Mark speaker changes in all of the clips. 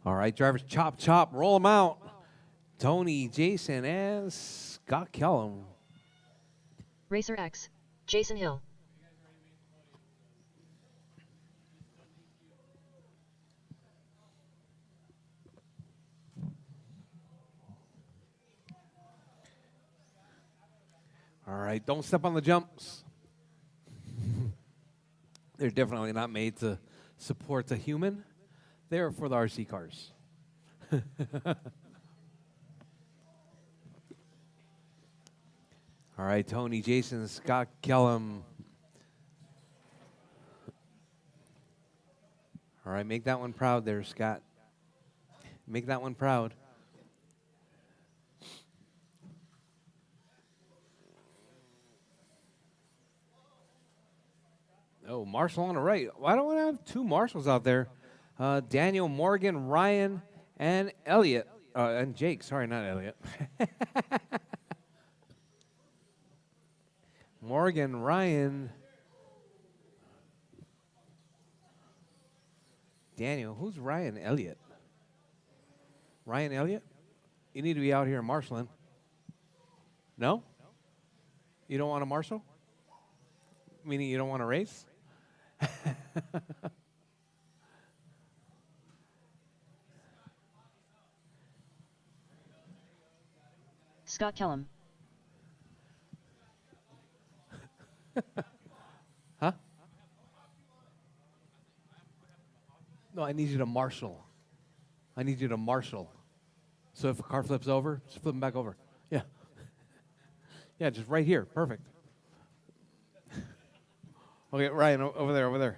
Speaker 1: All right, drivers, chop, chop, roll them out. Tony, Jason, and Scott Kellum.
Speaker 2: Rchq, Jason Hill.
Speaker 1: All right, don't step on the jumps. They're definitely not made to support the human. They're for the RC cars. All right, Tony, Jason, Scott Kellum. All right, make that one proud there, Scott. Make that one proud. Oh, Marshall on the right. Why don't we have two Marshalls out there? Daniel, Morgan, Ryan, and Elliot. And Jake. Sorry, not Elliot. Morgan, Ryan, Daniel. Who's Ryan Elliott? Ryan Elliott? You need to be out here marshalling. No? You don't want to marshal? Meaning you don't want to race?
Speaker 2: Scott Kellum.
Speaker 1: Huh? No, I need you to marshal. I need you to marshal. So if a car flips over, just flip them back over. Yeah. Yeah, just right here. Perfect. Okay, Ryan, over there, over there.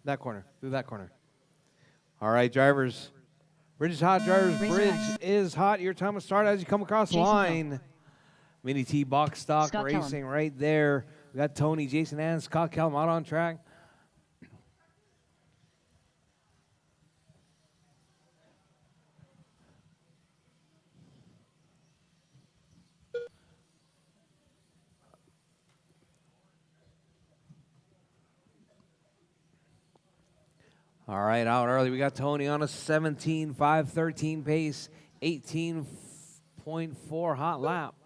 Speaker 1: That corner. Do that corner. All right, drivers. Bridge is hot, drivers. Bridge is hot. Your time will start as you come across the line. Mini T box stock
Speaker 2: Scott
Speaker 1: racing
Speaker 2: Kellum.
Speaker 1: right there. We got Tony, Jason, and Scott Kellum out on track. All right, out early. We got Tony on a 17.513 pace, 18.4 hot lap.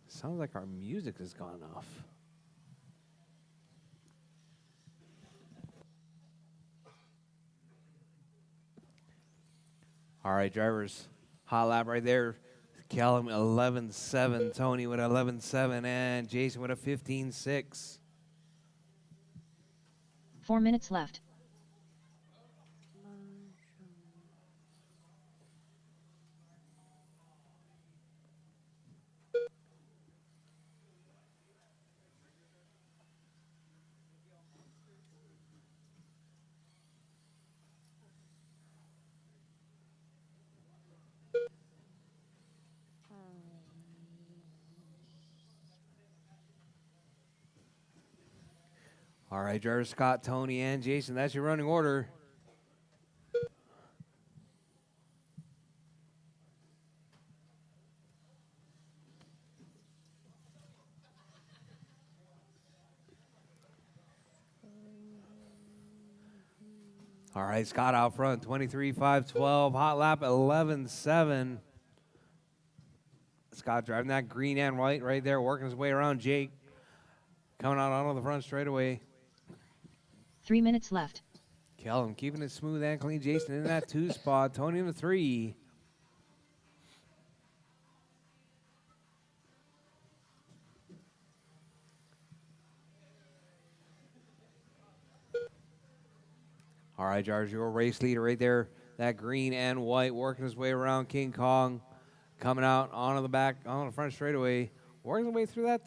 Speaker 1: Sounds like our music has gone off. All right, drivers. Hot lap right there. Callum 11.7, Tony with 11.7, and Jason with a 15.6.
Speaker 2: 4 minutes left.
Speaker 1: All right, drivers Scott, Tony, and Jason. That's your running order. All right, Scott out front, 23.512. Hot lap, 11.7. Scott driving that green and white right there, working his way around Jake. Coming out onto the front straightaway.
Speaker 2: 3 minutes left.
Speaker 1: Callum keeping it smooth and clean. Jason in that 2 spot. Tony in the 3. All right, Jars, your race leader right there. That green and white working his way around King Kong. Coming out onto the back, on the front straightaway. Working his way through that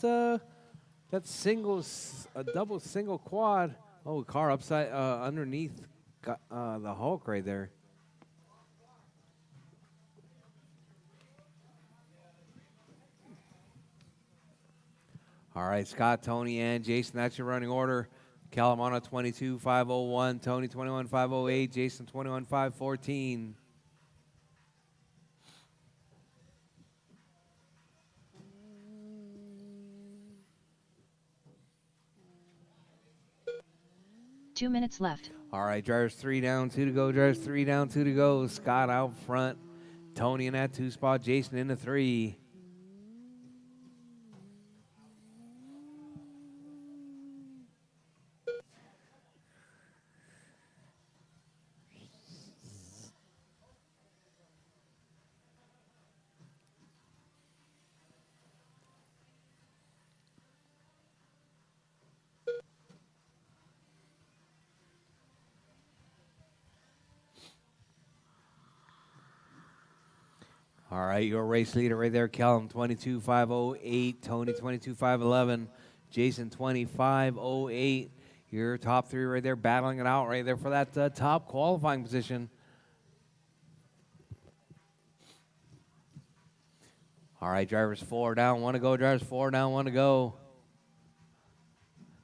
Speaker 1: double single quad. Oh, car upside underneath the Hulk right there. All right, Scott, Tony, and Jason, that's your running order. Callum on a 22.501, Tony 21.508, Jason 21.514.
Speaker 2: 2 minutes left.
Speaker 1: All right, drivers 3 down, 2 to go. Drivers 3 down, 2 to go. Scott out front. Tony in that 2 spot. Jason in the 3. All right, your race leader right there, Callum, 22.508. Tony, 22.511. Jason, 25.08. Your top 3 right there battling it out right there for that top qualifying position. All right, drivers 4 down, 1 to go. Drivers 4 down, 1 to go.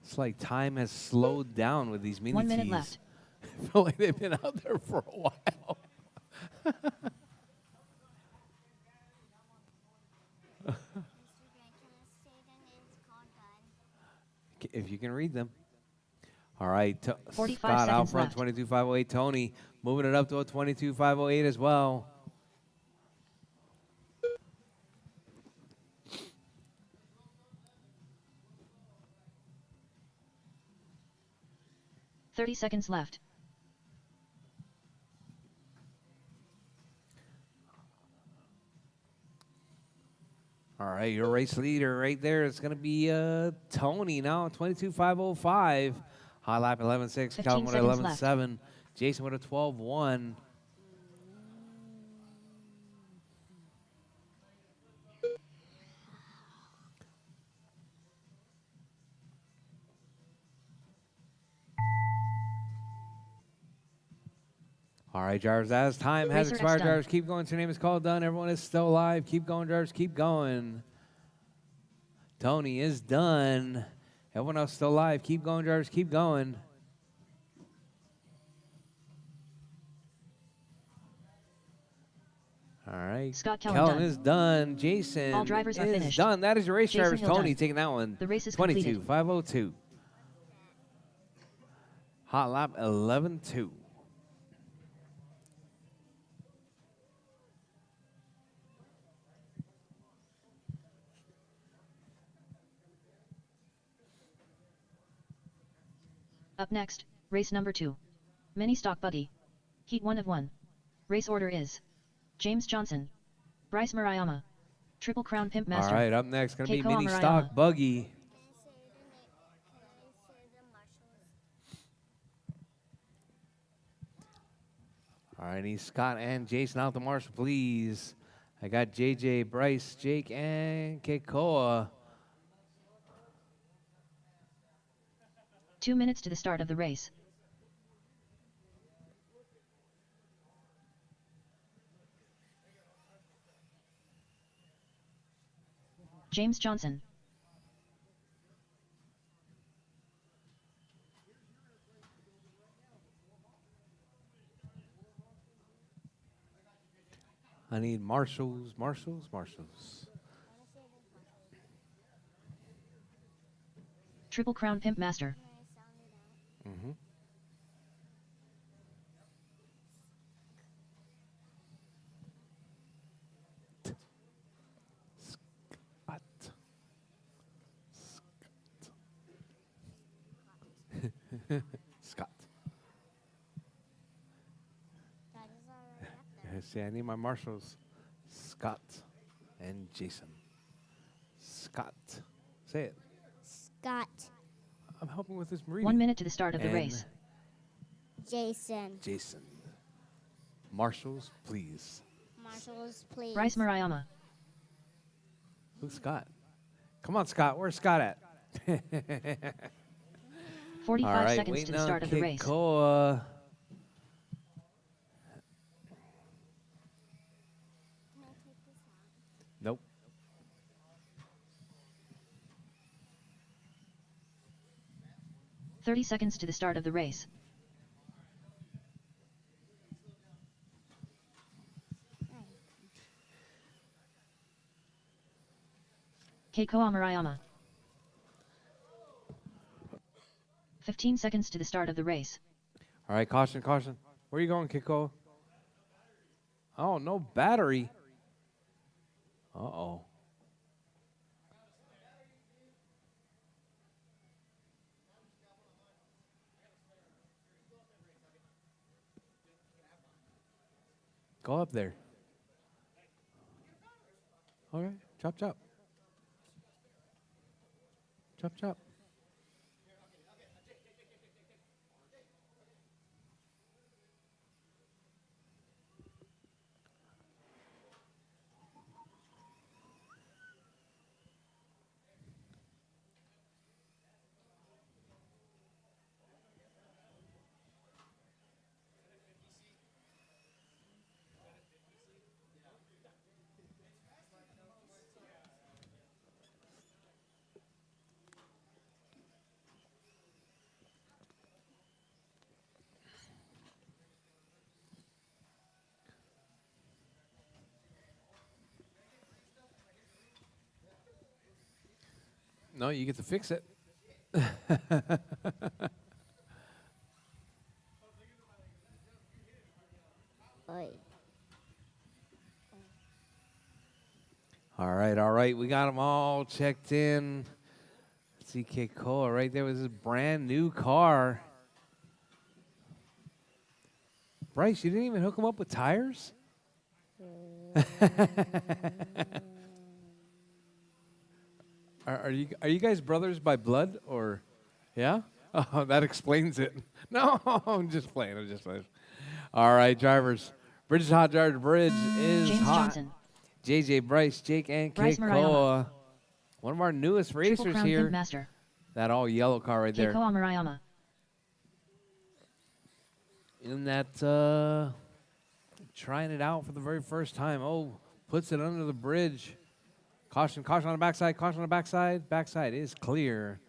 Speaker 1: It's like time has slowed down with these mini
Speaker 2: 1 minute
Speaker 1: tees.
Speaker 2: left.
Speaker 1: I feel like they've been out there for a while. If you can read them. All right,
Speaker 2: 45
Speaker 1: Scott out
Speaker 2: seconds
Speaker 1: front,
Speaker 2: left.
Speaker 1: 22.508. Tony moving it up to a 22.508 as well.
Speaker 2: Thirty seconds left.
Speaker 1: All right, your race leader right there is going to be Tony now, 22.505. High lap 11.6.
Speaker 2: 15
Speaker 1: Calvin with
Speaker 2: seconds left.
Speaker 1: 11.7. Jason with a 12.1. All right, drivers, as time has
Speaker 2: Racer X
Speaker 1: expired,
Speaker 2: done.
Speaker 1: drivers, keep going. Your name is called done. Everyone is still alive. Keep going, drivers, keep going. Tony is done. Everyone else still alive. Keep going, drivers, keep going. All right.
Speaker 2: Scott Kellen
Speaker 1: Kellen
Speaker 2: done.
Speaker 1: is done. Jason
Speaker 2: All drivers are
Speaker 1: is
Speaker 2: finished.
Speaker 1: done. That is your race,
Speaker 2: Jason
Speaker 1: drivers.
Speaker 2: Hill
Speaker 1: Tony
Speaker 2: done.
Speaker 1: taking that one.
Speaker 2: The race is completed.
Speaker 1: 22.502. Hot lap 11.2.
Speaker 2: Up next, race number 2. Mini Stock Buggy. Heat 1 of 1. Race order is James Johnson, Bryce Murayama, Triple Crown Pimp Master.
Speaker 1: All right, up next, going to be
Speaker 2: Keiko
Speaker 1: mini
Speaker 2: Murayama.
Speaker 1: stock buggy. All right, need Scott and Jason out the marshal, please. I got JJ, Bryce, Jake, and Keikoa.
Speaker 2: 2 minutes to the start of the race. James Johnson.
Speaker 1: I need marshals.
Speaker 2: Triple Crown Pimp Master.
Speaker 1: Mm-hmm. Scott. See, I need my marshals. Scott and Jason. Scott. Say it.
Speaker 3: Scott.
Speaker 1: I'm helping with this reading.
Speaker 2: 1 minute to the start of the
Speaker 1: And
Speaker 2: race.
Speaker 3: Jason.
Speaker 1: Jason. Marshals, please.
Speaker 3: Marshals, please.
Speaker 2: Bryce Murayama.
Speaker 1: Who's Scott? Come on, Scott. Where's Scott at?
Speaker 2: 45
Speaker 1: All right,
Speaker 2: seconds
Speaker 1: waiting
Speaker 2: to the
Speaker 1: on
Speaker 2: start of the race.
Speaker 1: Keikoa. Nope.
Speaker 2: "30 seconds to the start of the race. Keiko Murayama. 15 seconds to the start of the race.
Speaker 1: All right, caution, caution. Where are you going, Kiko? Oh, no battery. Uh-oh. Go up there. Okay, chop, chop. Chop, chop. No, you get to fix it.
Speaker 3: Oi.
Speaker 1: All right, all right. We got them all checked in. CK Cola right there with his brand new car. Bryce, you didn't even hook him up with tires? Are you guys brothers by blood or yeah? Oh, that explains it. No, I'm just playing. I'm just playing. All right, drivers. Bridge is hot. Driver Bridge is
Speaker 2: James
Speaker 1: hot.
Speaker 2: Johnson.
Speaker 1: JJ, Bryce, Jake, and
Speaker 2: Bryce
Speaker 1: Keikoa. One of our newest
Speaker 2: Triple
Speaker 1: racers
Speaker 2: Crown
Speaker 1: here.
Speaker 2: Pimp Master.
Speaker 1: That all yellow car right there.
Speaker 2: Keikoa Murayama.
Speaker 1: In that, trying it out for the very first time. Oh, puts it under the bridge. Caution, caution on the backside, caution on the backside. Backside is clear.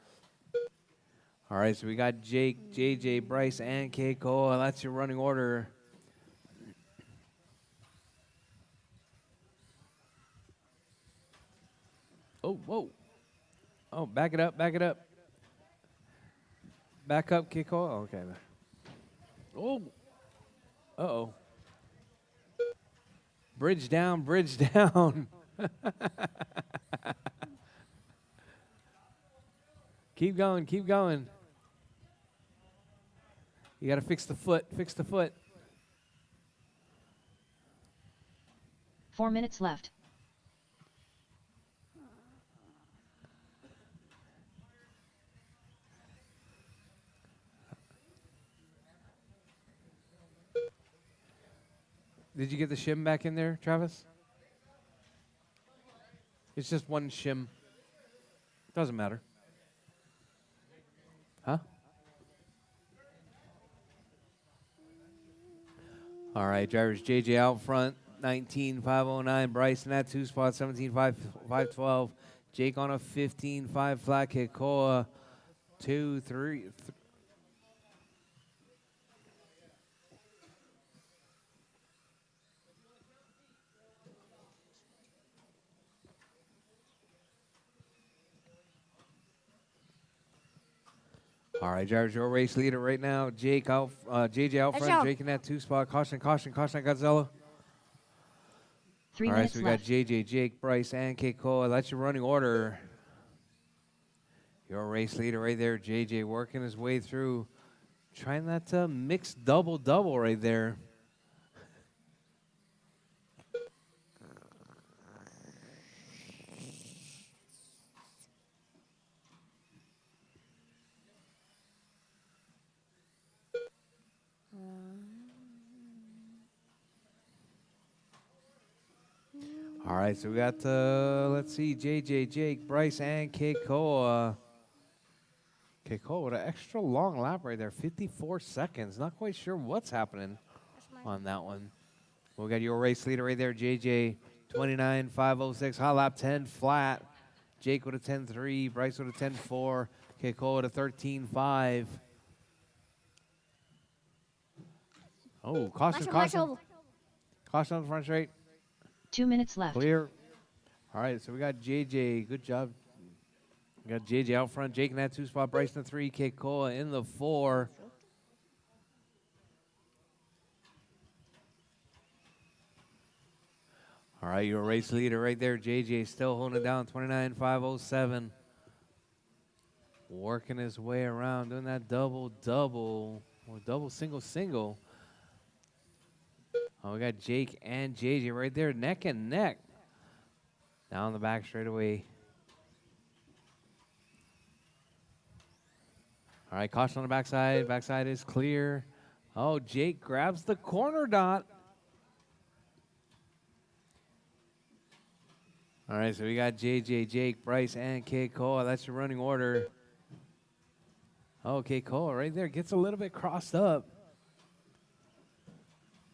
Speaker 1: All right, so we got Jake, JJ, Bryce, and Keikoa. That's your running order. Oh, whoa. Oh, back it up, back it up. Back up, Keikoa. Oh, okay. Oh. Uh-oh. Bridge down, bridge down. Keep going, keep going. You got to fix the foot, fix the foot.
Speaker 2: 4 minutes left.
Speaker 1: Did you get the shim back in there, Travis? It's just one shim. Doesn't matter. Huh? All right, drivers. JJ out front, 19.509. Bryce in that 2 spot, 17.512. Jake on a 15.5 flat kick. Koa, 2, 3. All right, drivers, your race leader right now. Jake out, JJ out
Speaker 3: Let's
Speaker 1: front.
Speaker 3: go.
Speaker 1: Jake in that 2 spot. Caution, caution, caution, Godzilla.
Speaker 2: 3
Speaker 1: All right,
Speaker 2: minutes
Speaker 1: so we got
Speaker 2: left.
Speaker 1: JJ, Jake, Bryce, and Keikoa. That's your running order. Your race leader right there, JJ, working his way through, trying that mixed double-double right there. All right, so we got, let's see, JJ, Jake, Bryce, and Keikoa. Keikoa with an extra long lap right there, 54 seconds. Not quite sure what's happening on that one. We got your race leader right there, JJ, 29.506, hot lap 10 flat. Jake with a 10.3, Bryce with a 10.4, Keikoa with a 13.5. Oh, caution,
Speaker 3: Marshall,
Speaker 1: caution.
Speaker 3: Marshall.
Speaker 1: Caution on the front straight. 2
Speaker 2: minutes left.
Speaker 1: Clear. All right, so we got JJ. Good job. Got JJ out front. Jake in that 2 spot. Bryce in the 3. Keikoa in the 4. All right, your race leader right there. JJ still holding it down. 29.507. Working his way around. Doing that double-double. Or double single-single. Oh, we got Jake and JJ right there. Neck and neck. Down the back straightaway. All right, caution on the backside. Backside is clear. Oh, Jake grabs the corner dot. All right, so we got JJ, Jake, Bryce, and Keikoa. That's your running order. Oh, Keikoa right there gets a little bit crossed up.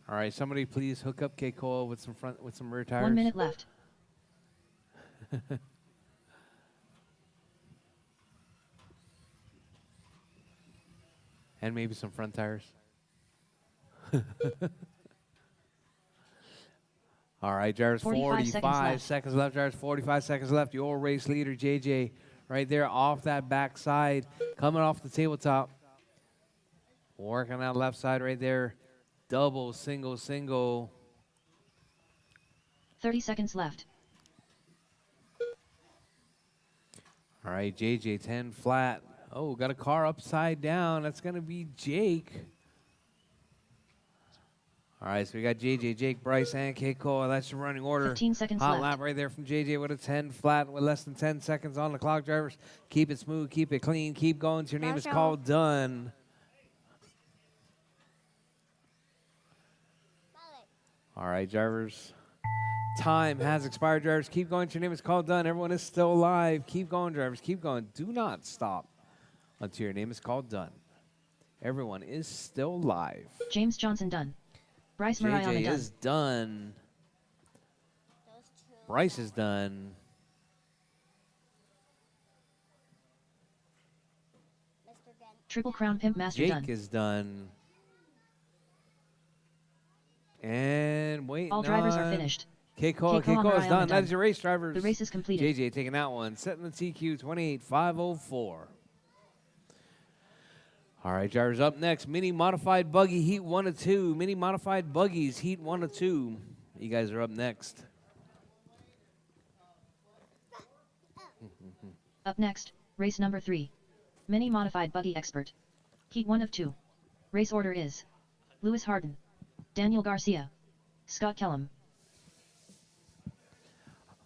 Speaker 1: All right, somebody please hook up Keikoa with some rear tires.
Speaker 2: 1 minute left.
Speaker 1: And maybe some front tires. All right, drivers, 45 seconds left. Drivers, 45 seconds left. Your race leader, JJ, right there off that back side, coming off the tabletop. Working that left side right there. Double, single, single.
Speaker 2: 30 seconds left.
Speaker 1: All right, JJ, 10 flat. Oh, got a car upside down. That's going to be Jake. All right, so we got JJ, Jake, Bryce, and Keikoa. That's your running order.
Speaker 2: 15 seconds
Speaker 1: Hot
Speaker 2: left.
Speaker 1: lap right there from JJ with a 10 flat with less than 10 seconds on the clock. Drivers, keep it smooth, keep it clean, keep going. Your name is called done. All right, drivers. Time has expired, drivers. Keep going. Your name is called done. Everyone is still alive. Keep going, drivers. Keep going. Do not stop until your name is called done. Everyone is still live.
Speaker 2: James Johnson done. Bryce Mariano
Speaker 1: JJ
Speaker 2: done.
Speaker 1: is done. Bryce is done.
Speaker 2: Triple Crown Pimp Master
Speaker 1: Jake
Speaker 2: done.
Speaker 1: is done. And wait,
Speaker 2: All drivers are finished.
Speaker 1: Keikoa is
Speaker 2: Mariano
Speaker 1: done. That is your race, drivers.
Speaker 2: The race is completed.
Speaker 1: JJ taking that one. Setting the TQ 28.504. All right, drivers, up next. Mini Modified Buggy Heat 1 of 2. Mini Modified Buggies Heat 1 of 2. You guys are up next.
Speaker 2: Up next, race number 3. Mini Modified Buggy Expert. Heat 1 of 2. Race order is Lewis Harden, Daniel Garcia, Scott Kellum.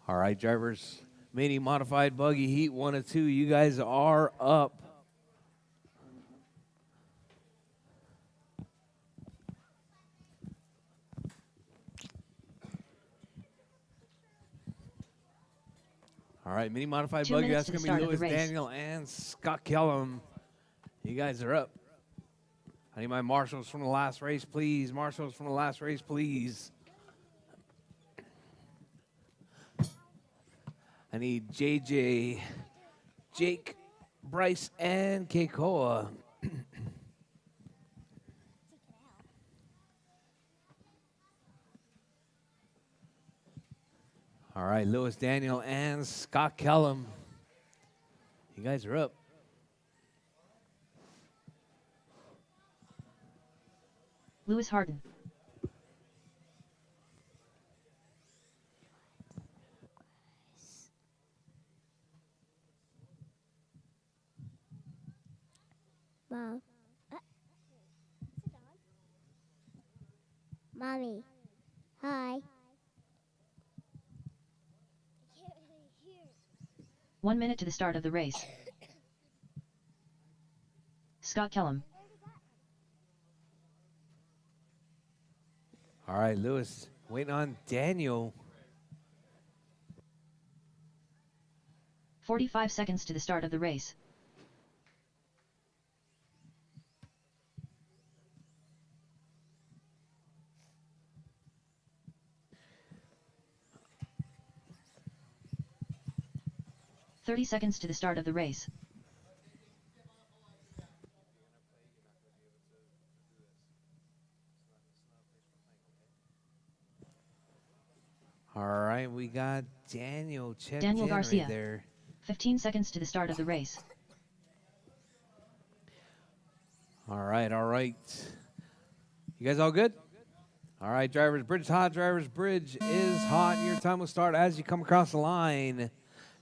Speaker 1: All right, drivers. Mini Modified Buggy Heat 1 of 2. You guys are up. All right, Mini Modified
Speaker 2: 2
Speaker 1: Buggy.
Speaker 2: minutes
Speaker 1: That's
Speaker 2: to
Speaker 1: going
Speaker 2: the
Speaker 1: to be
Speaker 2: start of
Speaker 1: Lewis,
Speaker 2: the race.
Speaker 1: Daniel, and Scott Kellum. You guys are up. I need my marshals from the last race, please. Marshals from the last race, please. I need JJ, Jake, Bryce, and Keikoa. All right, Lewis, Daniel, and Scott Kellum. You guys are up.
Speaker 2: Lewis Harden.
Speaker 3: Mom. Mommy. Hi.
Speaker 2: 1 minute to the start of the race. Scott Kellum.
Speaker 1: All right, Lewis, waiting on Daniel.
Speaker 2: 45 seconds to the start of the race. "30 seconds to the start of the race.
Speaker 1: All right, we got Daniel checked
Speaker 2: Daniel
Speaker 1: in
Speaker 2: Garcia.
Speaker 1: right there.
Speaker 2: 15 seconds to the start of the race.
Speaker 1: All right, all right. You guys all good? All right, drivers, bridge is hot. Drivers, bridge is hot. Your time will start as you come across the line.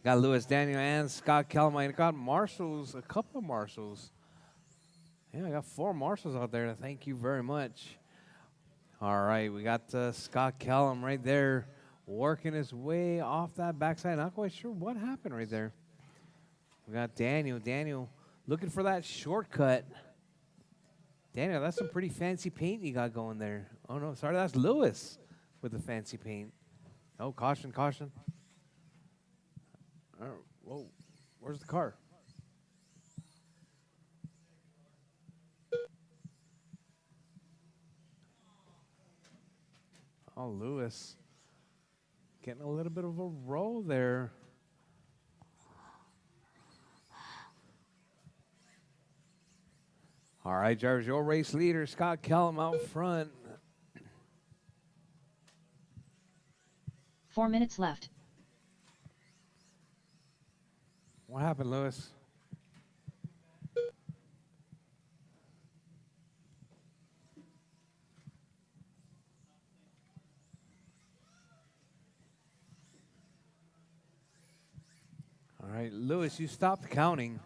Speaker 1: Got Lewis, Daniel, and Scott Kellum. I got marshals, a couple of marshals. Yeah, I got 4 marshals out there. Thank you very much. All right, we got Scott Kellum right there working his way off that backside. Not quite sure what happened right there. We got Daniel. Daniel looking for that shortcut. Daniel, that's some pretty fancy paint you got going there. Oh, no, sorry, that's Lewis with the fancy paint. Oh, caution, caution. Whoa, where's the car? Oh, Lewis getting a little bit of a roll there. All right, drivers, your race leader, Scott Kellum out front.
Speaker 2: 4 minutes left.
Speaker 1: What happened, Lewis? All right, Lewis, you stopped counting.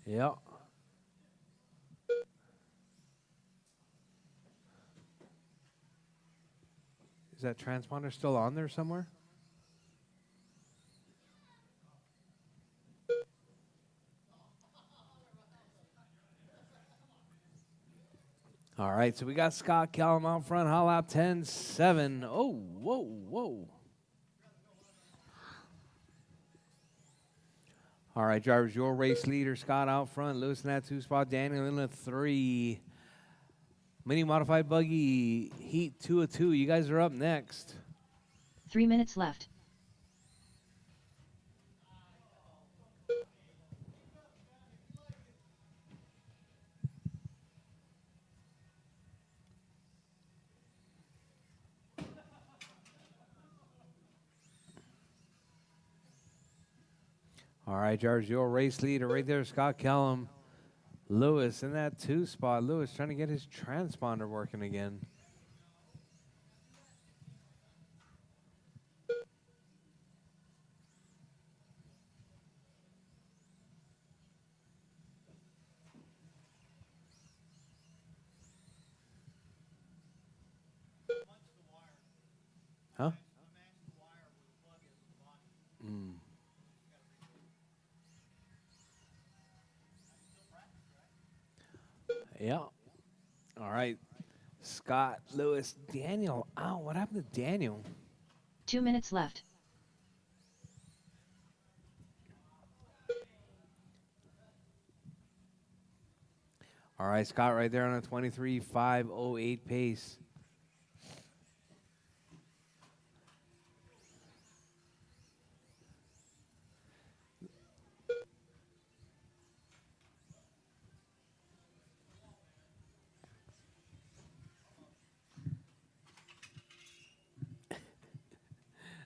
Speaker 1: Yep. Is that transponder still on there somewhere? All right, so we got Scott Kellum out front, hot lap 10-7. Oh, whoa, whoa. All right, drivers, your race leader, Scott out front, Lewis in that 2 spot, Daniel in the 3. Mini modified buggy, heat 2 of 2. You guys are up next.
Speaker 2: 3 minutes left.
Speaker 1: All right, drivers, your race leader right there, Scott Kellum. Lewis in that 2 spot. Lewis trying to get his transponder working again. Huh? Mm. Yeah. All right. Scott, Lewis, Daniel. Ow, what happened to Daniel?
Speaker 2: 2 minutes left.
Speaker 1: All right, Scott right there on a 23.508 pace.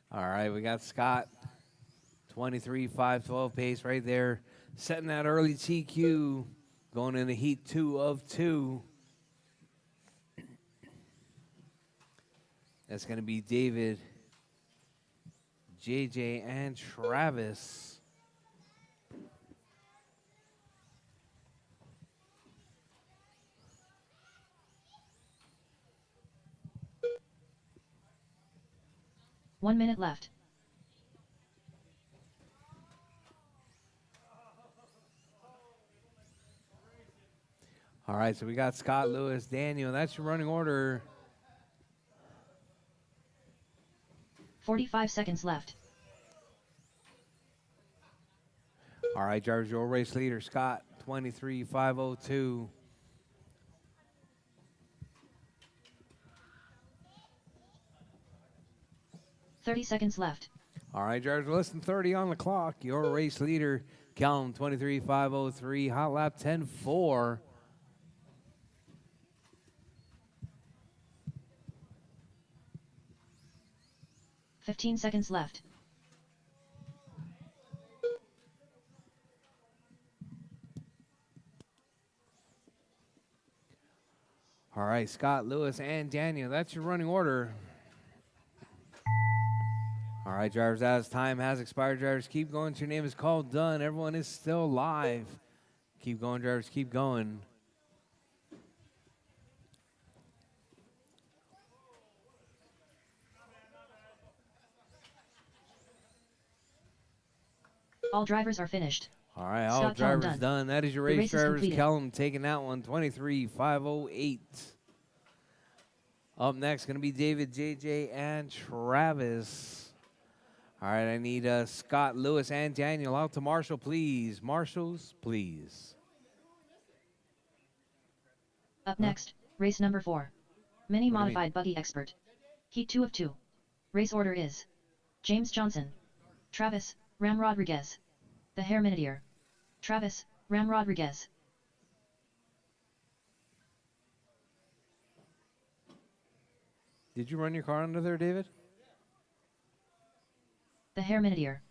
Speaker 1: All right, we got Scott, 23.512 pace right there, setting that early TQ, going into heat 2 of 2. That's going to be David, JJ, and Travis.
Speaker 2: One minute left.
Speaker 1: All right, so we got Scott, Lewis, Daniel. That's your running order.
Speaker 2: 45 seconds left.
Speaker 1: All right, drivers, your race leader, Scott, 23.502.
Speaker 2: Thirty seconds left.
Speaker 1: All right, drivers, less than 30 on the clock. Your race leader, Callum, 23.503. Hot lap 10-4.
Speaker 2: $15 seconds left.
Speaker 1: right, Scott, Lewis, and Daniel. That's your running order. All right, drivers, as time has expired, drivers, keep going. Your name is called. Done. Everyone is still live. Keep going, drivers. Keep going.
Speaker 2: All drivers are finished.
Speaker 1: All right, all
Speaker 2: Scott Kellum
Speaker 1: drivers
Speaker 2: done.
Speaker 1: done. That is your
Speaker 2: The
Speaker 1: race,
Speaker 2: race is
Speaker 1: drivers.
Speaker 2: completed.
Speaker 1: Kellum taking that one, 23,508. Up next, going to be David, JJ, and Travis. All right, I need Scott, Lewis, and Daniel out to Marshall, please. Marshals, please.
Speaker 2: Up next, race number 4. Mini
Speaker 1: What do you mean?
Speaker 2: Modified Buggy Expert. Heat 2 of 2. Race order is James Johnson, Travis, Ram Rodriguez. The Hair Minutier. Travis, Ram Rodriguez.
Speaker 1: Did you run your car under there, David?
Speaker 2: The Hair Minutier.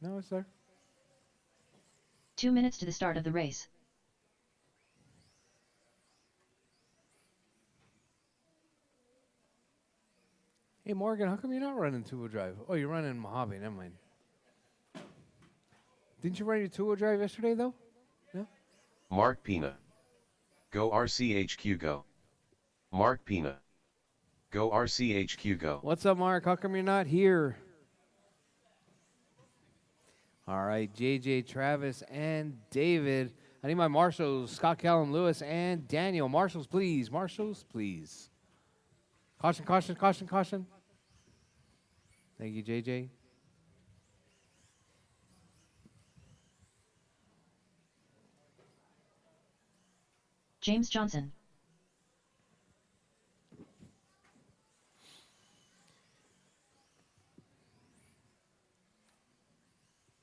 Speaker 1: No, it's there.
Speaker 2: 2 minutes to the start of the race.
Speaker 1: Hey, Morgan, how come you're not running two-wheel drive? Oh, you're running Mojave. Never mind. Didn't you run your two-wheel drive yesterday, though? No?
Speaker 4: Mark Pina. Go RCHQ go. Mark Pina. Go RCHQ go.
Speaker 1: What's up, Mark? How come you're not here? All right, JJ, Travis, and David. I need my marshals, Scott, Callum, Lewis, and Daniel. Marshals, please. Marshals, please. Caution, caution, caution, caution. Thank you, JJ.
Speaker 2: James Johnson.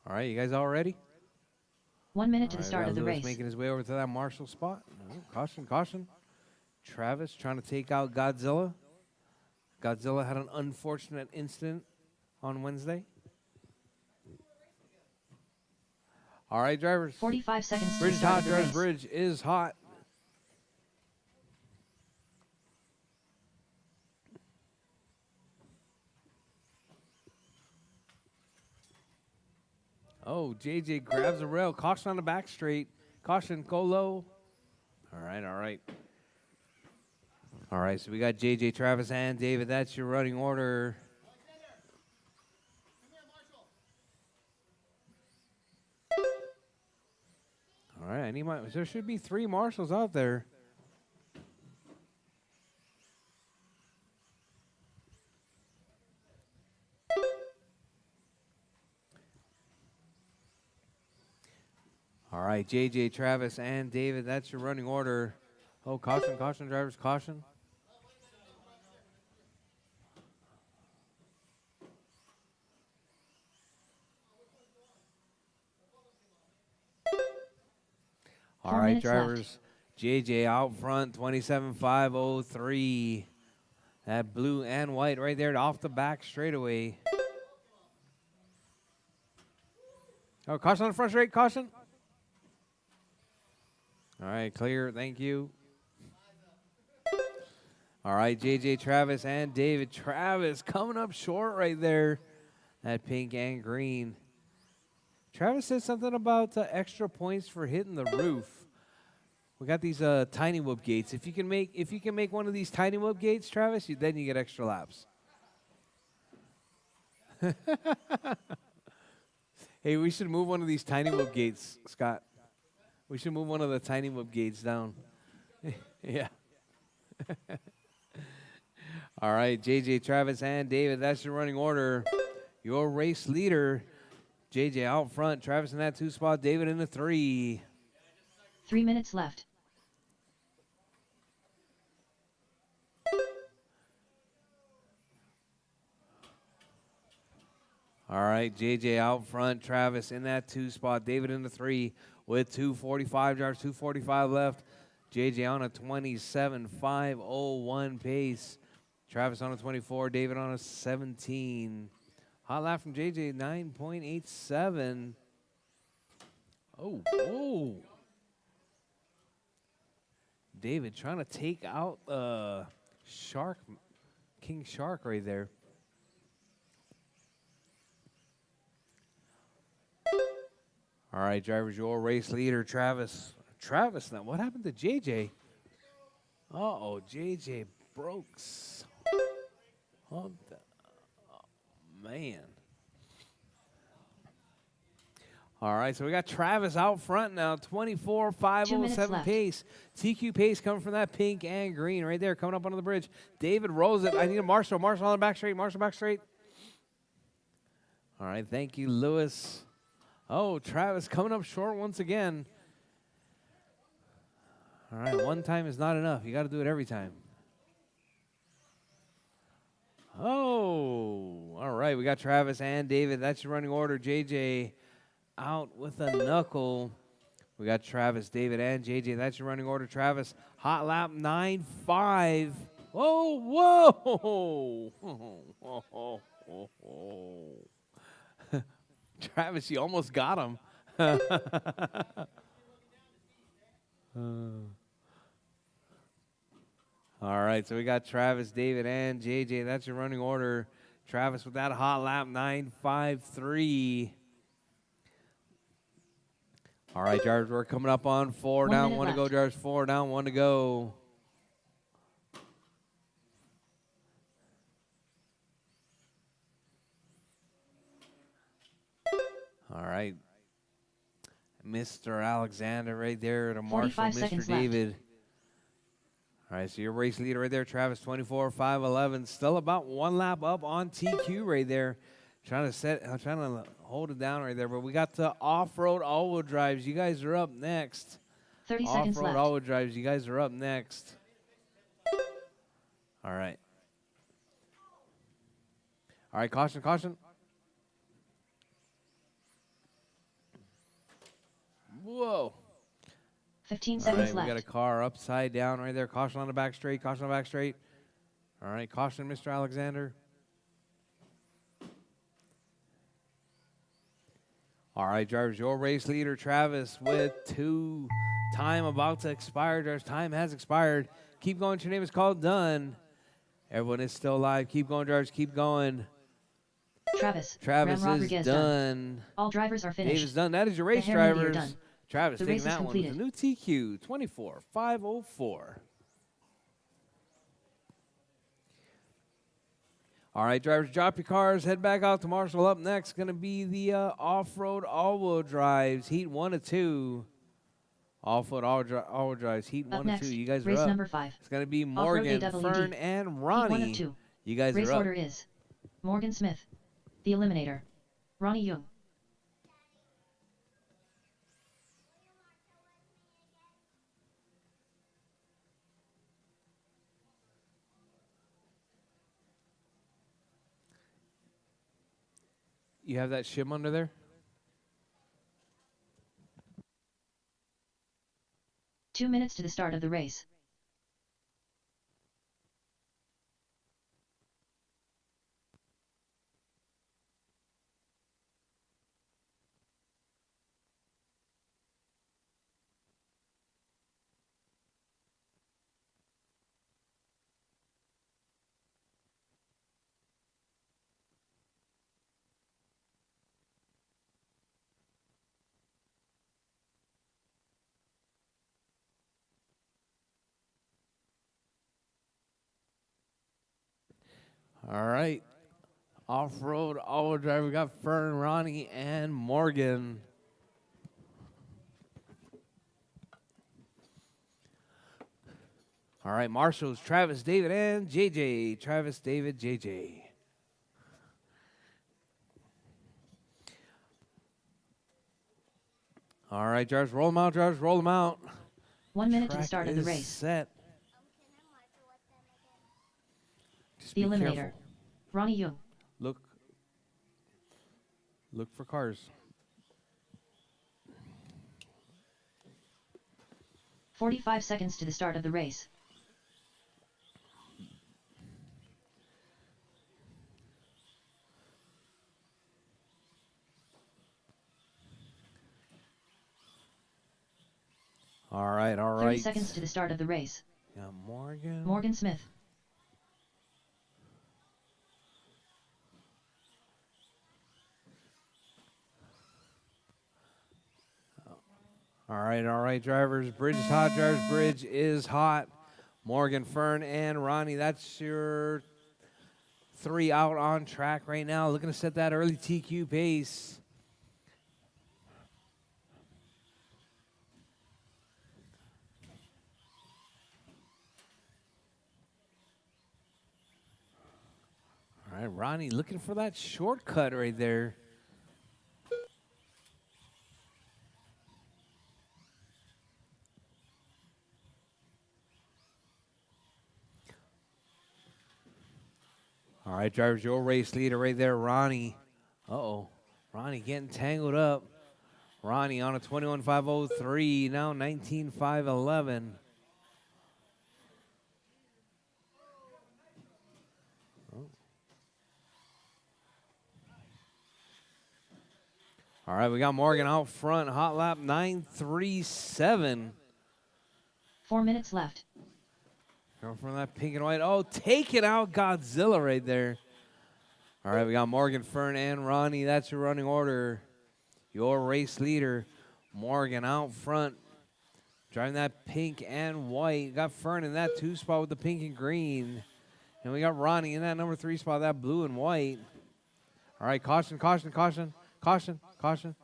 Speaker 1: All right, you guys all ready?
Speaker 2: 1 minute to
Speaker 1: All
Speaker 2: the
Speaker 1: right,
Speaker 2: start
Speaker 1: we got
Speaker 2: of the
Speaker 1: Lewis
Speaker 2: race.
Speaker 1: making his way over to that marshal spot. No, caution, caution. Travis trying to take out Godzilla. Godzilla had an unfortunate incident on Wednesday. All right, drivers.
Speaker 2: 45 seconds to the
Speaker 1: Bridge is
Speaker 2: start
Speaker 1: hot,
Speaker 2: of the
Speaker 1: drivers.
Speaker 2: race.
Speaker 1: Bridge is hot. Oh, JJ grabs the rail. Caution on the back straight. Caution, go low. All right, all right. All right, so we got JJ, Travis, and David. That's your running order. All right, I need my. There should be 3 marshals out there. All right, JJ, Travis, and David. That's your running order. Oh, caution, caution, drivers, caution. All
Speaker 2: 4
Speaker 1: right,
Speaker 2: minutes left.
Speaker 1: drivers. JJ out front, 27,503. That blue and white right there off the back straightaway. Oh, caution on the front straight, caution. All right, clear, thank you. All right, JJ, Travis, and David. Travis coming up short right there. That pink and green. Travis said something about extra points for hitting the roof. We got these tiny whoop gates. If you can make one of these tiny whoop gates, Travis, then you get extra laps. Hey, we should move one of these tiny whoop gates, Scott. We should move one of the tiny whoop gates down. Yeah. All right, JJ, Travis, and David. That's your running order. Your race leader, JJ out front. Travis in that 2 spot. David in the 3.
Speaker 2: 3 minutes left.
Speaker 1: All right, JJ out front. Travis in that 2 spot. David in the 3 with 2:45 drivers, 2:45 left. JJ on a 27,501 pace. Travis on a 24. David on a 17. Hot lap from JJ, 9.87. Oh, oh. David trying to take out Shark, King Shark right there. All right, drivers, your race leader, Travis. Travis, now what happened to JJ? Uh-oh, JJ Brooks. Oh, man. All right, so we got Travis out front now, 24.507
Speaker 2: left.
Speaker 1: pace. TQ pace coming from that pink and green right there, coming up onto the bridge. David rolls it. I need a Marshall. Marshall on the back straight. Marshall back straight. All right, thank you, Lewis. Oh, Travis coming up short once again. All right, one time is not enough. You got to do it every time. Oh, all right, we got Travis and David. That's your running order. JJ out with a knuckle. We got Travis, David, and JJ. That's your running order. Travis, hot lap 9.5. Whoa, whoa. Travis, you almost got him. All right, so we got Travis, David, and JJ. That's your running order. Travis with that hot lap 9.53. All right, drivers, we're coming up on 4
Speaker 2: 1
Speaker 1: down,
Speaker 2: minute
Speaker 1: 1 to go,
Speaker 2: left.
Speaker 1: drivers. 4 down, 1 to go. All right. Mr. Alexander right there to Marshall,
Speaker 2: 45
Speaker 1: Mr.
Speaker 2: seconds left.
Speaker 1: David. All right, so your race leader right there, Travis, 24.511. Still about 1 lap up on TQ right there. Trying to hold it down right there. But we got the off-road all-wheel drives. You guys are up next.
Speaker 2: 30 seconds
Speaker 1: Off-road
Speaker 2: left.
Speaker 1: all-wheel drives. You guys are up next. All right. All right, caution, caution. Whoa.
Speaker 2: 15
Speaker 1: All
Speaker 2: seconds
Speaker 1: right,
Speaker 2: left.
Speaker 1: we got a car upside down right there. Caution on the back straight. Caution on the back straight. All right, caution, Mr. Alexander. All right, drivers, your race leader, Travis, with 2. Time about to expire. Drivers, time has expired. Keep going. Your name is called. Done. Everyone is still alive. Keep going, drivers. Keep going.
Speaker 2: Travis
Speaker 1: Travis is
Speaker 2: Rodriguez
Speaker 1: done.
Speaker 2: All drivers are finished.
Speaker 1: David's done. That is your race,
Speaker 2: The Heron Deer
Speaker 1: drivers.
Speaker 2: done.
Speaker 1: Travis
Speaker 2: The
Speaker 1: taking
Speaker 2: race is
Speaker 1: that one with a
Speaker 2: completed.
Speaker 1: new TQ, 24.504. All right, drivers, drop your cars. Head back out to Marshall. Up next, going to be the off-road all-wheel drives, heat 1 of 2. Off-road all-wheel drives, heat
Speaker 2: Up
Speaker 1: 1
Speaker 2: next,
Speaker 1: of 2. You guys
Speaker 2: race
Speaker 1: are up.
Speaker 2: number 5.
Speaker 1: It's going to be
Speaker 2: Off-road
Speaker 1: Morgan,
Speaker 2: AWD.
Speaker 1: Fern, and
Speaker 2: Heat 1
Speaker 1: Ronnie.
Speaker 2: of 2.
Speaker 1: You guys
Speaker 2: Race
Speaker 1: are up.
Speaker 2: order is Morgan Smith, the Eliminator. Ronnie Young.
Speaker 1: You have that shim under there?
Speaker 2: 2 minutes to the start of the race.
Speaker 1: All right. Off-road all-wheel drive. We got Fern, Ronnie, and Morgan. All right, Marshall's Travis, David, and JJ. Travis, David, JJ. All right, drivers, roll them out. Drivers, roll them out.
Speaker 2: 1 minute to the
Speaker 1: Track
Speaker 2: start of the
Speaker 1: is
Speaker 2: race.
Speaker 1: Set. Just
Speaker 2: The
Speaker 1: be
Speaker 2: Eliminator.
Speaker 1: careful.
Speaker 2: Ronnie Young.
Speaker 1: Look for cars.
Speaker 2: 45 seconds to the start of the race.
Speaker 1: All right, all
Speaker 2: 30
Speaker 1: right.
Speaker 2: seconds to the start of the race.
Speaker 1: Got Morgan.
Speaker 2: Morgan Smith.
Speaker 1: All right, drivers. Bridge is hot, drivers. Bridge is hot. Morgan, Fern, and Ronnie. That's your 3 out on track right now. Looking to set that early TQ pace. All right, Ronnie looking for that shortcut right there. All right, drivers, your race leader right there, Ronnie. Uh-oh. Ronnie getting tangled up. Ronnie on a 21.503, now 19.511. All right, we got Morgan out front, hot lap 9.37.
Speaker 2: 4 minutes left.
Speaker 1: Going from that pink and white. Oh, taking out Godzilla right there. All right, we got Morgan, Fern, and Ronnie. That's your running order. Your race leader, Morgan out front, driving that pink and white. You got Fern in that 2 spot with the pink and green. And we got Ronnie in that number 3 spot, that blue and white. All right, caution, caution, caution, caution, caution.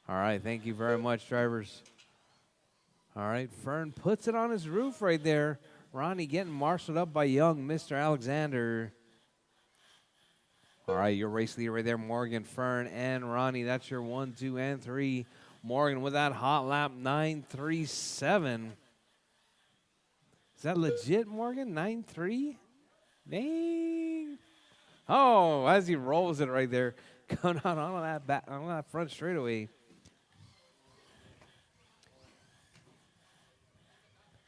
Speaker 1: All right, thank you very much, drivers. All right, Fern puts it on his roof right there. Ronnie getting marshaled up by young Mr. Alexander. All right, your race leader right there, Morgan, Fern, and Ronnie. That's your 1, 2, and 3. Morgan with that hot lap, 9.37. Is that legit, Morgan? 9.3? Dang. Oh, as he rolls it right there, going out on that front straightaway.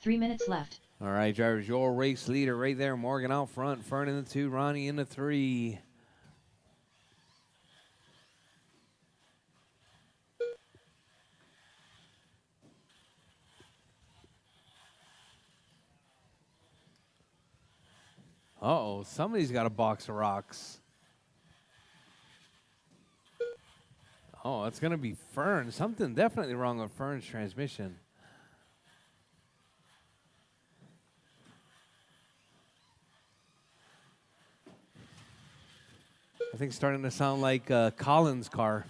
Speaker 2: 3 minutes left.
Speaker 1: All right, drivers, your race leader right there, Morgan out front, Fern in the 2, Ronnie in the 3. Uh-oh, somebody's got a box of rocks. Oh, it's going to be Fern. Something definitely wrong with Fern's transmission. I think it's starting to sound like Colin's car.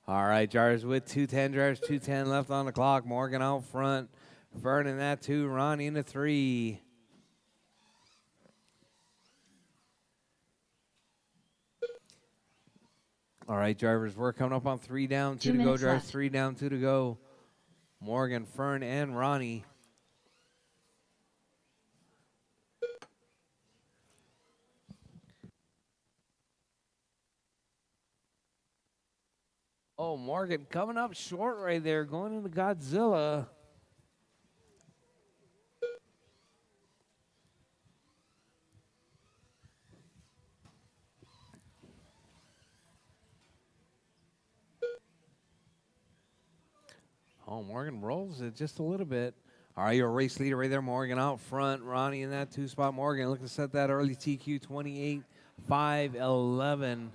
Speaker 1: All right, drivers with 210, drivers 210 left on the clock. Morgan out front. Fern in that 2, Ronnie in the 3. All right, drivers, we're coming up on 3 down, 2
Speaker 2: 2
Speaker 1: to go.
Speaker 2: minutes
Speaker 1: Drivers,
Speaker 2: left.
Speaker 1: 3 down, 2 to go. Morgan, Fern, and Ronnie. Oh, Morgan coming up short right there, going into Godzilla. Oh, Morgan rolls it just a little bit. All right, your race leader right there, Morgan out front. Ronnie in that 2 spot. Morgan looking to set that early TQ 28.511.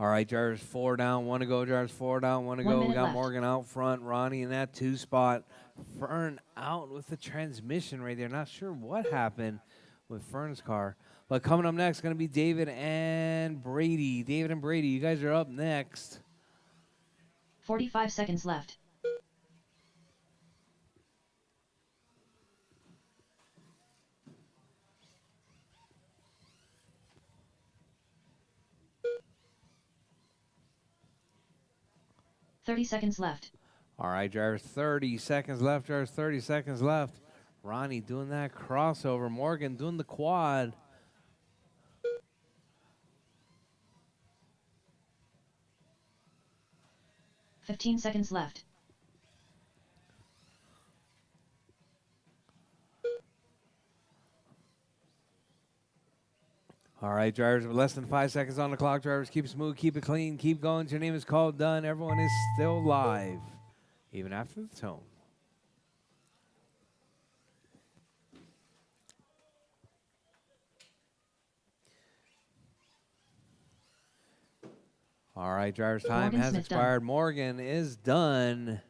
Speaker 1: All right, drivers 4 down, 1 to go. Drivers 4 down, 1 to
Speaker 2: 1
Speaker 1: go. We
Speaker 2: minute
Speaker 1: got
Speaker 2: left.
Speaker 1: Morgan out front. Ronnie in that 2 spot. Fern out with the transmission right there. Not sure what happened with Fern's car. But coming up next, going to be David and Brady. David and Brady, you guys are up next.
Speaker 2: 45 seconds left. Thirty seconds left.
Speaker 1: All right, drivers, 30 seconds left. Drivers, 30 seconds left. Ronnie doing that crossover. Morgan doing the quad.
Speaker 2: 15 seconds left.
Speaker 1: All right, drivers, with less than 5 seconds on the clock. Drivers, keep it smooth, keep it clean, keep going. Your name is called, done. Everyone is still live, even after the tone. All right, drivers, time
Speaker 2: Morgan
Speaker 1: has
Speaker 2: Smith
Speaker 1: expired. Morgan is done.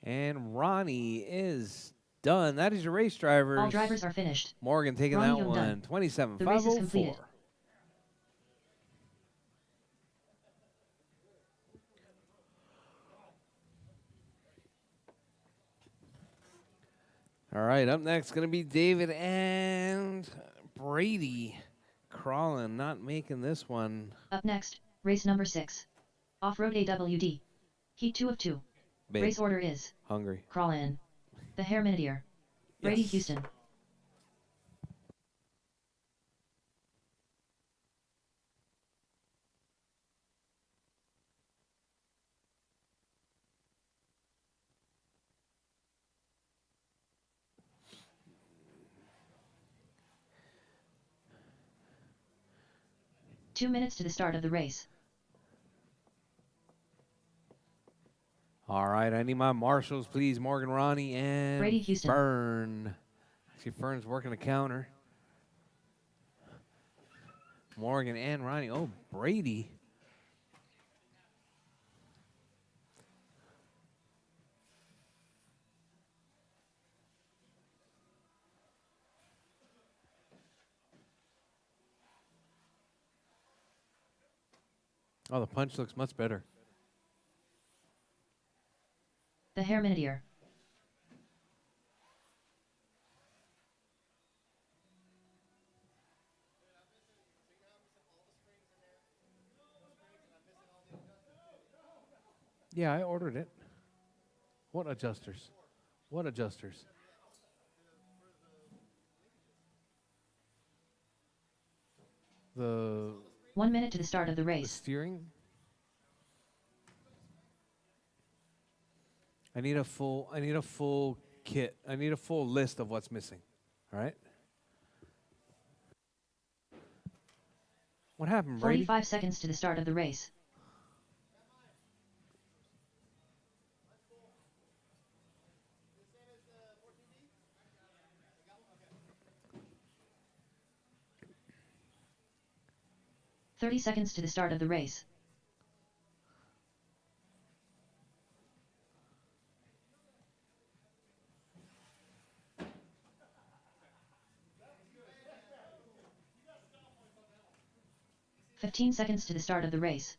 Speaker 1: And Ronnie is done. That is your race, drivers.
Speaker 2: All drivers are finished.
Speaker 1: Morgan taking
Speaker 2: Ronnie
Speaker 1: that
Speaker 2: Young
Speaker 1: one.
Speaker 2: done.
Speaker 1: 27,
Speaker 2: The race is
Speaker 1: 504.
Speaker 2: completed.
Speaker 1: All right, up next going to be David and Brady. Crawling, not making this one.
Speaker 2: Up next, race number 6. Off-road AWD. Heat 2 of 2.
Speaker 1: Babe,
Speaker 2: Race order is
Speaker 1: hungry.
Speaker 2: Crawl in. The Hair Minedeer. Brady
Speaker 1: Yes.
Speaker 2: Houston. Two minutes to the start of the race.
Speaker 1: All right, I need my marshals, please. Morgan, Ronnie, and
Speaker 2: Brady Houston.
Speaker 1: Fern. Actually, Fern's working the counter. Morgan and Ronnie. Oh, Brady. Oh, the punch looks much better.
Speaker 2: The Hair Minedeer.
Speaker 1: Yeah, I ordered it. What adjusters? What adjusters? The
Speaker 2: 1 minute to the start of the
Speaker 1: The
Speaker 2: race.
Speaker 1: steering? I need a full kit. I need a full list of what's missing. All right? What happened, Brady?
Speaker 2: 45 seconds to the start of the race. "30 seconds to the start of the race. "15 seconds to the start of the race.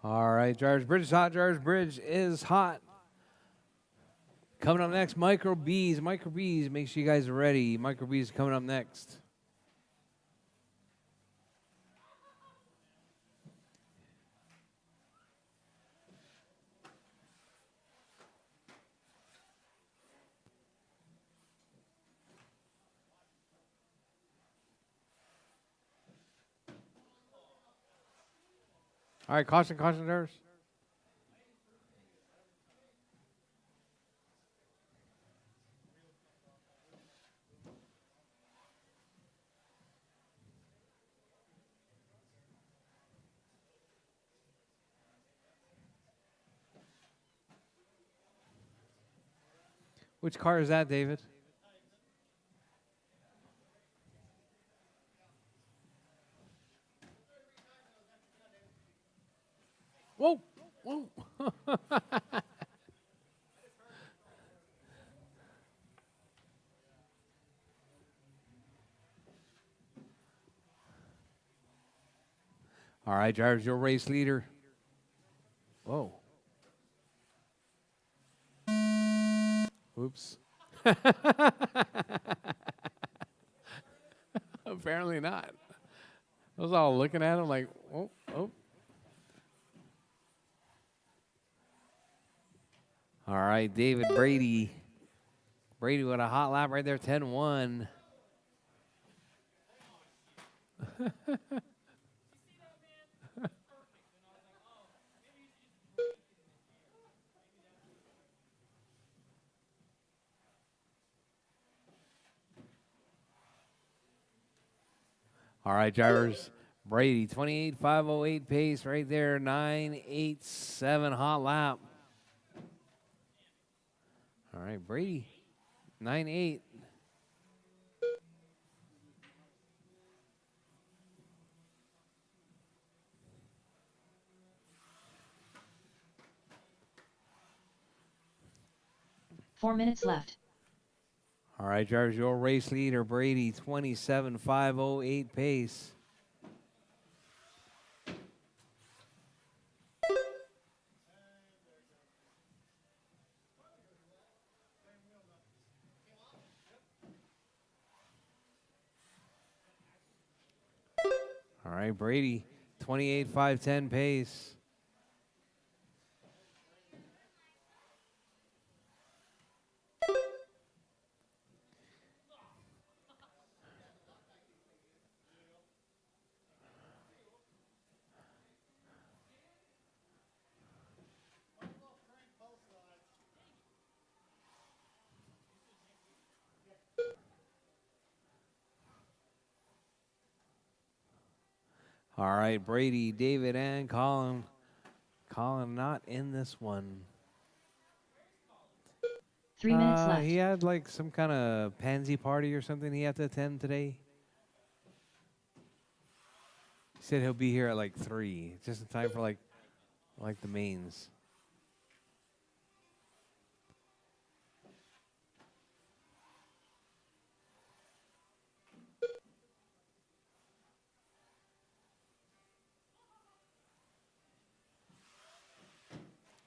Speaker 1: All right, Drivers Bridge is hot. Drivers Bridge is hot. Coming up next, Micro Bees. Micro Bees, make sure you guys are ready. Micro Bees coming up next. All right, caution, caution, drivers. Which car is that, David? Whoa, whoa. All right, drivers, your race leader. Whoa. Oops. Apparently not. I was all looking at him like, oh, oh. All right, David Brady. Brady with a hot lap right there, 10-1. All right, drivers. Brady, 28.508 pace right there, 9.87 hot lap. All right, Brady, 9.8.
Speaker 2: Four minutes left.
Speaker 1: All right, drivers, your race leader, Brady, 27.508 pace. All right, Brady, 28.510 pace. All right, Brady, David, and Colin. Colin not in this one.
Speaker 2: 3 minutes left.
Speaker 1: He had like some kind of pansy party or something he had to attend today. He said he'll be here at like 3, just in time for like the mains.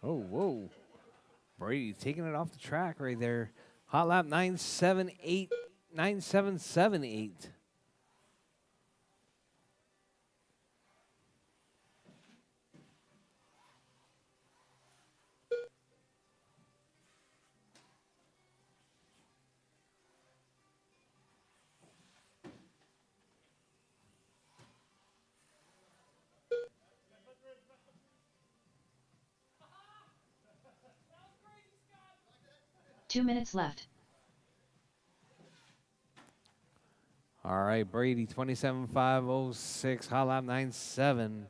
Speaker 1: Oh, whoa. Brady taking it off the track right there. Hot lap 9.78, 9.778.
Speaker 2: Two minutes left.
Speaker 1: All right, Brady, 27.506, hot lap 9.7.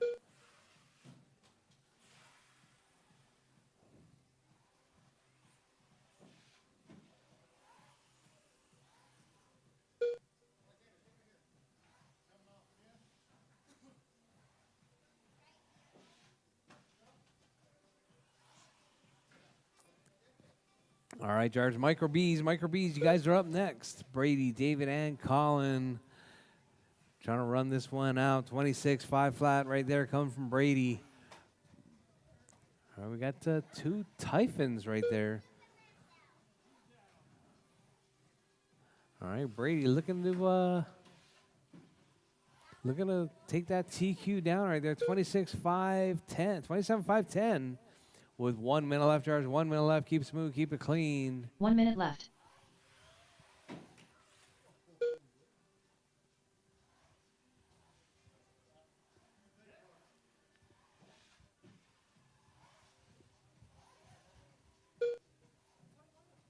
Speaker 1: All right, George, Micro B's, you guys are up next. Brady, David, and Colin trying to run this one out. 26.5 flat right there coming from Brady. All right, we got 2 Typhons right there. All right, Brady looking to take that TQ down right there. 26.510, 27.510 with 1 minute left, George. 1 minute left. Keep it smooth, keep it clean.
Speaker 2: 1 minute left.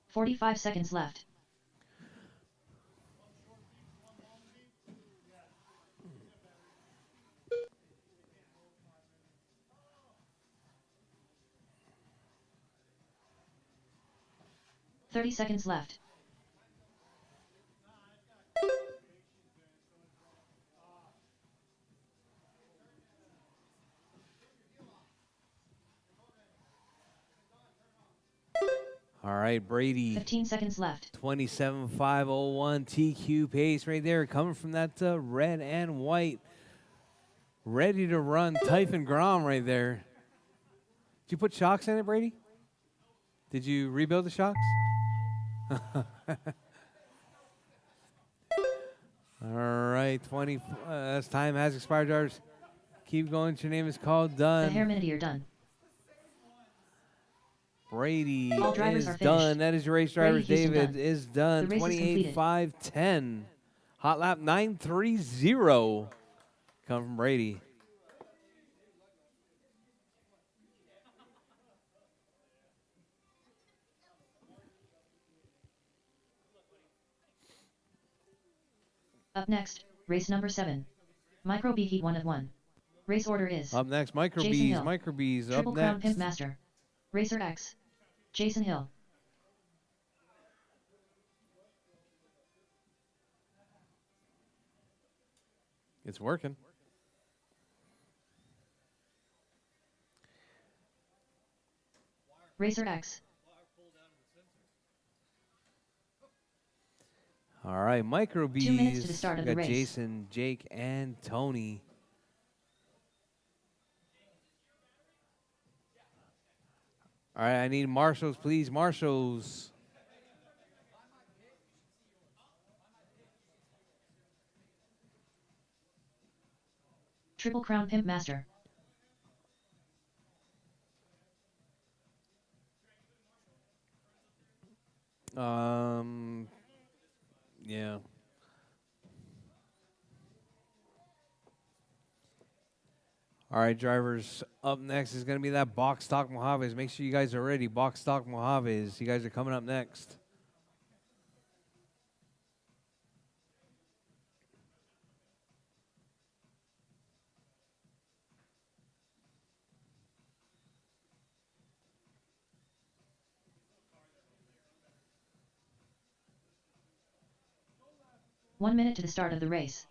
Speaker 2: "45 seconds left. "30 seconds left.
Speaker 1: All right, Brady.
Speaker 2: 15 seconds left.
Speaker 1: 27.501 TQ pace right there, coming from that red and white. Ready to run Typhon Grom right there. Did you put shocks in it, Brady? Did you rebuild the shocks? All right, 20. As time has expired, drivers. Keep going. Your name is called.
Speaker 2: The hair
Speaker 1: Done.
Speaker 2: minute you're done.
Speaker 1: Brady
Speaker 2: All drivers
Speaker 1: is
Speaker 2: are finished.
Speaker 1: done. That is your race,
Speaker 2: Brady
Speaker 1: drivers.
Speaker 2: Houston
Speaker 1: David
Speaker 2: done.
Speaker 1: is done.
Speaker 2: The race is
Speaker 1: 28,
Speaker 2: completed.
Speaker 1: 5, 10. Hot lap 930. Come from Brady.
Speaker 2: Up next, race number 7. Micro B Heat 1 of 1. Race order is
Speaker 1: Up next, Micro
Speaker 2: Jason
Speaker 1: Bees.
Speaker 2: Hill.
Speaker 1: Micro Bees. Up
Speaker 2: Triple Crown
Speaker 1: next.
Speaker 2: Pimp Master. Racer X. Jason Hill.
Speaker 1: It's working.
Speaker 2: Racer X.
Speaker 1: All right, Micro Bees.
Speaker 2: 2 minutes to the start of
Speaker 1: We
Speaker 2: the
Speaker 1: got
Speaker 2: race.
Speaker 1: Jason, Jake, and Tony. All right, I need marshals, please. Marshals.
Speaker 2: Triple Crown Pimp Master.
Speaker 1: Yeah. All right, drivers. Up next is going to be that box stock Mojaves. Make sure you guys are ready. Box stock Mojaves. You guys are coming up next.
Speaker 2: One minute to the start of the race.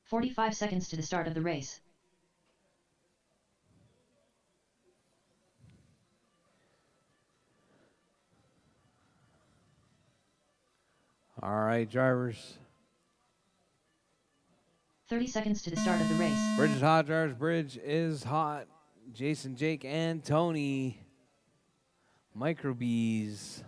Speaker 2: "45 seconds to the start of the race.
Speaker 1: All right, drivers.
Speaker 2: 30 seconds to the start of the race.
Speaker 1: Bridge is hot, drivers. Bridge is hot. Jason, Jake, and Tony. Micro Bees.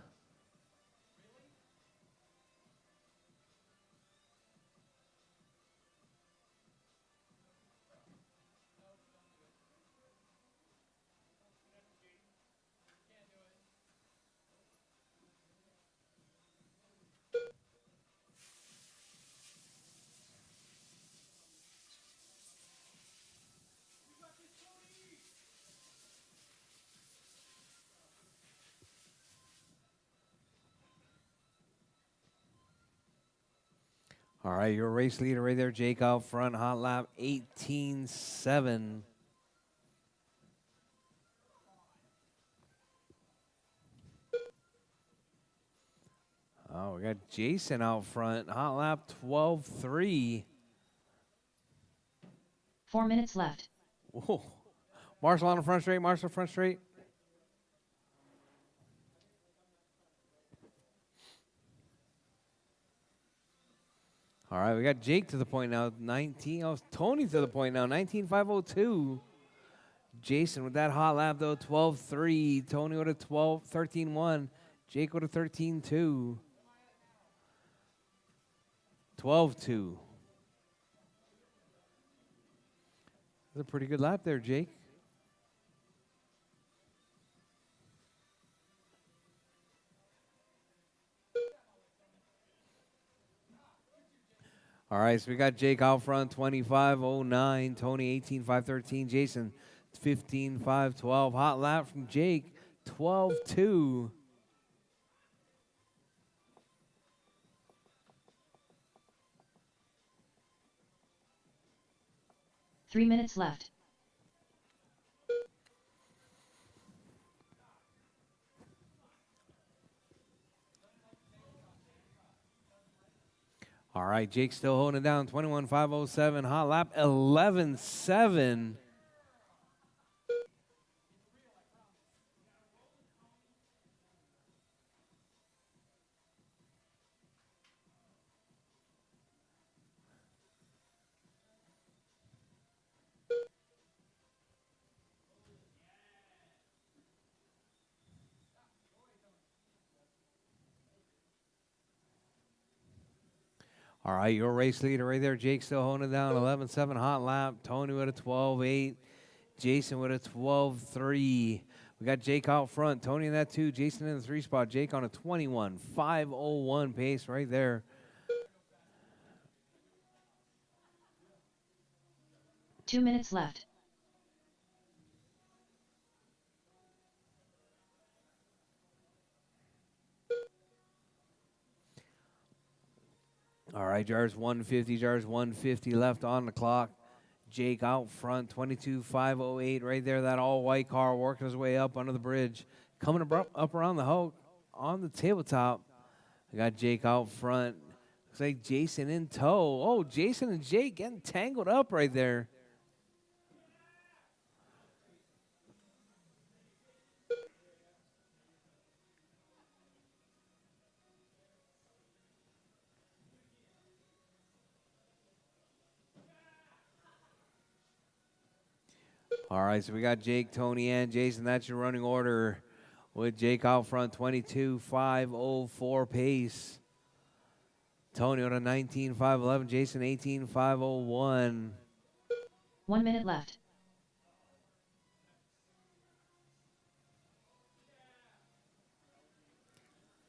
Speaker 1: All right, your race leader right there, Jake out front. Hot lap 18.7. Oh, we got Jason out front. Hot lap 12.3.
Speaker 2: 4 minutes left.
Speaker 1: Whoa. Marshall on the front straight. Marshall front straight. All right, we got Jake to the point now. 19. Oh, Tony to the point now. 19.502. Jason with that hot lap though. 12.3. Tony with a 13.1. Jake with a 13.2. 12.2. That's a pretty good lap there, Jake. All right, so we got Jake out front, 25.09. Tony, 18.513. Jason, 15.512. Hot lap from Jake, 12.2.
Speaker 2: Three minutes left.
Speaker 1: All right, Jake still holding it down, 21.507. Hot lap, 11.7. All right, your race leader right there. Jake still holding it down. 11-7 hot lap. Tony with a 12-8. Jason with a 12-3. We got Jake out front. Tony in that 2. Jason in the 3 spot. Jake on a 21.501 pace right there.
Speaker 2: Two minutes left.
Speaker 1: All right, Jars 150. Jars 150 left on the clock. Jake out front, 22.508 right there. That all-white car working his way up under the bridge. Coming up around the Hulk on the tabletop. I got Jake out front. Looks like Jason in tow. Oh, Jason and Jake getting tangled up right there. All right, so we got Jake, Tony, and Jason. That's your running order with Jake out front, 22.504 pace. Tony on a 19.511. Jason, 18.501.
Speaker 2: 1 minute left.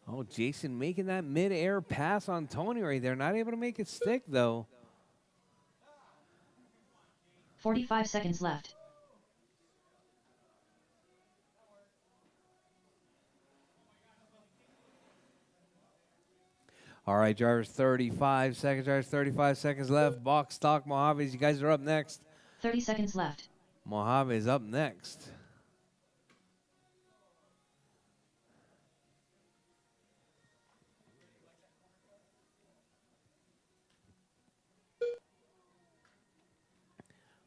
Speaker 1: Oh, Jason making that mid-air pass on Tony right there. Not able to make it stick, though.
Speaker 2: 45 seconds left.
Speaker 1: All right, drivers, 35 seconds. Drivers, 35 seconds left. Box stock Mojaves. You guys are up next.
Speaker 2: 30 seconds left.
Speaker 1: Mojave is up next.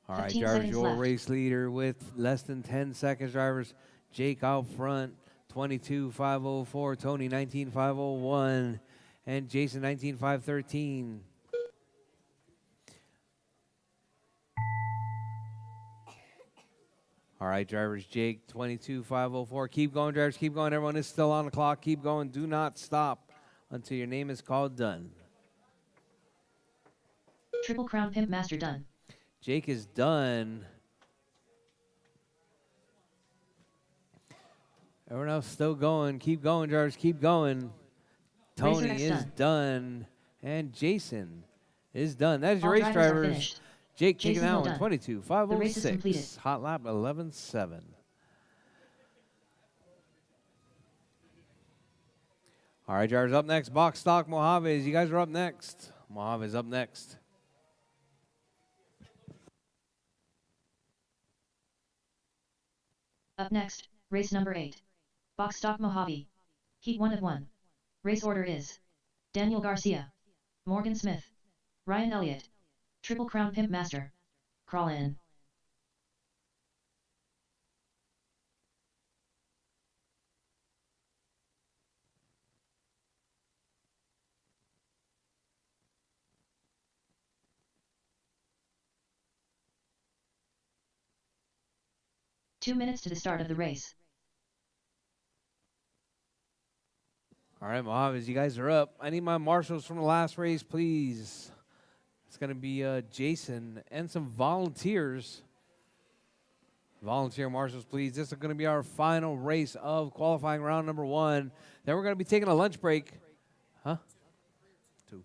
Speaker 1: All right,
Speaker 2: 15
Speaker 1: drivers,
Speaker 2: seconds
Speaker 1: your
Speaker 2: left.
Speaker 1: race leader with less than 10 seconds. Drivers, Jake out front, 22.504. Tony, 19.501. And Jason, 19.513. All right, drivers, Jake, 22.504. Keep going, drivers, keep going. Everyone is still on the clock. Keep going. Do not stop until your name is called done.
Speaker 2: Triple Crown Pimp Master done.
Speaker 1: Jake is done. Everyone else still going. Keep going, drivers, keep going. Tony
Speaker 2: Racer
Speaker 1: is
Speaker 2: X
Speaker 1: done. And Jason is done. That is your
Speaker 2: All
Speaker 1: race,
Speaker 2: drivers are
Speaker 1: drivers.
Speaker 2: finished.
Speaker 1: Jake taking
Speaker 2: Jason,
Speaker 1: that
Speaker 2: well
Speaker 1: one,
Speaker 2: done.
Speaker 1: 22.506.
Speaker 2: The race is completed.
Speaker 1: Hot lap 11.7. All right, drivers, up next. Box stock Mojaves. You guys are up next. Mojaves up next.
Speaker 2: Up next, race number 8. Box stock Mojave. Heat 1 of 1. Race order is Daniel Garcia, Morgan Smith, Ryan Elliott, Triple Crown Pimp Master. Crawl in. Two minutes to the start of the race.
Speaker 1: All right, Mojaves, you guys are up. I need my marshals from the last race, please. It's going to be Jason and some volunteers. Volunteer marshals, please. This is going to be our final race of qualifying round number 1. Then we're going to be taking a lunch break. Huh? 2.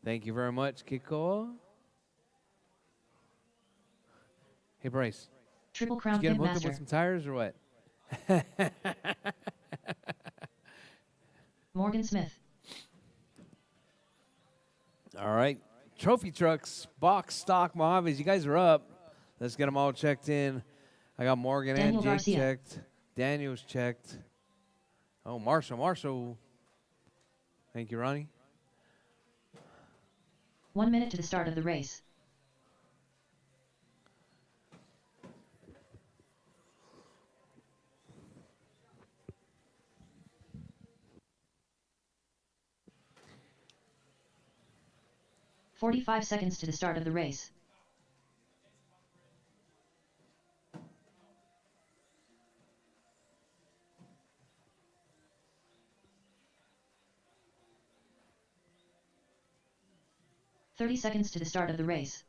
Speaker 1: Thank you very much, Kiko. Hey, Bryce.
Speaker 2: Triple
Speaker 1: Did
Speaker 2: Crown
Speaker 1: you get him
Speaker 2: Pimp
Speaker 1: hooked up
Speaker 2: Master.
Speaker 1: with some tires or what?
Speaker 2: Morgan Smith.
Speaker 1: All right. Trophy trucks, box stock Mojaves. You guys are up. Let's get them all checked in. I got Morgan
Speaker 2: Daniel
Speaker 1: and Jake
Speaker 2: Garcia.
Speaker 1: checked. Daniel's checked. Oh, Marshall. Thank you, Ronnie.
Speaker 2: 1 minute to the start of the race. "45 seconds to the start of the race. 30 seconds to the start of the race.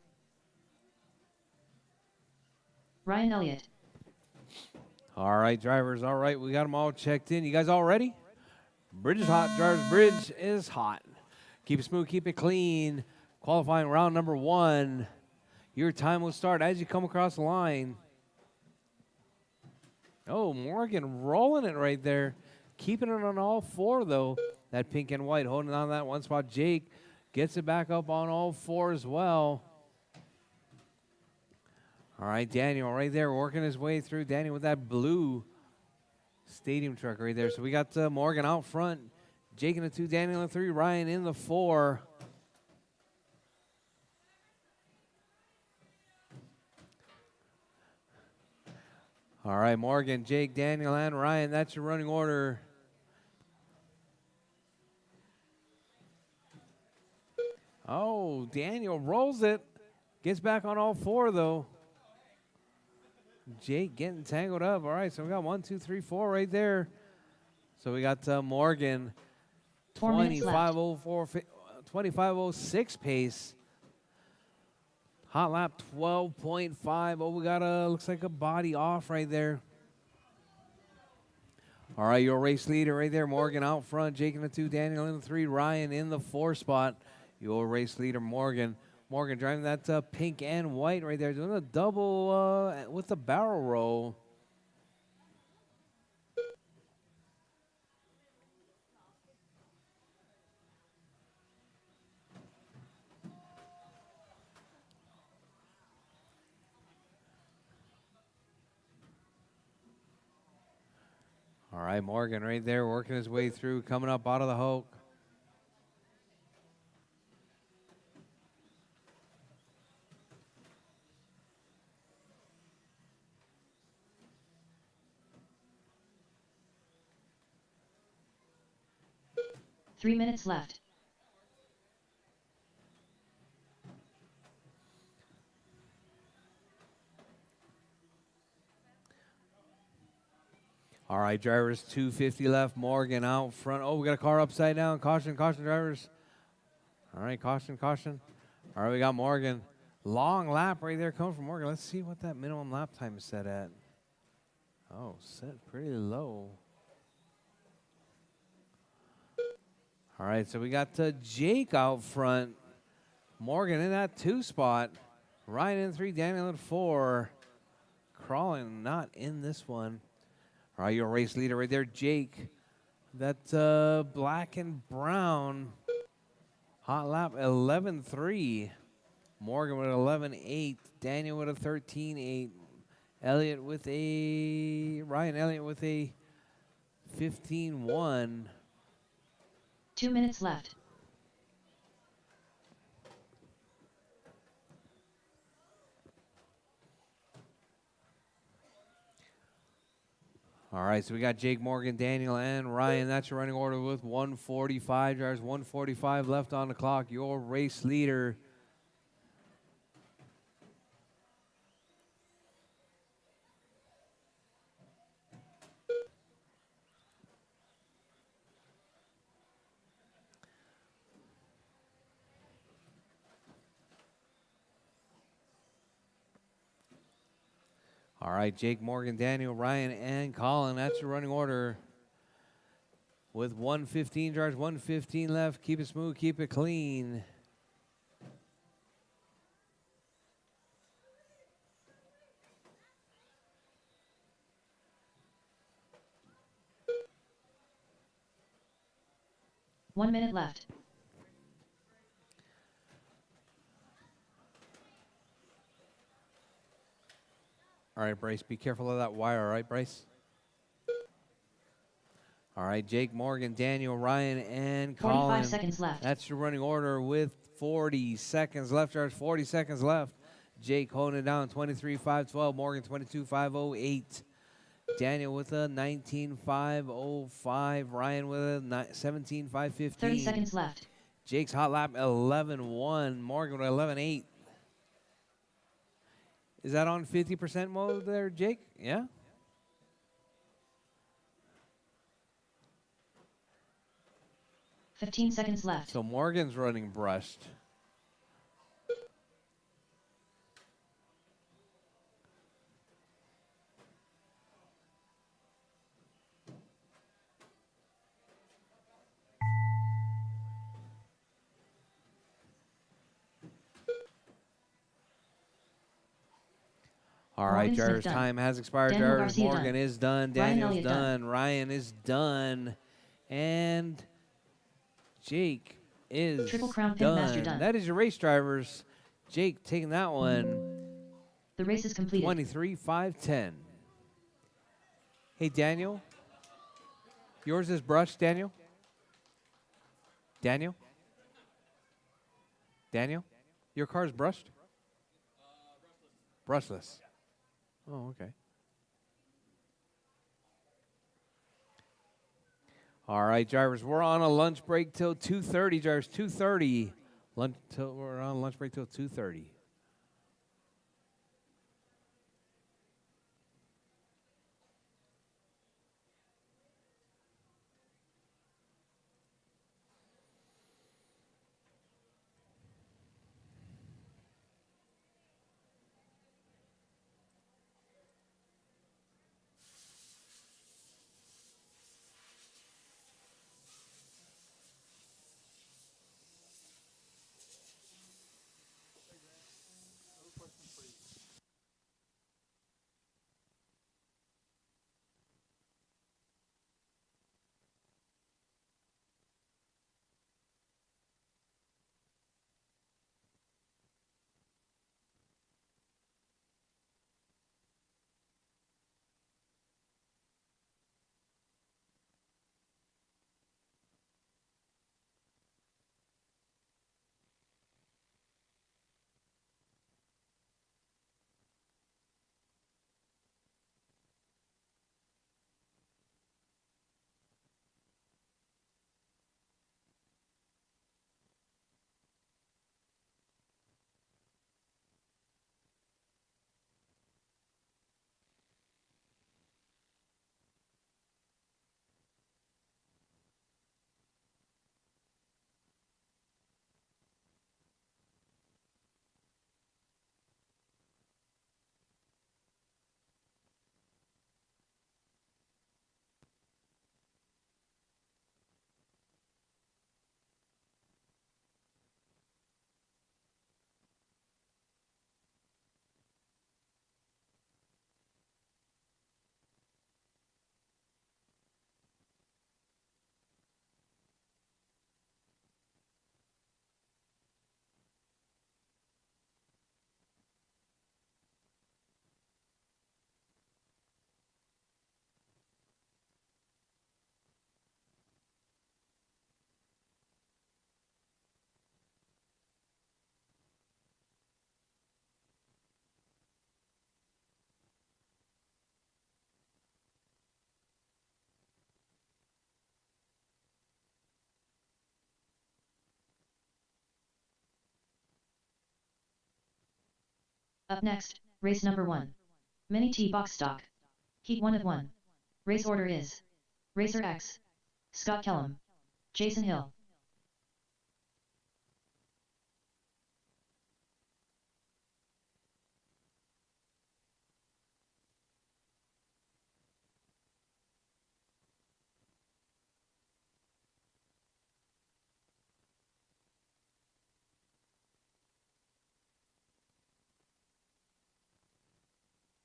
Speaker 2: Ryan Elliott.
Speaker 1: All right, drivers. All right, we got them all checked in. You guys all ready? Bridge is hot, drivers. Bridge is hot. Keep it smooth, keep it clean. Qualifying round number 1. Your time will start as you come across the line. Oh, Morgan rolling it right there. Keeping it on all 4, though. That pink and white holding on that one spot. Jake gets it back up on all 4 as well. All right, Daniel right there working his way through. Daniel with that blue stadium truck right there. So we got Morgan out front. Jake in the 2, Daniel in the 3, Ryan in the 4. All right, Morgan, Jake, Daniel, and Ryan. That's your running order. Oh, Daniel rolls it. Gets back on all 4, though. Jake getting tangled up. All right, so we got 1, 2, 3, 4 right there. So we got Morgan, 25:04, 25:06 pace. Hot lap 12.5. Oh, we got looks like a body off right there. All right, your race leader right there. Morgan out front. Jake in the 2, Daniel in the 3, Ryan in the 4 spot. Your race leader, Morgan. Morgan driving that pink and white right there. Doing a double with the barrel roll. All right, Morgan right there working his way through, coming up out of the Hulk.
Speaker 2: Three minutes left.
Speaker 1: All right, drivers, 250 left. Morgan out front. Oh, we got a car upside down. Caution, caution, drivers. All right, caution, caution. All right, we got Morgan. Long lap right there coming from Morgan. Let's see what that minimum lap time is set at. Oh, set pretty low. All right, so we got Jake out front. Morgan in that 2 spot. Ryan in 3, Daniel in 4. Crawling not in this one. All right, your race leader right there, Jake. That black and brown. Hot lap 11.3. Morgan with 11.8. Daniel with a 13.8. Elliott with Ryan Elliott with a 15.1.
Speaker 2: 2 minutes left.
Speaker 1: All right, so we got Jake, Morgan, Daniel, and Ryan. That's your running order with 145 drivers. 145 left on the clock. Your race leader. All right, Jake, Morgan, Daniel, Ryan, and Colin. That's your running order. With 115 drivers, 115 left. Keep it smooth, keep it clean.
Speaker 2: One minute left.
Speaker 1: All right, Bryce, be careful of that wire, all right, Bryce? All right, Jake, Morgan, Daniel, Ryan, and Colin.
Speaker 2: 45 seconds left.
Speaker 1: That's your running order with 40 seconds left, drivers. 40 seconds left. Jake holding it down, 23.512. Morgan, 22.508. Daniel with a 19.505. Ryan with a 17.515.
Speaker 2: 30 seconds left.
Speaker 1: Jake's hot lap 11.1. Morgan with 11.8. Is that on 50% mode there, Jake? Yeah?
Speaker 2: $15 seconds left.
Speaker 1: So Morgan's running brushed. All right,
Speaker 2: Morgan Smith
Speaker 1: drivers,
Speaker 2: done.
Speaker 1: time has expired.
Speaker 2: Daniel
Speaker 1: Drivers,
Speaker 2: Garcia
Speaker 1: Morgan
Speaker 2: done.
Speaker 1: is done.
Speaker 2: Ryan
Speaker 1: Daniel's
Speaker 2: Elliott
Speaker 1: done.
Speaker 2: done.
Speaker 1: Ryan is done. And Jake is
Speaker 2: Triple Crown Pimp Master done.
Speaker 1: That is your race, drivers. Jake taking that one.
Speaker 2: The race is completed.
Speaker 1: 23-5-10. Hey, Daniel. Yours is brushed, Daniel? Daniel? Daniel? Your car's brushed? Brushless. Oh, okay. All right, drivers, we're on a lunch break till 2:30. Drivers, 2:30. We're on lunch break till 2:30.
Speaker 2: Up next, race number 1. Mini T box stock. Heat 1 of 1. Race order is Racer X, Scott Kellum, Jason Hill.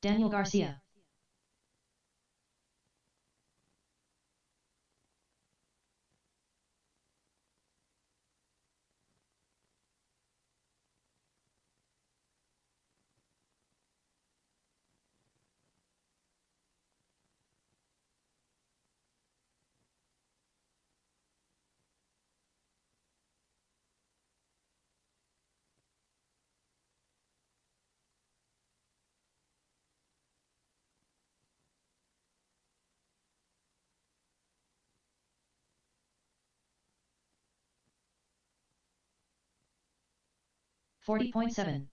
Speaker 2: Daniel Garcia. $40.7.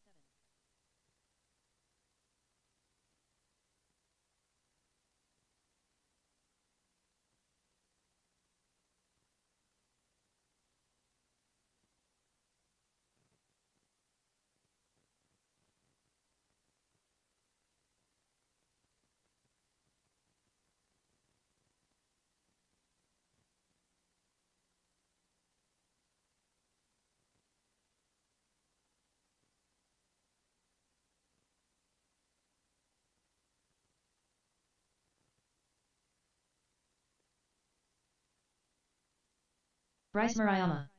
Speaker 2: Bryce Murayama.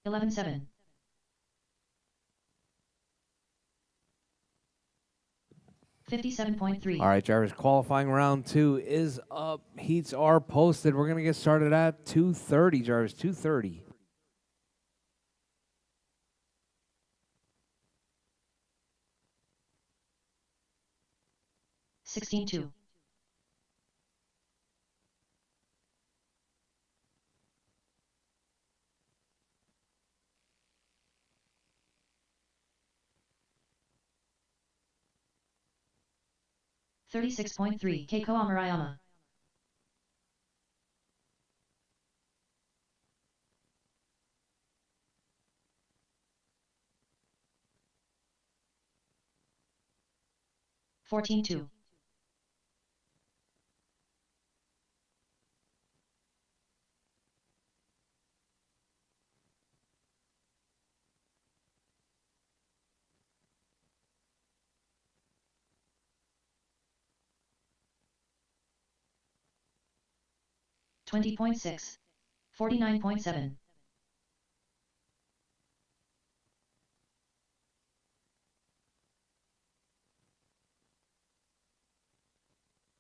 Speaker 2: $11.7. 57.3.
Speaker 1: All right, drivers, qualifying round 2 is up. Heats are posted. We're going to get started at 2:30, drivers, 2:30.
Speaker 2: $16.2. 36.3. Keiko Amarayama. $14.2. 20.6. 49.7.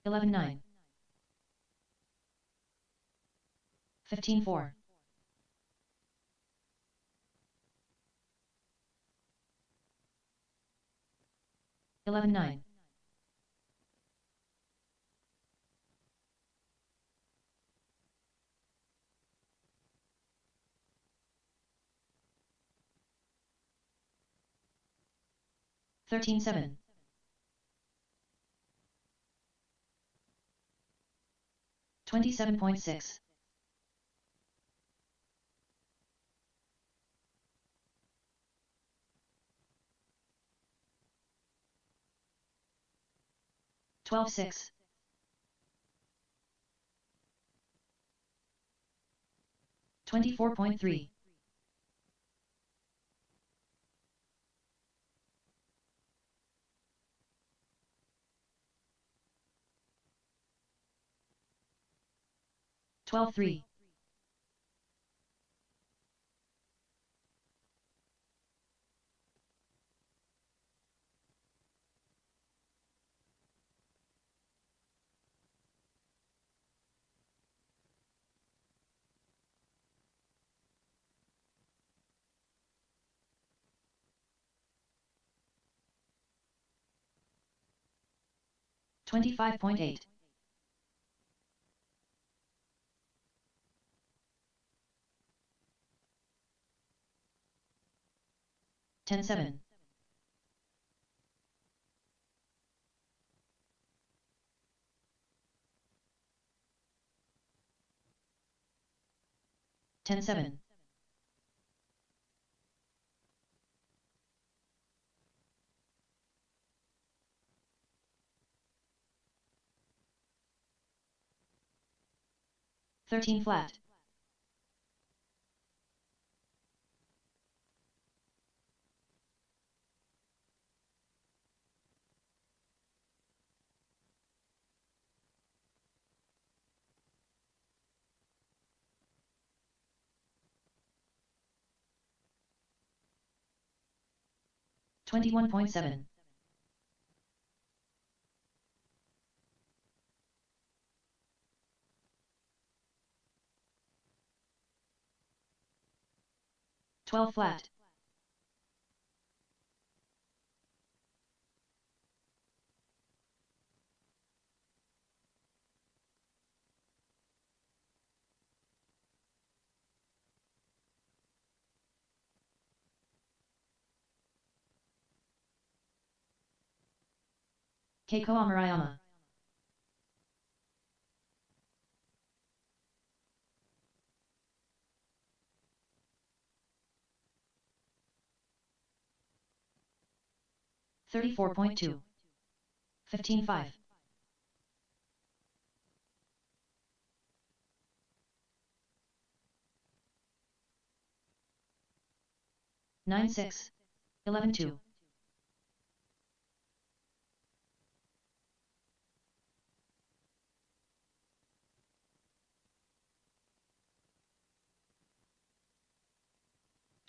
Speaker 2: 11.9. 15.4. 11.9. 13.7. 27.6. 12.6. 24.3. 12.3. 25.8. 10.7. 10.7. 13 flat. 21.7. 12 flat. 'Keiko Amarayama. $34.2. 15.5. 9.6. 11.2.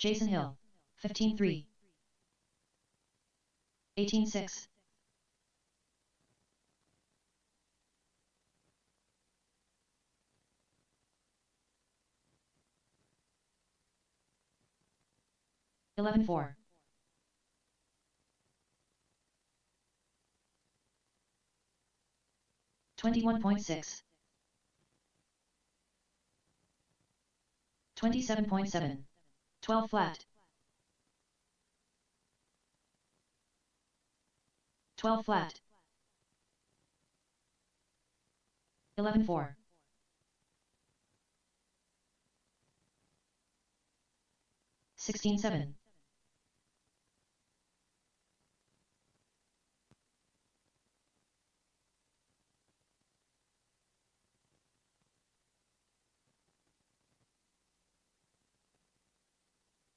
Speaker 2: Jason Hill. 15-3. 18-6. 11-4. 21.6. 27.7. 12 flat. 12 flat. 11-4. 16-7.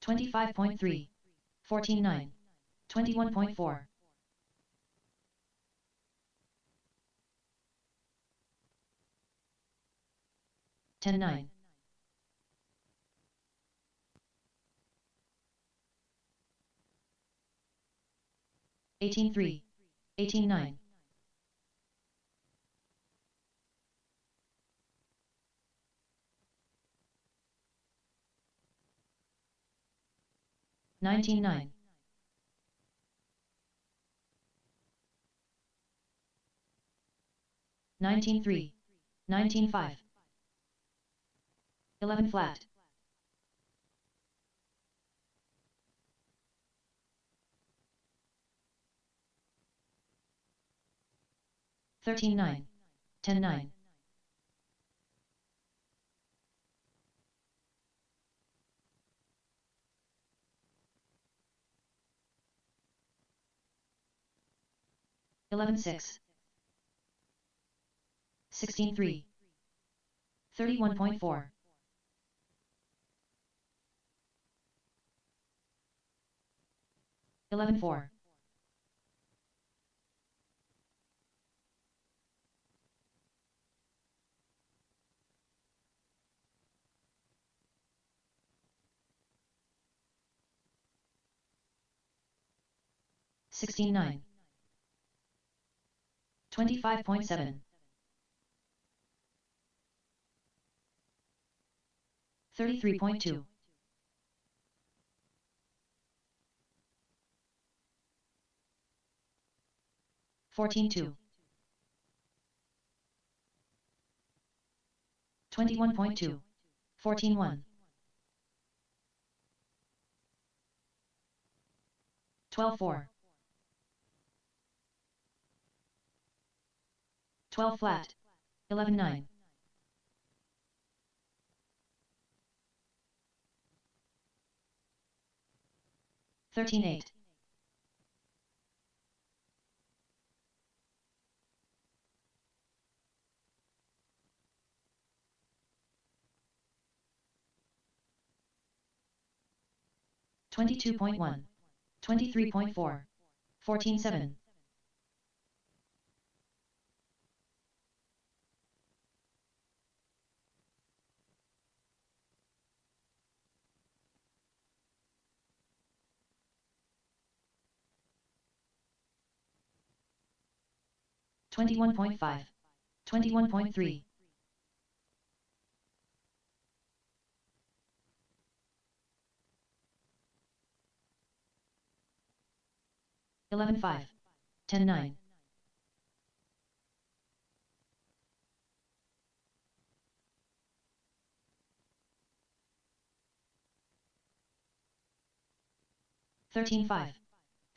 Speaker 2: 25.3. 14-9. 21.4. 10-9. 18-3. 18-9. 19-9. 19-3. 19-5. 11 flat. 13-9. 10-9. 11-6. 16-3. 31.4. 11-4. 16-9. 25.7. 33.2. 14-2. 21.2. 14-1. 12-4. 12 flat. 11-9. 13-8. 22.1. 23.4. 14-7. 21.5. 21.3. 11-5. 10-9. 13-5.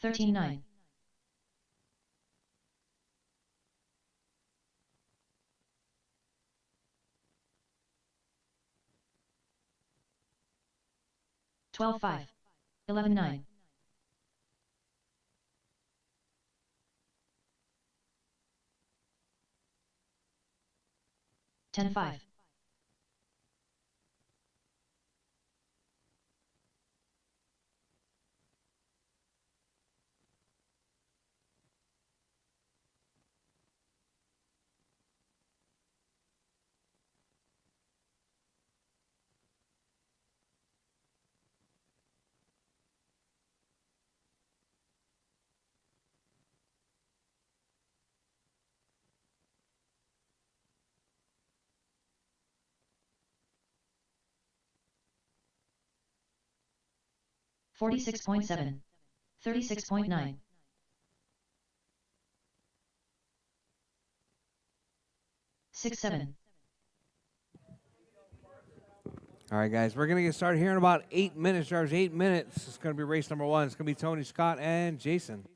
Speaker 2: 13-9. 12-5. 11-9. 10-5. 46.7. 36.9. 6-7.
Speaker 1: All right, guys, we're going to get started here in about 8 minutes, drivers. 8 minutes. It's going to be race number 1. It's going to be Tony, Scott, and Jason.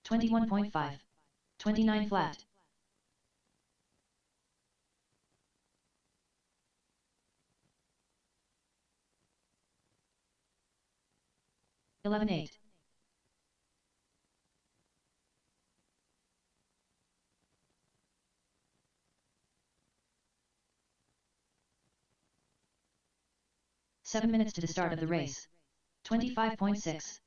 Speaker 2: $21.5. 29 flat. $11.8. 7 minutes to the start of the race. 25.6.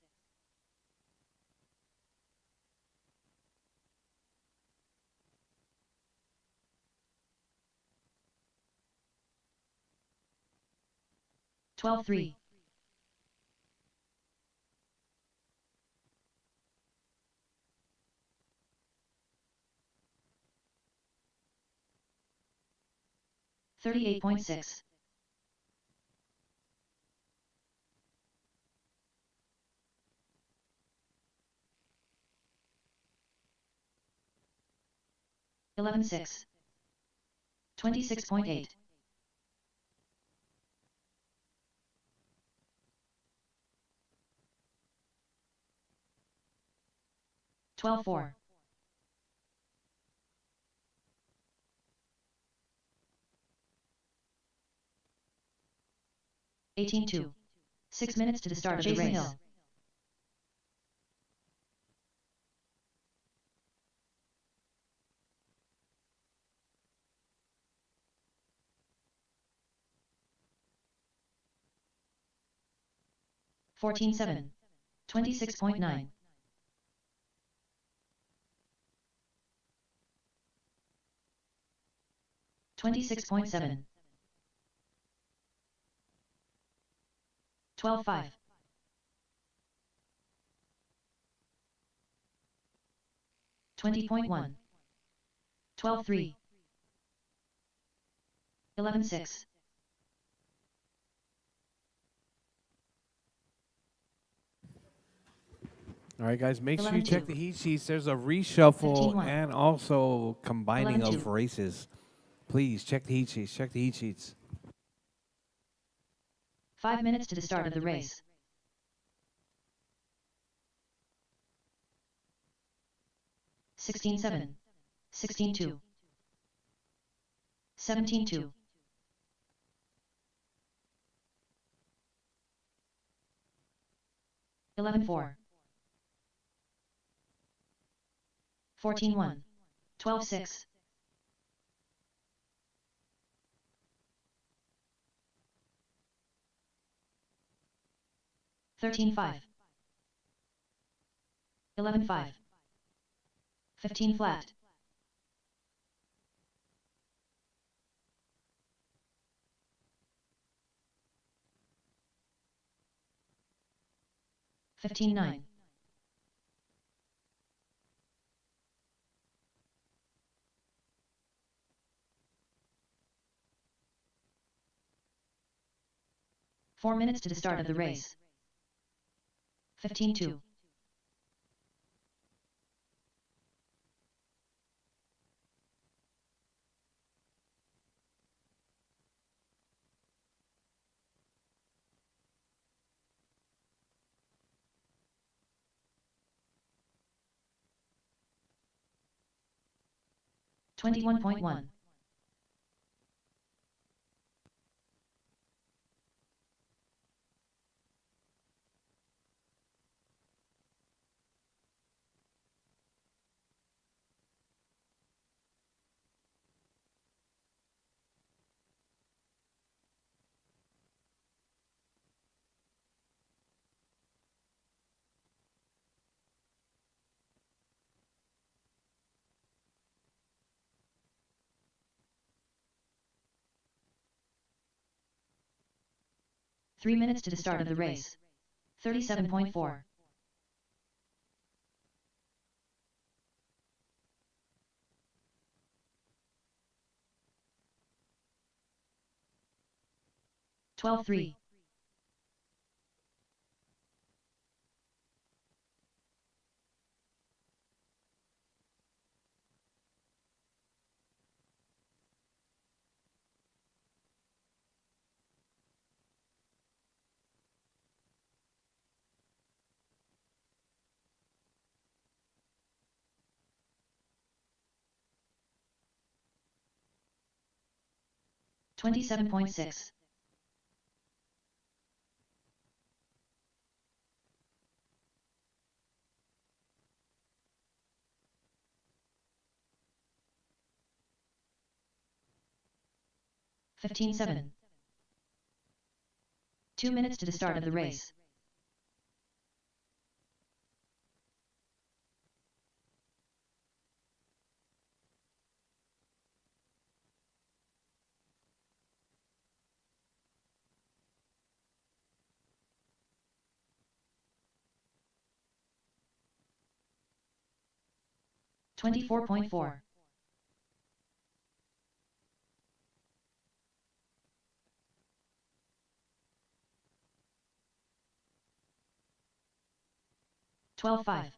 Speaker 2: 12.3. 38.6. 11.6. 26.8. 12.4. 18.2. 6 minutes to the start of the race. Hill. $14.7. 26.9. 26.7. 12.5. 20.1. 12.3. 11.6.
Speaker 1: All right, guys, make sure you
Speaker 2: 11-2.
Speaker 1: check the heat sheets. There's a reshuffle
Speaker 2: 15-1.
Speaker 1: and also combining
Speaker 2: 11-2.
Speaker 1: of races. Please check the heat sheets. Check the heat sheets.
Speaker 2: 5 minutes to the start of the race. 16.7. 16.2. 17.2. 11.4. 14.1. 12.6. 13.5. 11.5. 15 flat. 15.9. 4 minutes to the start of the race. 15.2. 21.1. 3 minutes to the start of the race. 37.4. 12-3. 27.6. 15-7. 2 minutes to the start of the race. $24.4. 12-5.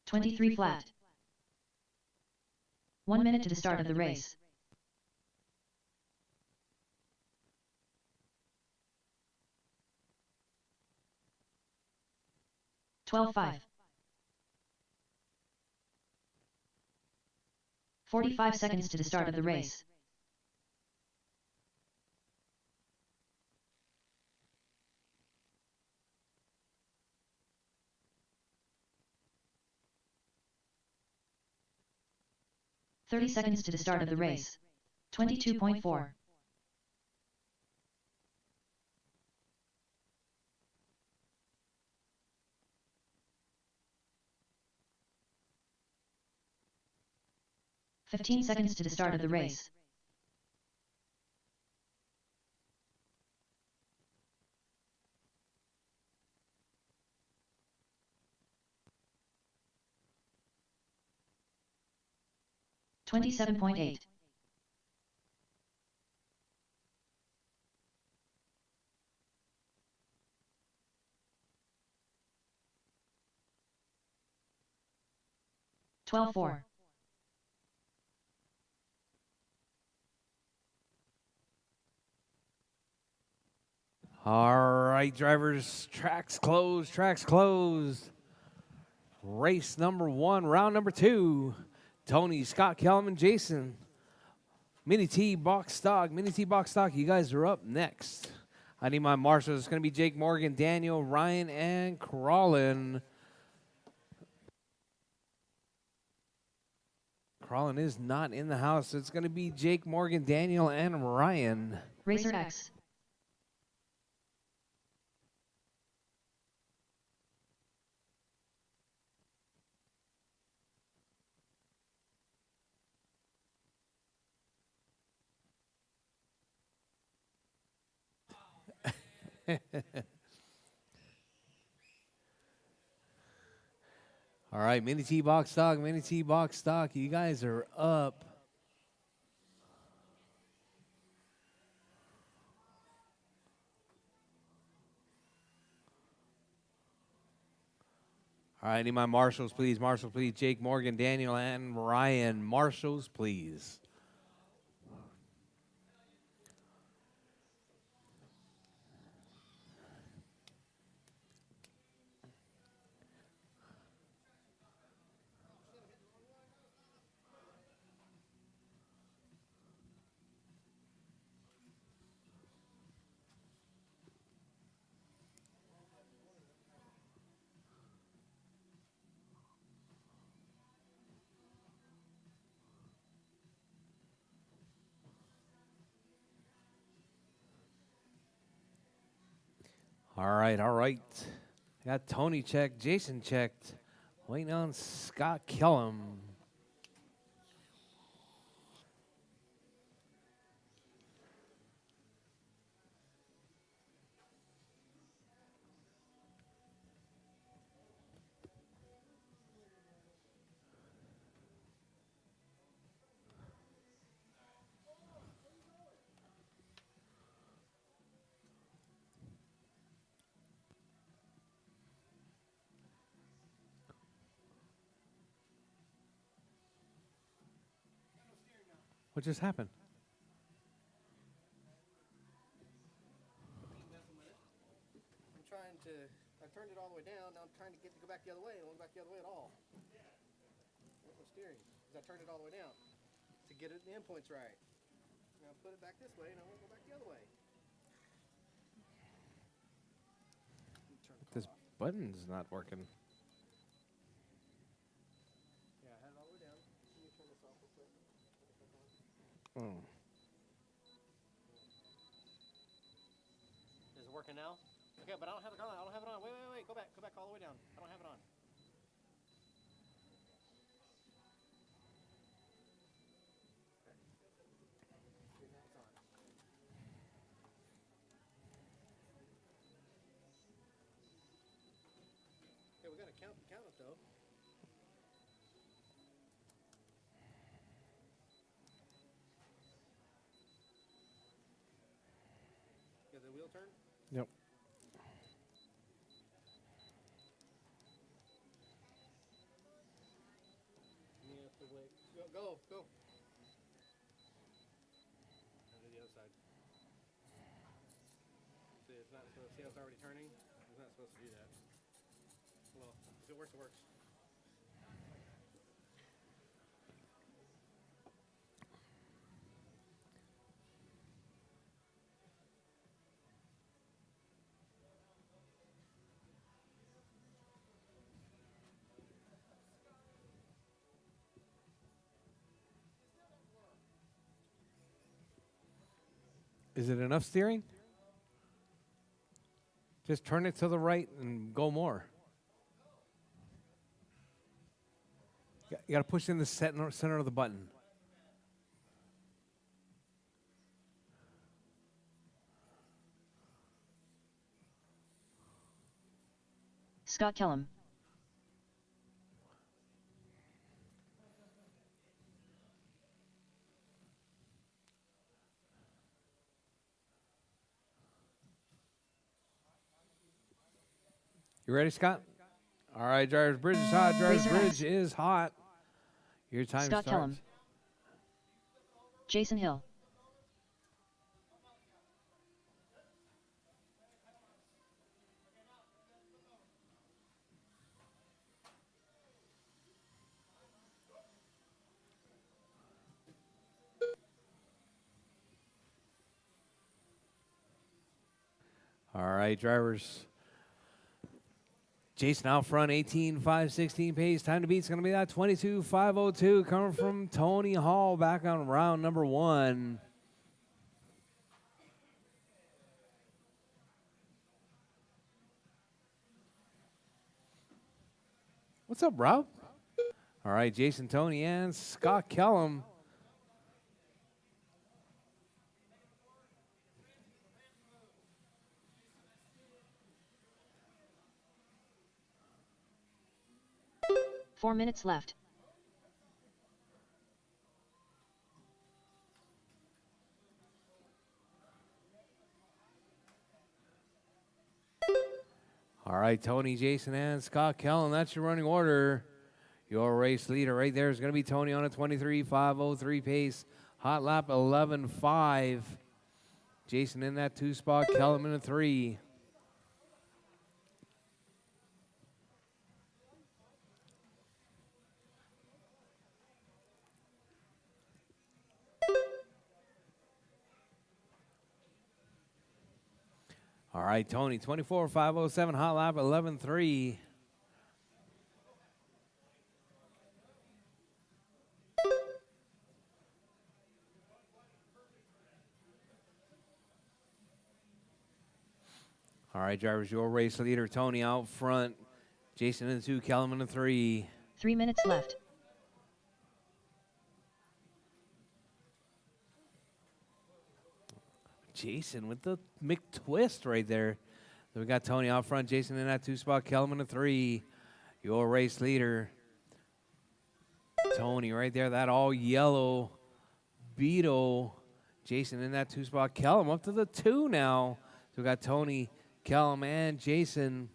Speaker 2: 23 flat. 1 minute to the start of the race. $12.5. 45 seconds to the start of the race. $30 seconds to the start of the race. 22.4. 15 seconds to the start of the race. $27.8. 12.4.
Speaker 1: 'All right, drivers, tracks closed, tracks closed. Race number 1, round number 2. Tony, Scott, Callum, and Jason. Mini T, box stock, you guys are up next. I need my marshals. It's going to be Jake, Morgan, Daniel, Ryan, and Crawlin. Crawlin is not in the house. It's going to be Jake, Morgan, Daniel, and Ryan.
Speaker 2: Rchq.
Speaker 1: All right, Mini T box stock, you guys are up. All right, I need my marshals, please. Jake, Morgan, Daniel, and Ryan. Marshals, please. All right. I got Tony checked, Jason checked. Waiting on Scott Kellum. What just happened?
Speaker 5: I'm trying to, I turned it all the way down, now I'm trying to get to go back the other way, and it won't go back the other way at all. With my steering, because I turned it all the way down to get it, the endpoints right. Now put it back this way, and I won't go back the other way.
Speaker 1: This button's not working.
Speaker 5: Yeah, I had it all the way down. Let me turn this off real quick.
Speaker 1: Oh.
Speaker 5: Is it working now? Okay, but I don't have it on. I don't have it on. Wait. Go back all the way down. I don't have it on. Okay. See, now it's on. Okay, we gotta count it though. Get the wheel turn?
Speaker 1: Yep.
Speaker 5: You have to wait. Go. Go to the other side. See, it's not supposed. See how it's already turning? It's not supposed to do that. Well, if it works, it works.
Speaker 1: Is it enough steering? Just turn it to the right and go more. You got to push in the center of the button.
Speaker 2: Scott Kellum.
Speaker 1: You ready, Scott? All right, driver's bridge is hot. Driver's
Speaker 2: Racer
Speaker 1: bridge
Speaker 2: X.
Speaker 1: is hot. Your time
Speaker 2: Scott
Speaker 1: starts.
Speaker 2: Kellum. Jason Hill.
Speaker 1: All right, drivers. Jason out front, 18.516 pace. Time to beat is going to be that 22.502 coming from Tony Hall back on round number 1. What's up, Rob? All right, Jason, Tony, and Scott Kellum.
Speaker 2: Four minutes left.
Speaker 1: All right, Tony, Jason, and Scott Kellum. That's your running order. Your race leader right there is going to be Tony on a 23.503 pace. Hot lap 11.5. Jason in that 2 spot, Kellum in a 3. All right, Tony, 24.507, hot lap 11.3. All right, drivers, your race leader, Tony out front. Jason in the 2, Kellum in the 3.
Speaker 2: 3 minutes left.
Speaker 1: Jason with the McTwist right there. So we got Tony out front, Jason in that 2 spot, Kellum in the 3. Your race leader, Tony right there, that all yellow Beetle. Jason in that 2 spot, Kellum up to the 2 now. So we got Tony, Kellum, and Jason.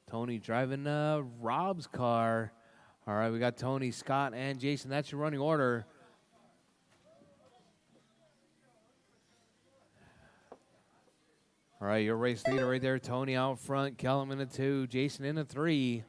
Speaker 1: Tony driving Rob's car. All right, we got Tony, Scott, and Jason. That's your running order. All right, your race leader right there, Tony out front, Kellum in a 2, Jason in a 3.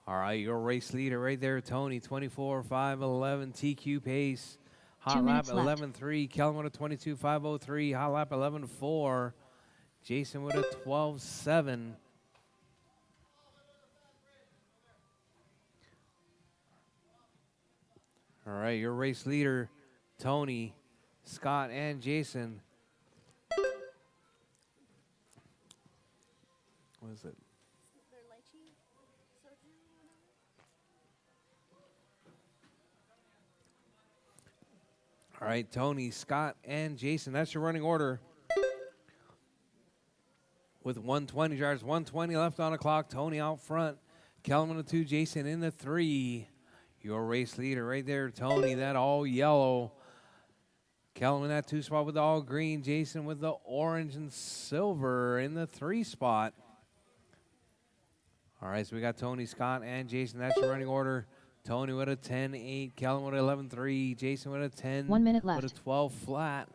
Speaker 1: All right, your race leader right there, Tony, 24.511 TQ pace.
Speaker 2: 2
Speaker 1: Hot lap
Speaker 2: minutes left.
Speaker 1: 11.3. Kellum with a 22.503. Hot lap 11.4. Jason with a 12.7. All right, your race leader, Tony, Scott, and Jason. What is it? All right, Tony, Scott, and Jason. That's your running order. With 120 drivers, 120 left on the clock. Tony out front. Kellum in the 2, Jason in the 3. Your race leader right there, Tony, that all yellow. Kellum in that 2 spot with the all green. Jason with the orange and silver in the 3 spot. All right, so we got Tony, Scott, and Jason. That's your running order. Tony with a 10.8, Kellum with a 11.3, Jason with a 10.
Speaker 2: 1 minute left.
Speaker 1: With a 12 flat.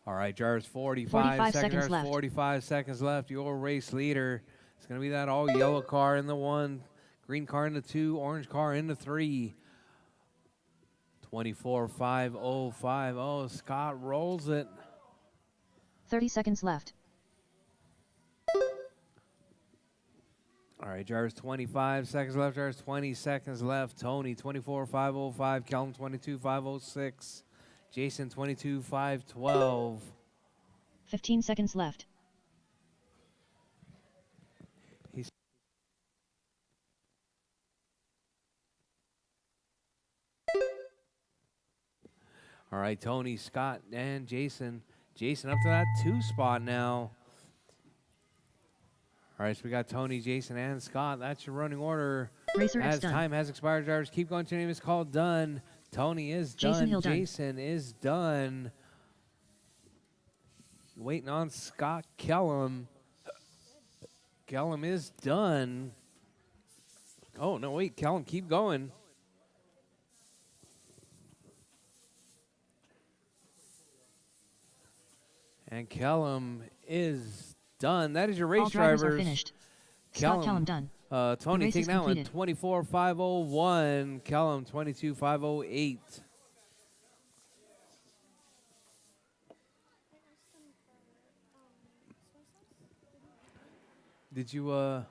Speaker 1: All right, drivers, 45
Speaker 2: seconds
Speaker 1: drivers,
Speaker 2: left.
Speaker 1: 45 seconds left. Your race leader is going to be that all yellow car in the 1, green car in the 2, orange car in the 3. 24.5050. Scott rolls it.
Speaker 2: 30 seconds left.
Speaker 1: All right, drivers, 25 seconds left. Drivers, 20 seconds left. Tony, 24.505. Kellum, 22.506. Jason, 22.512.
Speaker 2: 15 seconds left.
Speaker 1: All right, Tony, Scott, and Jason. Jason up to that 2 spot now. All right, so we got Tony, Jason, and Scott. That's your running order.
Speaker 2: Racer X
Speaker 1: As
Speaker 2: done.
Speaker 1: time has expired, drivers, keep going. Your name is called done. Tony is
Speaker 2: Jason
Speaker 1: done.
Speaker 2: Hill done.
Speaker 1: Jason is done. Waiting on Scott Kellum. Kellum is done. Oh, no, wait, Kellum, keep going. And Kellum is done. That is your race
Speaker 2: All drivers
Speaker 1: drivers.
Speaker 2: are finished. Scott Kellum done.
Speaker 1: Tony,
Speaker 2: race
Speaker 1: take
Speaker 2: is
Speaker 1: that one.
Speaker 2: completed.
Speaker 1: 24.501. Kellum, 22.508. Did you, was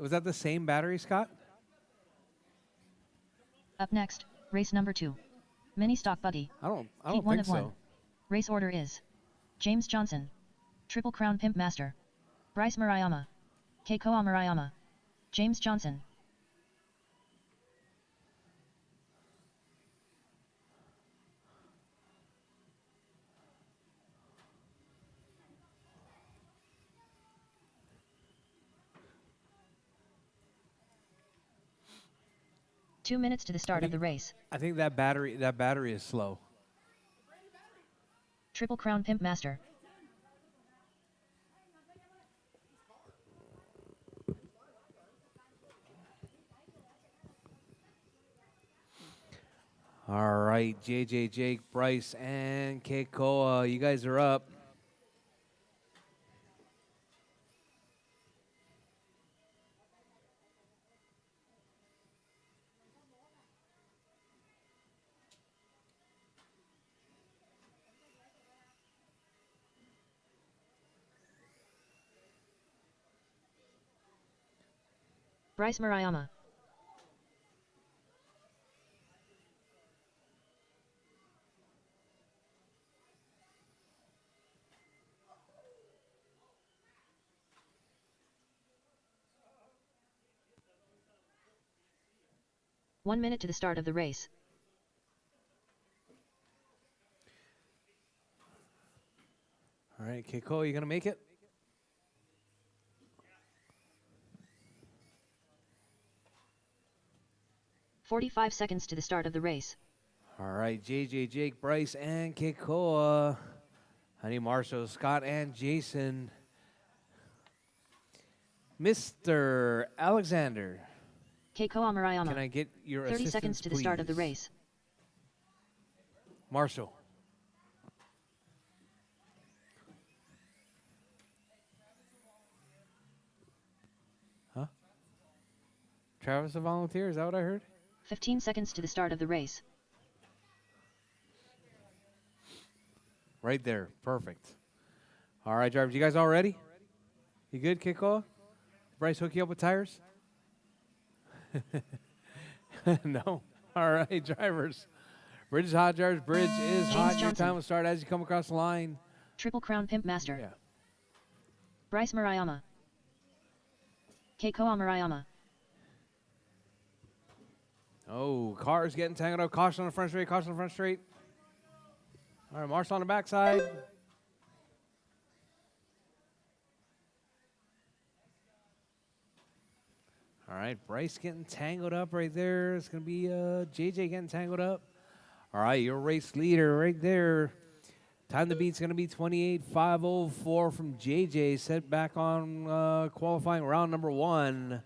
Speaker 1: that the same battery, Scott?
Speaker 2: Up next, race number 2. Mini stock buggy.
Speaker 1: I don't
Speaker 2: Heat 1
Speaker 1: think
Speaker 2: of 1.
Speaker 1: so.
Speaker 2: Race order is James Johnson, Triple Crown Pimp Master, Bryce Murayama, Keikoa Murayama, James Johnson. Two minutes to the start of the race.
Speaker 1: I think that battery is slow.
Speaker 2: Triple Crown Pimp Master.
Speaker 1: All right, JJ, Jake, Bryce, and Keikoa, you guys are up.
Speaker 2: Bryce Murayama. One minute to the start of the race.
Speaker 1: All right, Keikoa, you gonna make it?
Speaker 2: 45 seconds to the start of the race.
Speaker 1: All right, JJ, Jake, Bryce, and Keikoa. Honey, Marshall, Scott, and Jason. Mr. Alexander,
Speaker 2: Keikoa Murayama.
Speaker 1: can I get your
Speaker 2: 30
Speaker 1: assistance,
Speaker 2: seconds to the start of the
Speaker 1: please?
Speaker 2: race.
Speaker 1: Marshall. Huh? Travis a volunteer? Is that what I heard?
Speaker 2: 15 seconds to the start of the race.
Speaker 1: Right there. Perfect. All right, drivers. You guys all ready? You good, Keikoa? Bryce, hook you up with tires? No. All right, drivers. Bridge is hot, drivers. Bridge is hot. Your
Speaker 2: Johnson.
Speaker 1: time will start as you come across the line.
Speaker 2: Triple Crown Pimp Master.
Speaker 1: Yeah.
Speaker 2: Bryce Murayama. Keikoa Murayama.
Speaker 1: Oh, cars getting tangled up. Caution on the front straight. Caution on the front straight. All right, Marshall on the backside. All right, Bryce getting tangled up right there. It's going to be JJ getting tangled up. All right, your race leader right there. Time to beat's going to be 28.504 from JJ. Set back on qualifying round number 1.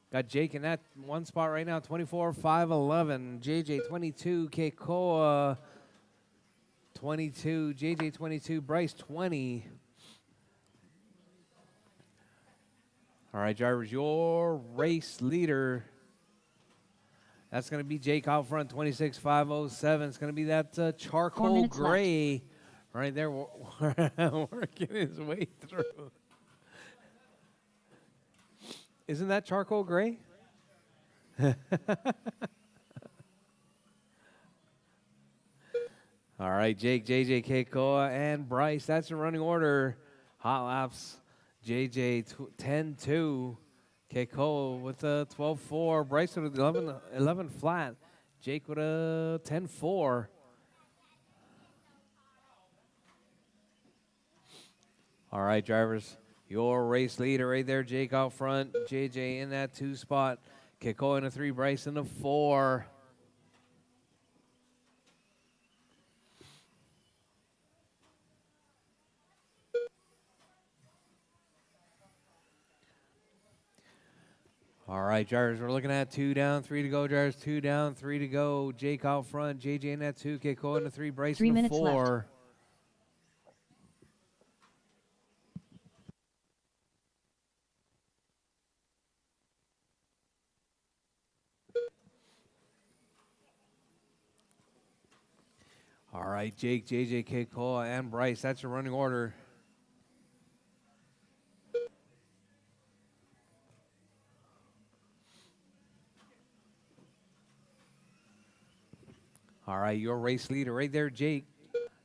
Speaker 1: Got Jake in that one spot right now, 24.511. JJ 22, Keikoa 22, JJ 22, Bryce 20. All right, drivers, your race leader. That's going to be Jake out front, 26.507. It's going to be that charcoal gray right there working his way through. Isn't that charcoal gray? All right, Jake, JJ, Keikoa, and Bryce. That's the running order. Hot laps. JJ 10-2. Keikoa with a 12-4. Bryce with a 11 flat. Jake with a 10-4. All right, drivers. Your race leader right there, Jake out front. JJ in that 2 spot. Keikoa in a 3. Bryce in a 4. All right, drivers, we're looking at 2 down, 3 to go, drivers. 2 down, 3 to go. Jake out front. JJ in that 2. Keikoa in the 3. Bryce
Speaker 2: 3
Speaker 1: in the
Speaker 2: minutes
Speaker 1: 4.
Speaker 2: left.
Speaker 1: All right, Jake, JJ, Keikoa, and Bryce. That's your running order. All right, your race leader right there, Jake.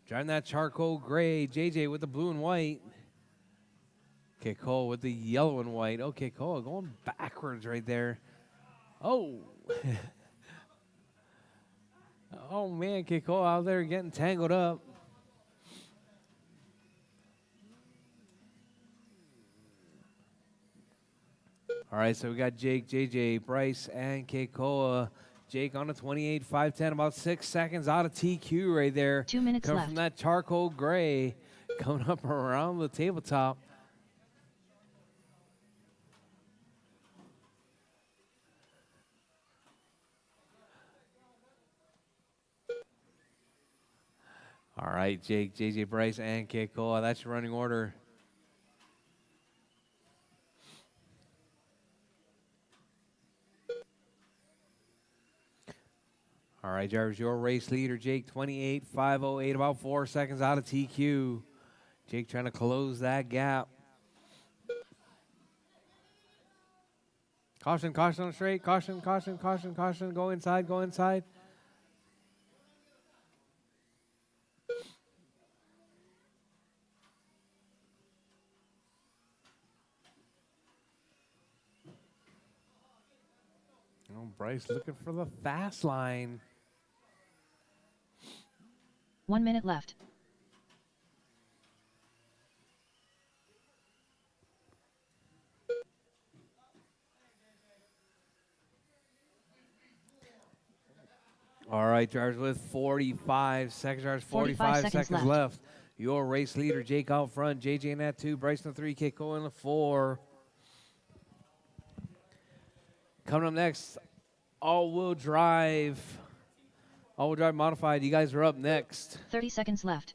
Speaker 1: Driving that charcoal gray. JJ with the blue and white. Keikoa with the yellow and white. Oh, Keikoa going backwards right there. Oh. Oh, man, Keikoa out there getting tangled up. All right, so we got Jake, JJ, Bryce, and Keikoa. Jake on a 28.510, about 6 seconds out of TQ right there.
Speaker 2: 2 minutes
Speaker 1: Coming
Speaker 2: left.
Speaker 1: from that charcoal gray, coming up around the tabletop. All right, Jake, JJ, Bryce, and Keikoa. That's your running order. All right, drivers, your race leader, Jake, 28.508, about 4 seconds out of TQ. Jake trying to close that gap. Caution, caution on the straight. Caution, caution, caution, caution. Go inside, go inside. Oh, Bryce looking for the fast line.
Speaker 2: 1 minute left.
Speaker 1: All right, drivers with 45 seconds. Drivers,
Speaker 2: 45
Speaker 1: 45
Speaker 2: seconds
Speaker 1: seconds left. Your race leader, Jake out front. JJ in that 2. Bryce in the 3. Keiko in the 4. Coming up next, all-wheel drive. All-wheel drive modified. You guys are up next.
Speaker 2: 30 seconds left.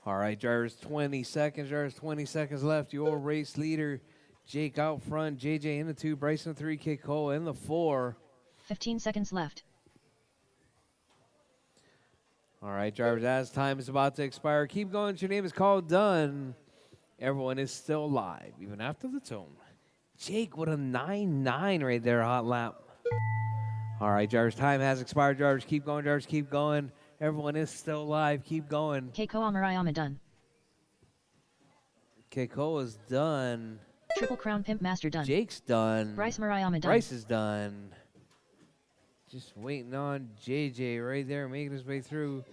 Speaker 1: All right, drivers, 20 seconds. Drivers, 20 seconds left. Your race leader, Jake out front. JJ in the 2. Bryce in the 3. Keiko in the 4.
Speaker 2: 15 seconds left.
Speaker 1: All right, drivers, as time is about to expire, keep going. Your name is called done. Everyone is still alive, even after the tone. Jake with a 9-9 right there, hot lap. All right, drivers, time has expired. Drivers, keep going. Drivers, keep going. Everyone is still alive. Keep going.
Speaker 2: Keiko Amarayama done.
Speaker 1: Keiko is done.
Speaker 2: Triple Crown Pimp Master done.
Speaker 1: Jake's done.
Speaker 2: Bryce Marayama done.
Speaker 1: Bryce is done. Just waiting on JJ right there, making his way through.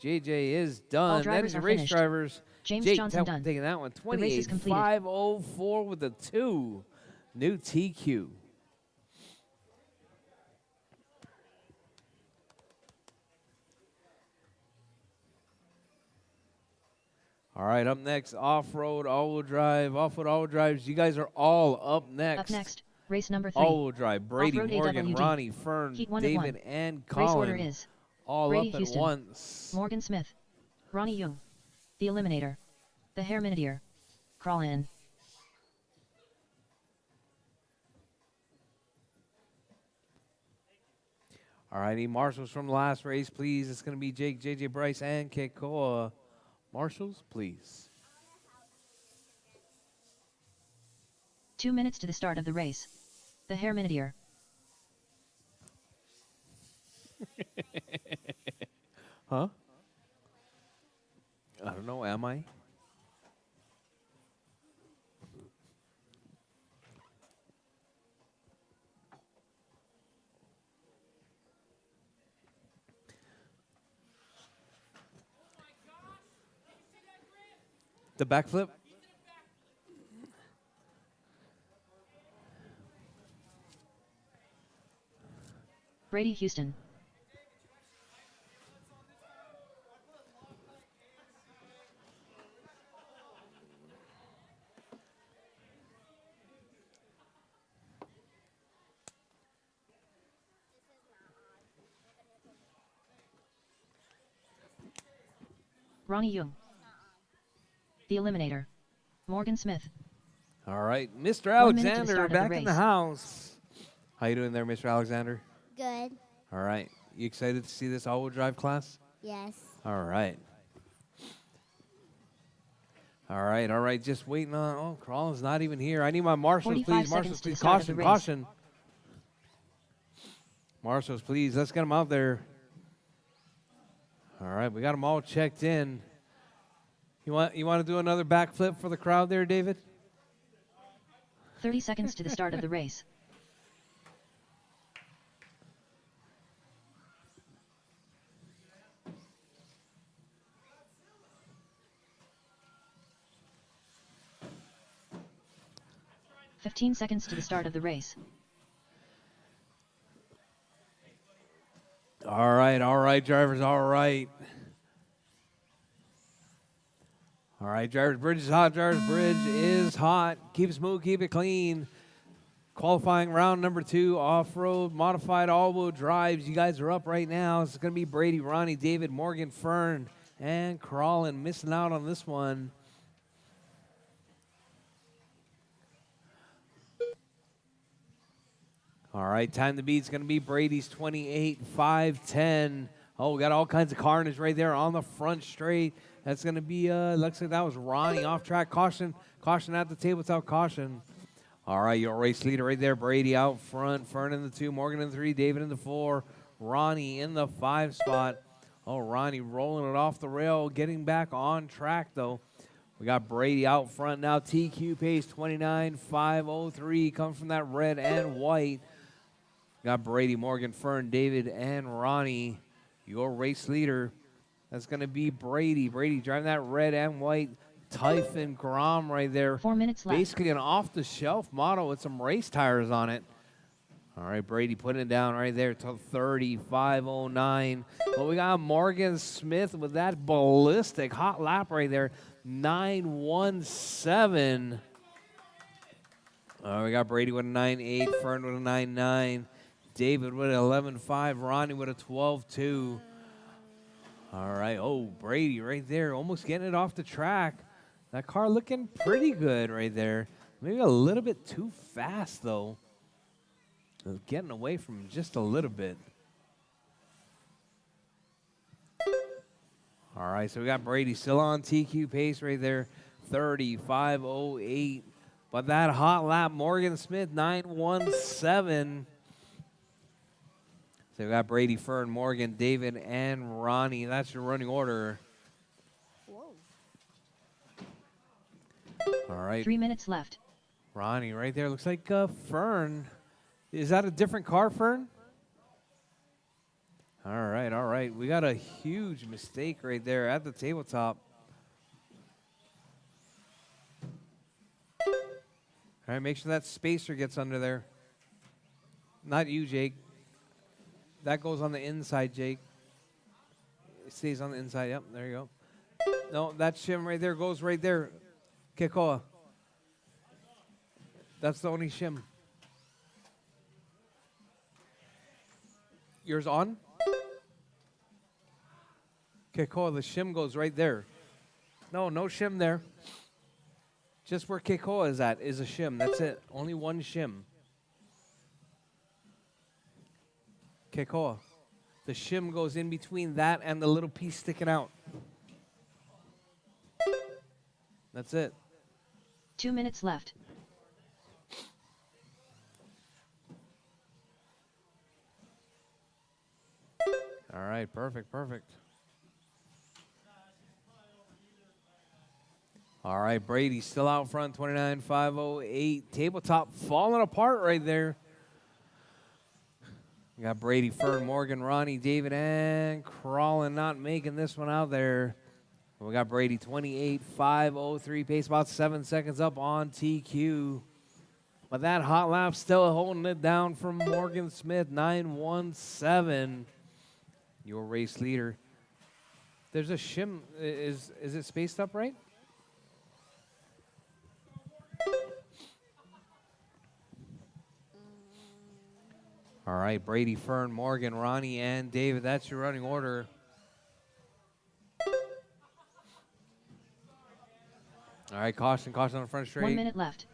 Speaker 1: JJ is done.
Speaker 2: All
Speaker 1: That
Speaker 2: drivers
Speaker 1: is your
Speaker 2: are
Speaker 1: race
Speaker 2: finished.
Speaker 1: drivers.
Speaker 2: James
Speaker 1: Jake
Speaker 2: Johnson done.
Speaker 1: taking that one.
Speaker 2: The race is completed.
Speaker 1: 28.504 with a 2. New TQ. All right, up next, off-road, all-wheel drive, off-road, all-wheel drives. You guys are all up next.
Speaker 2: Up next, race number 3.
Speaker 1: All-wheel drive, Brady,
Speaker 2: Off-road
Speaker 1: Morgan,
Speaker 2: AWD.
Speaker 1: Ronnie, Fern,
Speaker 2: Heat 1 at 1.
Speaker 1: David, and
Speaker 2: Race order
Speaker 1: Colin.
Speaker 2: is
Speaker 1: All
Speaker 2: Brady
Speaker 1: up at
Speaker 2: Houston,
Speaker 1: once.
Speaker 2: Morgan Smith, Ronnie Young, The Eliminator, The Hairminideer, Crawl In.
Speaker 1: All right, any marshals from the last race, please. It's going to be Jake, JJ, Bryce, and Keikoa. Marshals, please.
Speaker 2: 2 minutes to the start of the race. The Hairminideer.
Speaker 1: Huh? I don't know, am I? The backflip?
Speaker 2: Brady Houston. Ronnie Young. The Eliminator. Morgan Smith.
Speaker 1: All right, Mr.
Speaker 2: 1 minute to the
Speaker 1: Alexander
Speaker 2: start of the
Speaker 1: back in the
Speaker 2: race.
Speaker 1: house. How you doing there, Mr. Alexander?
Speaker 3: Good.
Speaker 1: All right. You excited to see this all-wheel drive class?
Speaker 3: Yes.
Speaker 1: All right. All right. Just waiting on. Oh, Crawlin's not even here. I need my marshals,
Speaker 2: 45
Speaker 1: please.
Speaker 2: seconds
Speaker 1: Marshals,
Speaker 2: to the
Speaker 1: please.
Speaker 2: start of
Speaker 1: Caution,
Speaker 2: the race.
Speaker 1: caution. Marshals, please. Let's get them out there. All right, we got them all checked in. You want to do another backflip for the crowd there, David?
Speaker 2: 30 seconds to the start of the race. "15 seconds to the start of the race.
Speaker 1: All right, drivers, all right. All right, drivers, bridge is hot, drivers, bridge is hot. Keep it smooth, keep it clean. Qualifying round number 2, off-road, modified all-wheel drives. You guys are up right now. It's going to be Brady, Ronnie, David, Morgan, Fern, and Crawlin. Missing out on this one. All right, time to beat is going to be Brady's 28.510. Oh, we got all kinds of carnage right there on the front straight. That's going to be, looks like that was Ronnie off track. Caution at the tabletop, caution. All right, your race leader right there, Brady out front. Fern in the 2, Morgan in the 3, David in the 4, Ronnie in the 5 spot. Oh, Ronnie rolling it off the rail, getting back on track, though. We got Brady out front now. TQ pace 29.503 coming from that red and white. Got Brady, Morgan, Fern, David, and Ronnie. Your race leader, that's going to be Brady. Brady driving that red and white Typhon Grom right there.
Speaker 2: 4 minutes left.
Speaker 1: Basically an off-the-shelf model with some race tires on it. All right, Brady putting it down right there to 35.09. But we got Morgan Smith with that ballistic hot lap right there, 9.17. We got Brady with a 9.8, Fern with a 9.9, David with an 11.5, Ronnie with a 12.2. All right, oh, Brady right there, almost getting it off the track. That car looking pretty good right there. Maybe a little bit too fast, though. Getting away from him just a little bit. All right, so we got Brady still on TQ pace right there, 35.08. But that hot lap, Morgan Smith, 9.17. So we got Brady, Fern, Morgan, David, and Ronnie. That's your running order.
Speaker 3: Whoa.
Speaker 1: All right.
Speaker 2: 3 minutes left.
Speaker 1: Ronnie right there. Looks like Fern. Is that a different car, Fern? All right, all right. We got a huge mistake right there at the tabletop. All right, make sure that spacer gets under there. Not you, Jake. That goes on the inside, Jake. It stays on the inside. Yep, there you go. No, that shim right there goes right there. Kekoa. That's the only shim. Yours on? Kekoa, the shim goes right there. No shim there. Just where Kekoa is at is a shim. That's it. Only one shim. Kekoa. The shim goes in between that and the little piece sticking out. That's it.
Speaker 2: 2 minutes left.
Speaker 1: All right, perfect, perfect. All right, Brady still out front, 29.508. Tabletop falling apart right there. We got Brady, Fern, Morgan, Ronnie, David, and Crawlin not making this one out there. We got Brady, 28.503 pace, about 7 seconds up on TQ. But that hot lap still holding it down from Morgan Smith, 9.17. Your race leader. There's a shim. Is it spaced up right? All right, Brady, Fern, Morgan, Ronnie, and David. That's your running order. All right, caution on the front straight.
Speaker 2: 1 minute left.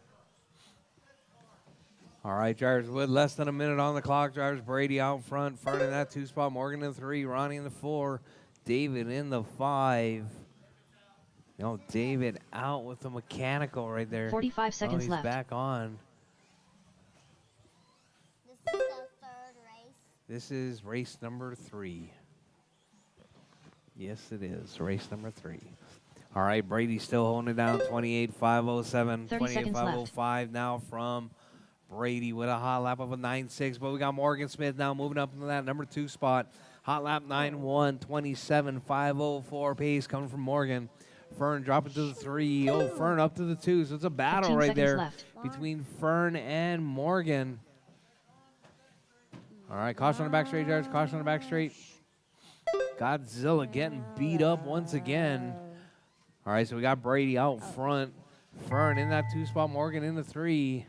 Speaker 1: All right, drivers with less than a minute on the clock. Drivers Brady out front, Fern in that 2 spot, Morgan in the 3, Ronnie in the 4, David in the 5. David out with the mechanical right there.
Speaker 2: 45 seconds
Speaker 1: he's
Speaker 2: left.
Speaker 1: Back on.
Speaker 3: This is the third race.
Speaker 1: This is race number 3. Yes, it is. Race number 3. All right, Brady still holding it down, 28.507,
Speaker 2: 30 seconds left.
Speaker 1: 28.505 now from Brady with a hot lap of a 9.6. But we got Morgan Smith now moving up into that number 2 spot. Hot lap 9.1, 27.504 pace coming from Morgan. Fern dropping to the 3. Oh, Fern up to the 2. So it's a battle
Speaker 2: 15
Speaker 1: right
Speaker 2: seconds
Speaker 1: there
Speaker 2: left.
Speaker 1: between Fern and Morgan. All right, caution on the back straight, drivers. Caution on the back straight. Godzilla getting beat up once again. All right, so we got Brady out front. Fern in that 2 spot. Morgan in the 3.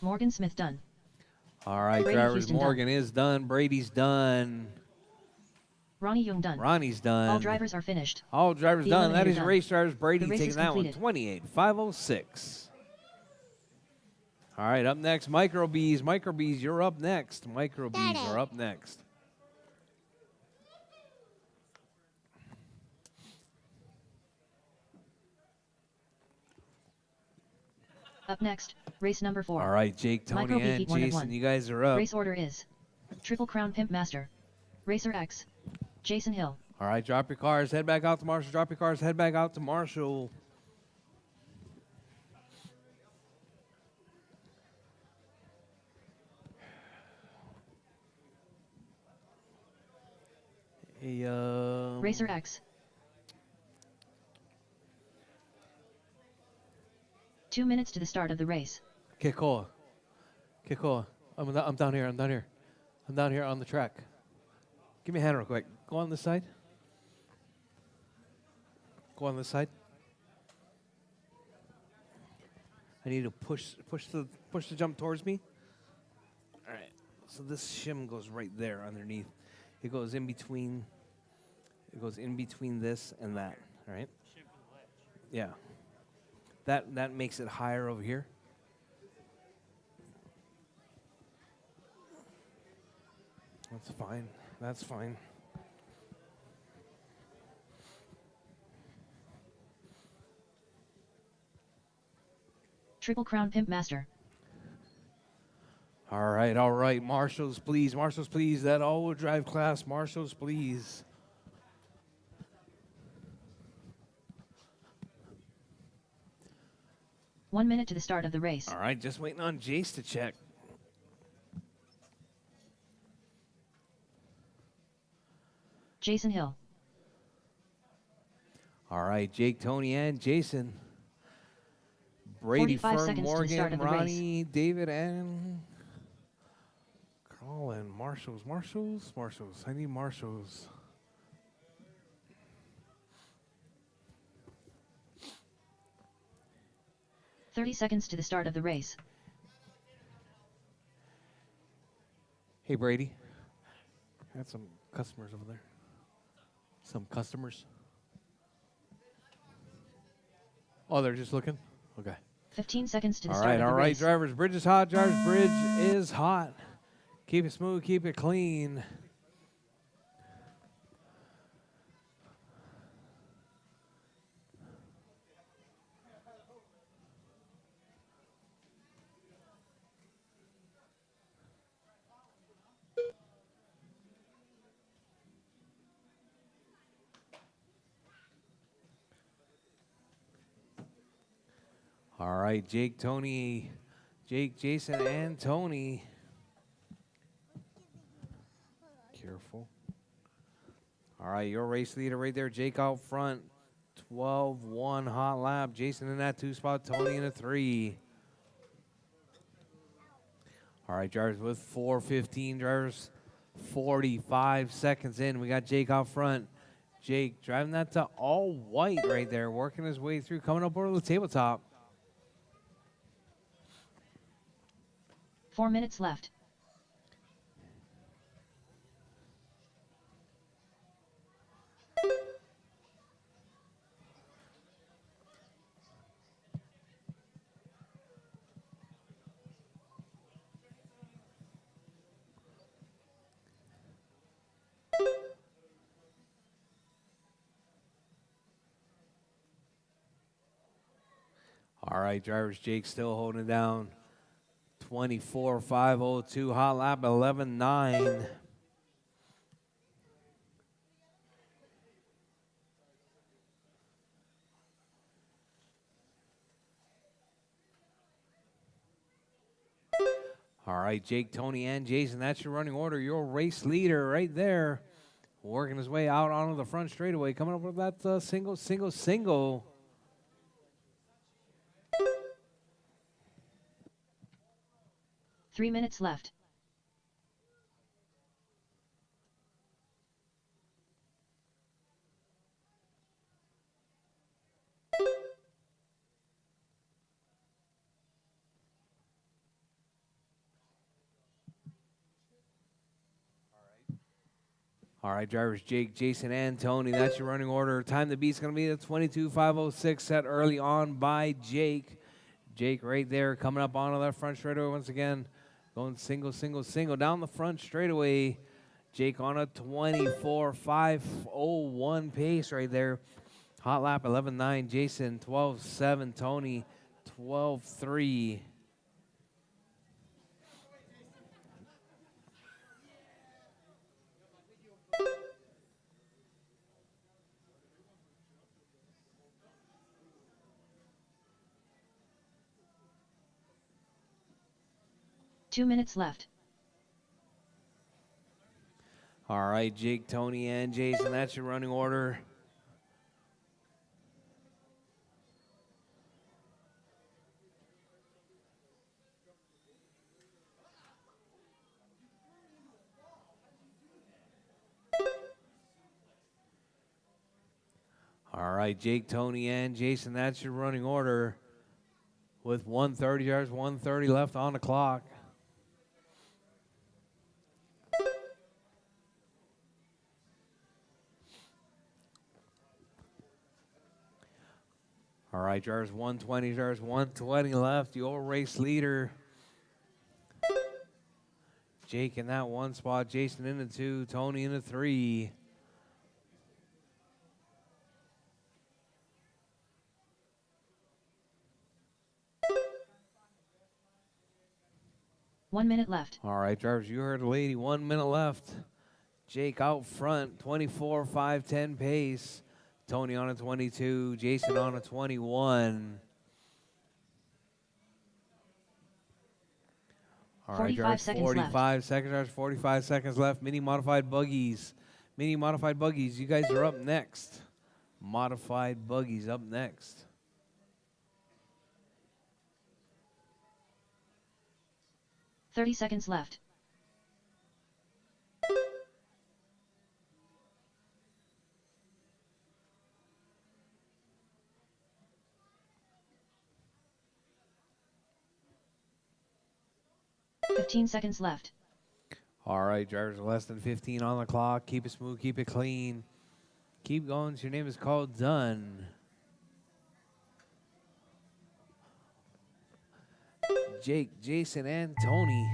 Speaker 2: Morgan Smith done.
Speaker 1: All right,
Speaker 2: Brady
Speaker 1: drivers.
Speaker 2: Houston
Speaker 1: Morgan is done. Brady's done.
Speaker 2: Ronnie Young done.
Speaker 1: Ronnie's done.
Speaker 2: All drivers are finished.
Speaker 1: All drivers
Speaker 2: The
Speaker 1: done. That
Speaker 2: eliminator
Speaker 1: is
Speaker 2: done.
Speaker 1: race drivers. Brady
Speaker 2: The race
Speaker 1: taking
Speaker 2: is
Speaker 1: that
Speaker 2: completed.
Speaker 1: one. 28.506. All right, up next, Micro Bees. Micro Bees, you're up next. Micro Bees
Speaker 3: Daddy.
Speaker 1: are up next.
Speaker 2: Up next, race number 4.
Speaker 1: All right, Jake, Tony,
Speaker 2: Micro Bee
Speaker 1: and
Speaker 2: Heat 1 of
Speaker 1: Jason,
Speaker 2: 1.
Speaker 1: you guys are up.
Speaker 2: Race order is Triple Crown Pimp Master, Racer X, Jason Hill.
Speaker 1: All right, drop your cars. Head back out to Marshall. Drop your cars. Head back out to Marshall.
Speaker 2: Racer X. 2 minutes to the start of the race.
Speaker 1: Okay, cool. Okay, cool. I'm down here. I'm down here. I'm down here on the track. Give me a hand real quick. Go on this side. Go on this side. I need to push the jump towards me. All right. So this shim goes right there underneath. It goes in between. It goes in between this and that. All right. Yeah. That makes it higher over here. That's fine. That's fine.
Speaker 2: Triple Crown Pimp Master.
Speaker 1: All right, all right. Marshals, please. Marshals, please. That all-wheel drive class. Marshals, please.
Speaker 2: One minute to the start of the race.
Speaker 1: All right, just waiting on Jace to check.
Speaker 2: Jason Hill.
Speaker 1: All right, Jake, Tony, and Jason. Brady,
Speaker 2: 45
Speaker 1: Fern,
Speaker 2: seconds to the start
Speaker 1: Morgan,
Speaker 2: of the
Speaker 1: Ronnie, David, and Colin. Marshals, marshals, marshals. I need marshals.
Speaker 2: .30 seconds to the start of the race.
Speaker 1: Hey, Brady. I had some customers over there. Some customers. Oh, they're just looking? Okay.
Speaker 2: 15 seconds to the
Speaker 1: All
Speaker 2: start
Speaker 1: right,
Speaker 2: of the
Speaker 1: all right,
Speaker 2: race.
Speaker 1: drivers. Bridge is hot. Drivers, bridge is hot. Keep it smooth. Keep it clean. All right, Jake, Tony, Jake, Jason, and Tony. Careful. All right, your race leader right there, Jake out front. 12-1 hot lap. Jason in that 2 spot, Tony in a 3. All right, drivers with 4:15. Drivers 45 seconds in. We got Jake out front. Jake driving that to all white right there, working his way through, coming up over the tabletop.
Speaker 2: 4 minutes left.
Speaker 1: All right, drivers, Jake still holding it down. 24.502 hot lap, 11.9. All right, Jake, Tony, and Jason, that's your running order. Your race leader right there, working his way out onto the front straightaway, coming up with that single.
Speaker 2: 3 minutes left.
Speaker 1: All right, drivers, Jake, Jason, and Tony, that's your running order. Time to beat's going to be the 22.506 set early on by Jake. Jake right there coming up onto that front straightaway once again. Going single down the front straightaway. Jake on a 24.501 pace right there. Hot lap 11.9. Jason 12.7. Tony 12.3.
Speaker 2: Two minutes left.
Speaker 1: All right, Jake, Tony, and Jason, that's your running order. All right, Jake, Tony, and Jason, that's your running order with 130 yards, 130 left on the clock. All right, drivers, 120 yards, 120 left. Your race leader, Jake in that one spot, Jason in the 2, Tony in the 3.
Speaker 2: One minute left.
Speaker 1: All right, drivers, you heard the lady. 1 minute left. Jake out front, 24, 5, 10 pace. Tony on a 22, Jason on a 21. All right,
Speaker 2: 45
Speaker 1: drivers,
Speaker 2: seconds
Speaker 1: 45 seconds, drivers, 45 seconds left. Mini modified buggies. Mini modified buggies, you guys are up next. Modified buggies up next.
Speaker 2: 30 seconds left. Fifteen seconds left.
Speaker 1: All right, drivers, less than 15 on the clock. Keep it smooth, keep it clean. Keep going. Your name is called done. Jake, Jason, and Tony.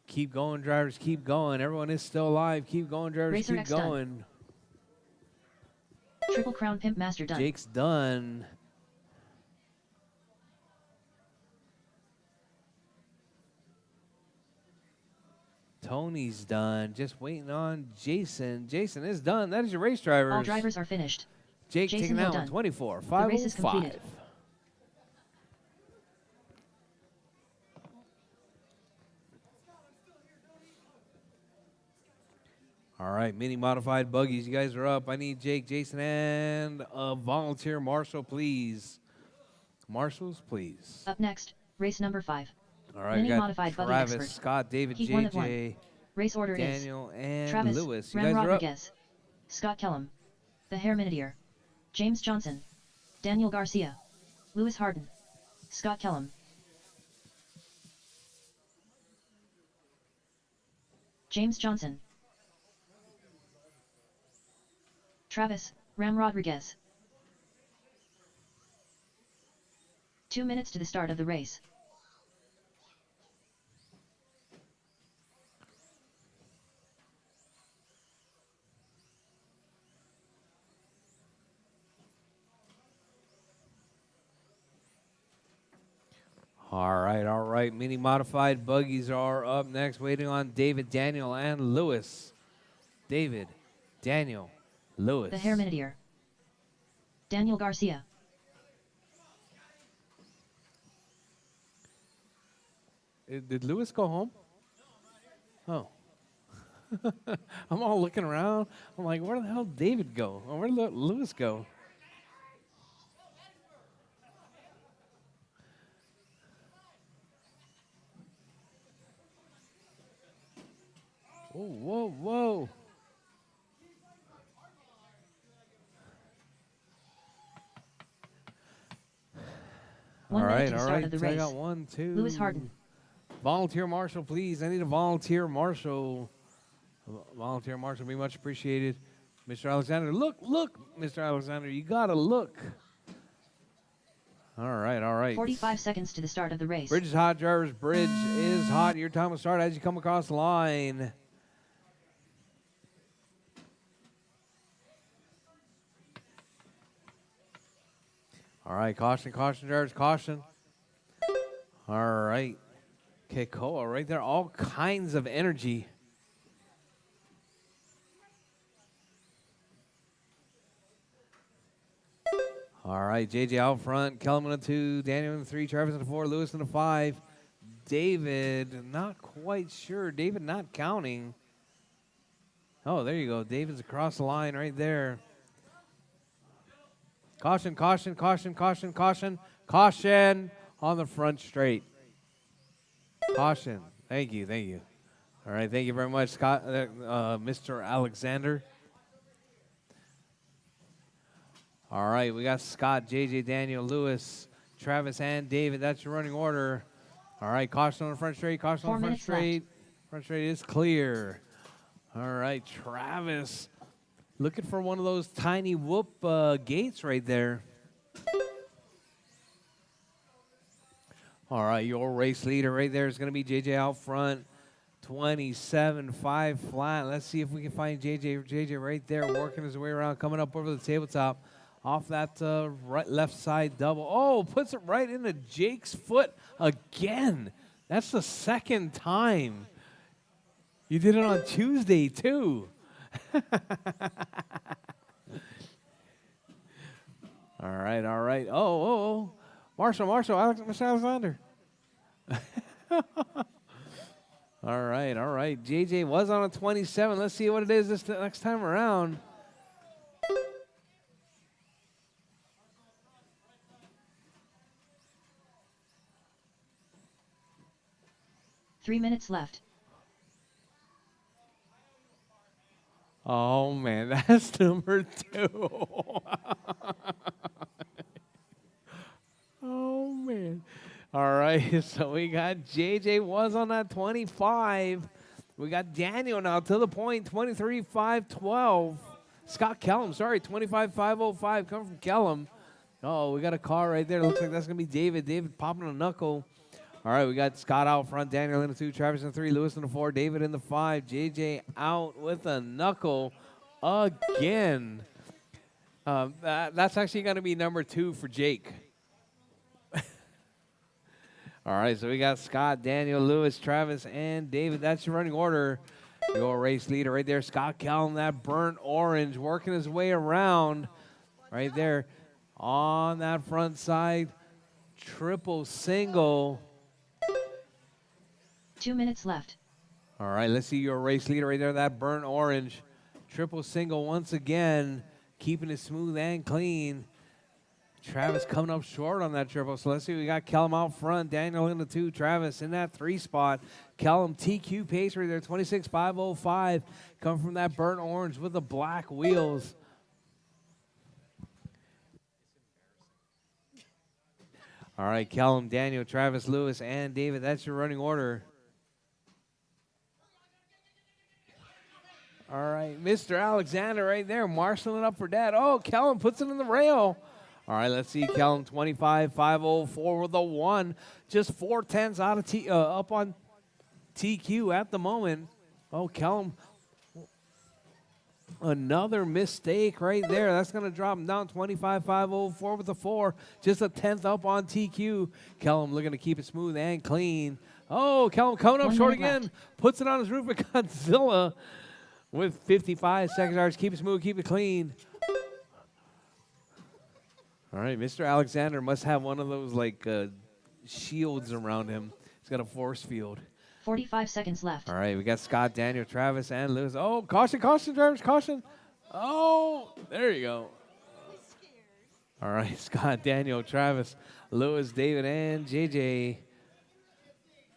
Speaker 1: Keep going, drivers. Keep going. Everyone is still alive. Keep going, drivers.
Speaker 2: Racer
Speaker 1: Keep
Speaker 2: X done.
Speaker 1: going.
Speaker 2: Triple Crown Pimp Master done.
Speaker 1: Jake's done. Tony's done. Just waiting on Jason. Jason is done. That is your race drivers.
Speaker 2: All drivers are finished.
Speaker 1: Jake
Speaker 2: Jason
Speaker 1: taking
Speaker 2: Hill
Speaker 1: that one.
Speaker 2: done.
Speaker 1: 24,
Speaker 2: The race is
Speaker 1: 505.
Speaker 2: completed.
Speaker 1: All right, mini modified buggies. You guys are up. I need Jake, Jason, and a volunteer marshal, please. Marshals, please.
Speaker 2: Up next, race number 5.
Speaker 1: All right,
Speaker 2: Mini
Speaker 1: we got
Speaker 2: modified buggy
Speaker 1: Travis,
Speaker 2: expert.
Speaker 1: Scott, David,
Speaker 2: Heat 1 of 1.
Speaker 1: JJ,
Speaker 2: Race order
Speaker 1: Daniel, and
Speaker 2: is Travis,
Speaker 1: Lewis. You
Speaker 2: Ram
Speaker 1: guys are up.
Speaker 2: Rodriguez, Scott Kellum, the Hair Minutier, James Johnson, Daniel Garcia, Lewis Harden, Scott Kellum, James Johnson, Travis, Ram Rodriguez. 2 minutes to the start of the race.
Speaker 1: All right, all right. Mini modified buggies are up next, waiting on David, Daniel, and Lewis. David, Daniel, Lewis.
Speaker 2: The Hair Minutier, Daniel Garcia.
Speaker 1: Did Lewis go home? Oh. I'm all looking around. I'm like, where the hell did David go? Or where did Lewis go? Whoa, whoa, whoa.
Speaker 2: One
Speaker 1: All
Speaker 2: minute
Speaker 1: right,
Speaker 2: to the
Speaker 1: all
Speaker 2: start
Speaker 1: right.
Speaker 2: of the
Speaker 1: So I
Speaker 2: race.
Speaker 1: got 1, 2.
Speaker 2: Lewis Harden.
Speaker 1: Volunteer marshal, please. I need a volunteer marshal. Volunteer marshal, be much appreciated. Mr. Alexander, look, Mr. Alexander, you gotta look. All right, all right.
Speaker 2: 45 seconds to the start of the race.
Speaker 1: Bridge is hot, drivers. Bridge is hot. Your time will start as you come across the line. All right, caution, caution, drivers, caution. All right. Keikoa right there. All kinds of energy. All right, JJ out front, Kellum in the 2, Daniel in the 3, Travis in the 4, Lewis in the 5. David. Not quite sure. David not counting. Oh, there you go. David's across the line right there. Caution, caution, caution, caution, caution, caution on the front straight. Caution. Thank you, thank you. All right, thank you very much, Scott, Mr. Alexander. All right, we got Scott, JJ, Daniel, Lewis, Travis, and David. That's your running order. All right, caution on the front straight, caution on the front straight. Front straight is clear. All right, Travis, looking for one of those tiny whoop gates right there. All right, your race leader right there is going to be JJ out front. 27.5 flat. Let's see if we can find JJ. JJ right there working his way around, coming up over the tabletop. Off that left side double. Oh, puts it right into Jake's foot again. That's the second time. You did it on Tuesday, too. All right, all right. Oh. Marshall, Mr. Alexander. All right. JJ was on a 27. Let's see what it is this next time around.
Speaker 2: Three minutes left.
Speaker 1: Oh, man, that's number 2. Oh, man. All right, so we got JJ was on that 25. We got Daniel now to the point, 23.512. Scott Kellum, sorry, 25.505 coming from Kellum. Oh, we got a car right there. Looks like that's going to be David. David popping a knuckle. All right, we got Scott out front, Daniel in the 2, Travis in the 3, Lewis in the 4, David in the 5, JJ out with a knuckle again. That's actually going to be number 2 for Jake. All right, so we got Scott, Daniel, Lewis, Travis, and David. That's your running order. Your race leader right there, Scott Kellum, that burnt orange, working his way around right there on that front side. Triple single.
Speaker 2: 2 minutes left.
Speaker 1: All right, let's see your race leader right there, that burnt orange. Triple single once again, keeping it smooth and clean. Travis coming up short on that triple. So let's see, we got Kellum out front, Daniel in the 2, Travis in that 3 spot. Kellum TQ pace right there, 26.505. Come from that burnt orange with the black wheels. All right, Kellum, Daniel, Travis, Lewis, and David. That's your running order. All right, Mr. Alexander right there, marshaling up for Dad. Oh, Kellum puts it in the rail. All right, let's see. Kellum 25.504 with a 1. Just 4 tenths out of up on TQ at the moment. Oh, Kellum, another mistake right there. That's going to drop him down 25.504 with a 4. Just a tenth up on TQ. Kellum looking to keep it smooth and clean. Oh, Kellum coming up short again.
Speaker 2: Left.
Speaker 1: Puts it on his roof of Godzilla with 55 seconds. Keep it smooth, keep it clean. All right, Mr. Alexander must have one of those like shields around him. He's got a force field.
Speaker 2: 45 seconds left.
Speaker 1: All right, we got Scott, Daniel, Travis, and Lewis. Oh, caution, drivers, caution. Oh, there you go. All right, Scott, Daniel, Travis, Lewis, David, and JJ.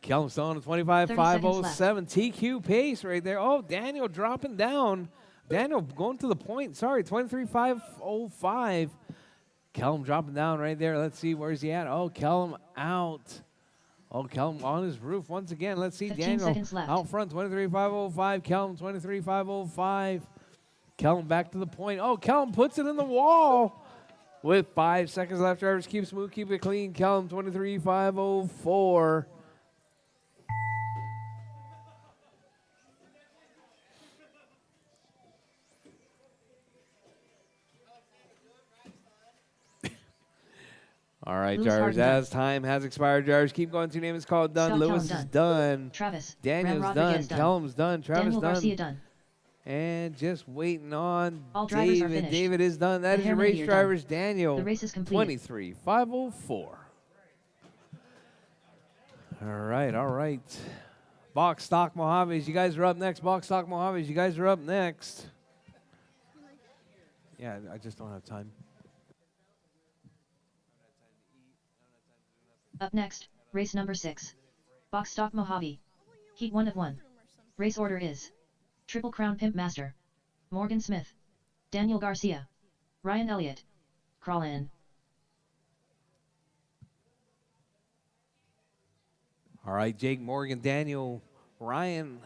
Speaker 1: Kellum still on 25.507. TQ pace right there. Oh, Daniel dropping down. Daniel going to the point. Sorry, 23.505. Kellum dropping down right there. Let's see, where's he at? Oh, Kellum out. Oh, Kellum on his roof once again. Let's see,
Speaker 2: 15
Speaker 1: Daniel
Speaker 2: seconds left.
Speaker 1: out front, 23.505. Kellum, 23.505. Kellum back to the point. Oh, Kellum puts it in the wall with 5 seconds left. Drivers keep smooth, keep it clean. Kellum, 23.504. All right,
Speaker 2: Lewis
Speaker 1: drivers,
Speaker 2: Harden
Speaker 1: as time has expired, drivers, keep going. 2 name is called done.
Speaker 2: Scott
Speaker 1: Lewis
Speaker 2: Kellum
Speaker 1: is done.
Speaker 2: Travis.
Speaker 1: Daniel's
Speaker 2: Ram
Speaker 1: done.
Speaker 2: Rodriguez done.
Speaker 1: Kellum's done. Travis
Speaker 2: Daniel
Speaker 1: done.
Speaker 2: Garcia done.
Speaker 1: And just waiting on
Speaker 2: All drivers are
Speaker 1: David.
Speaker 2: finished.
Speaker 1: David is done. That
Speaker 2: The
Speaker 1: is your
Speaker 2: Hairman
Speaker 1: race
Speaker 2: here
Speaker 1: drivers,
Speaker 2: done.
Speaker 1: Daniel.
Speaker 2: The race is completed.
Speaker 1: 23.504. All right, all right. Box Stock Mojaves, you guys are up next. Box Stock Mojaves, you guys are up next. Yeah, I just don't have time.
Speaker 2: Up next, race number 6. Box Stock Mojave. Heat 1 of 1. Race order is Triple Crown Pimp Master. Morgan Smith. Daniel Garcia. Ryan Elliott. Crawl in.
Speaker 1: All right, Jake, Morgan, Daniel, Ryan,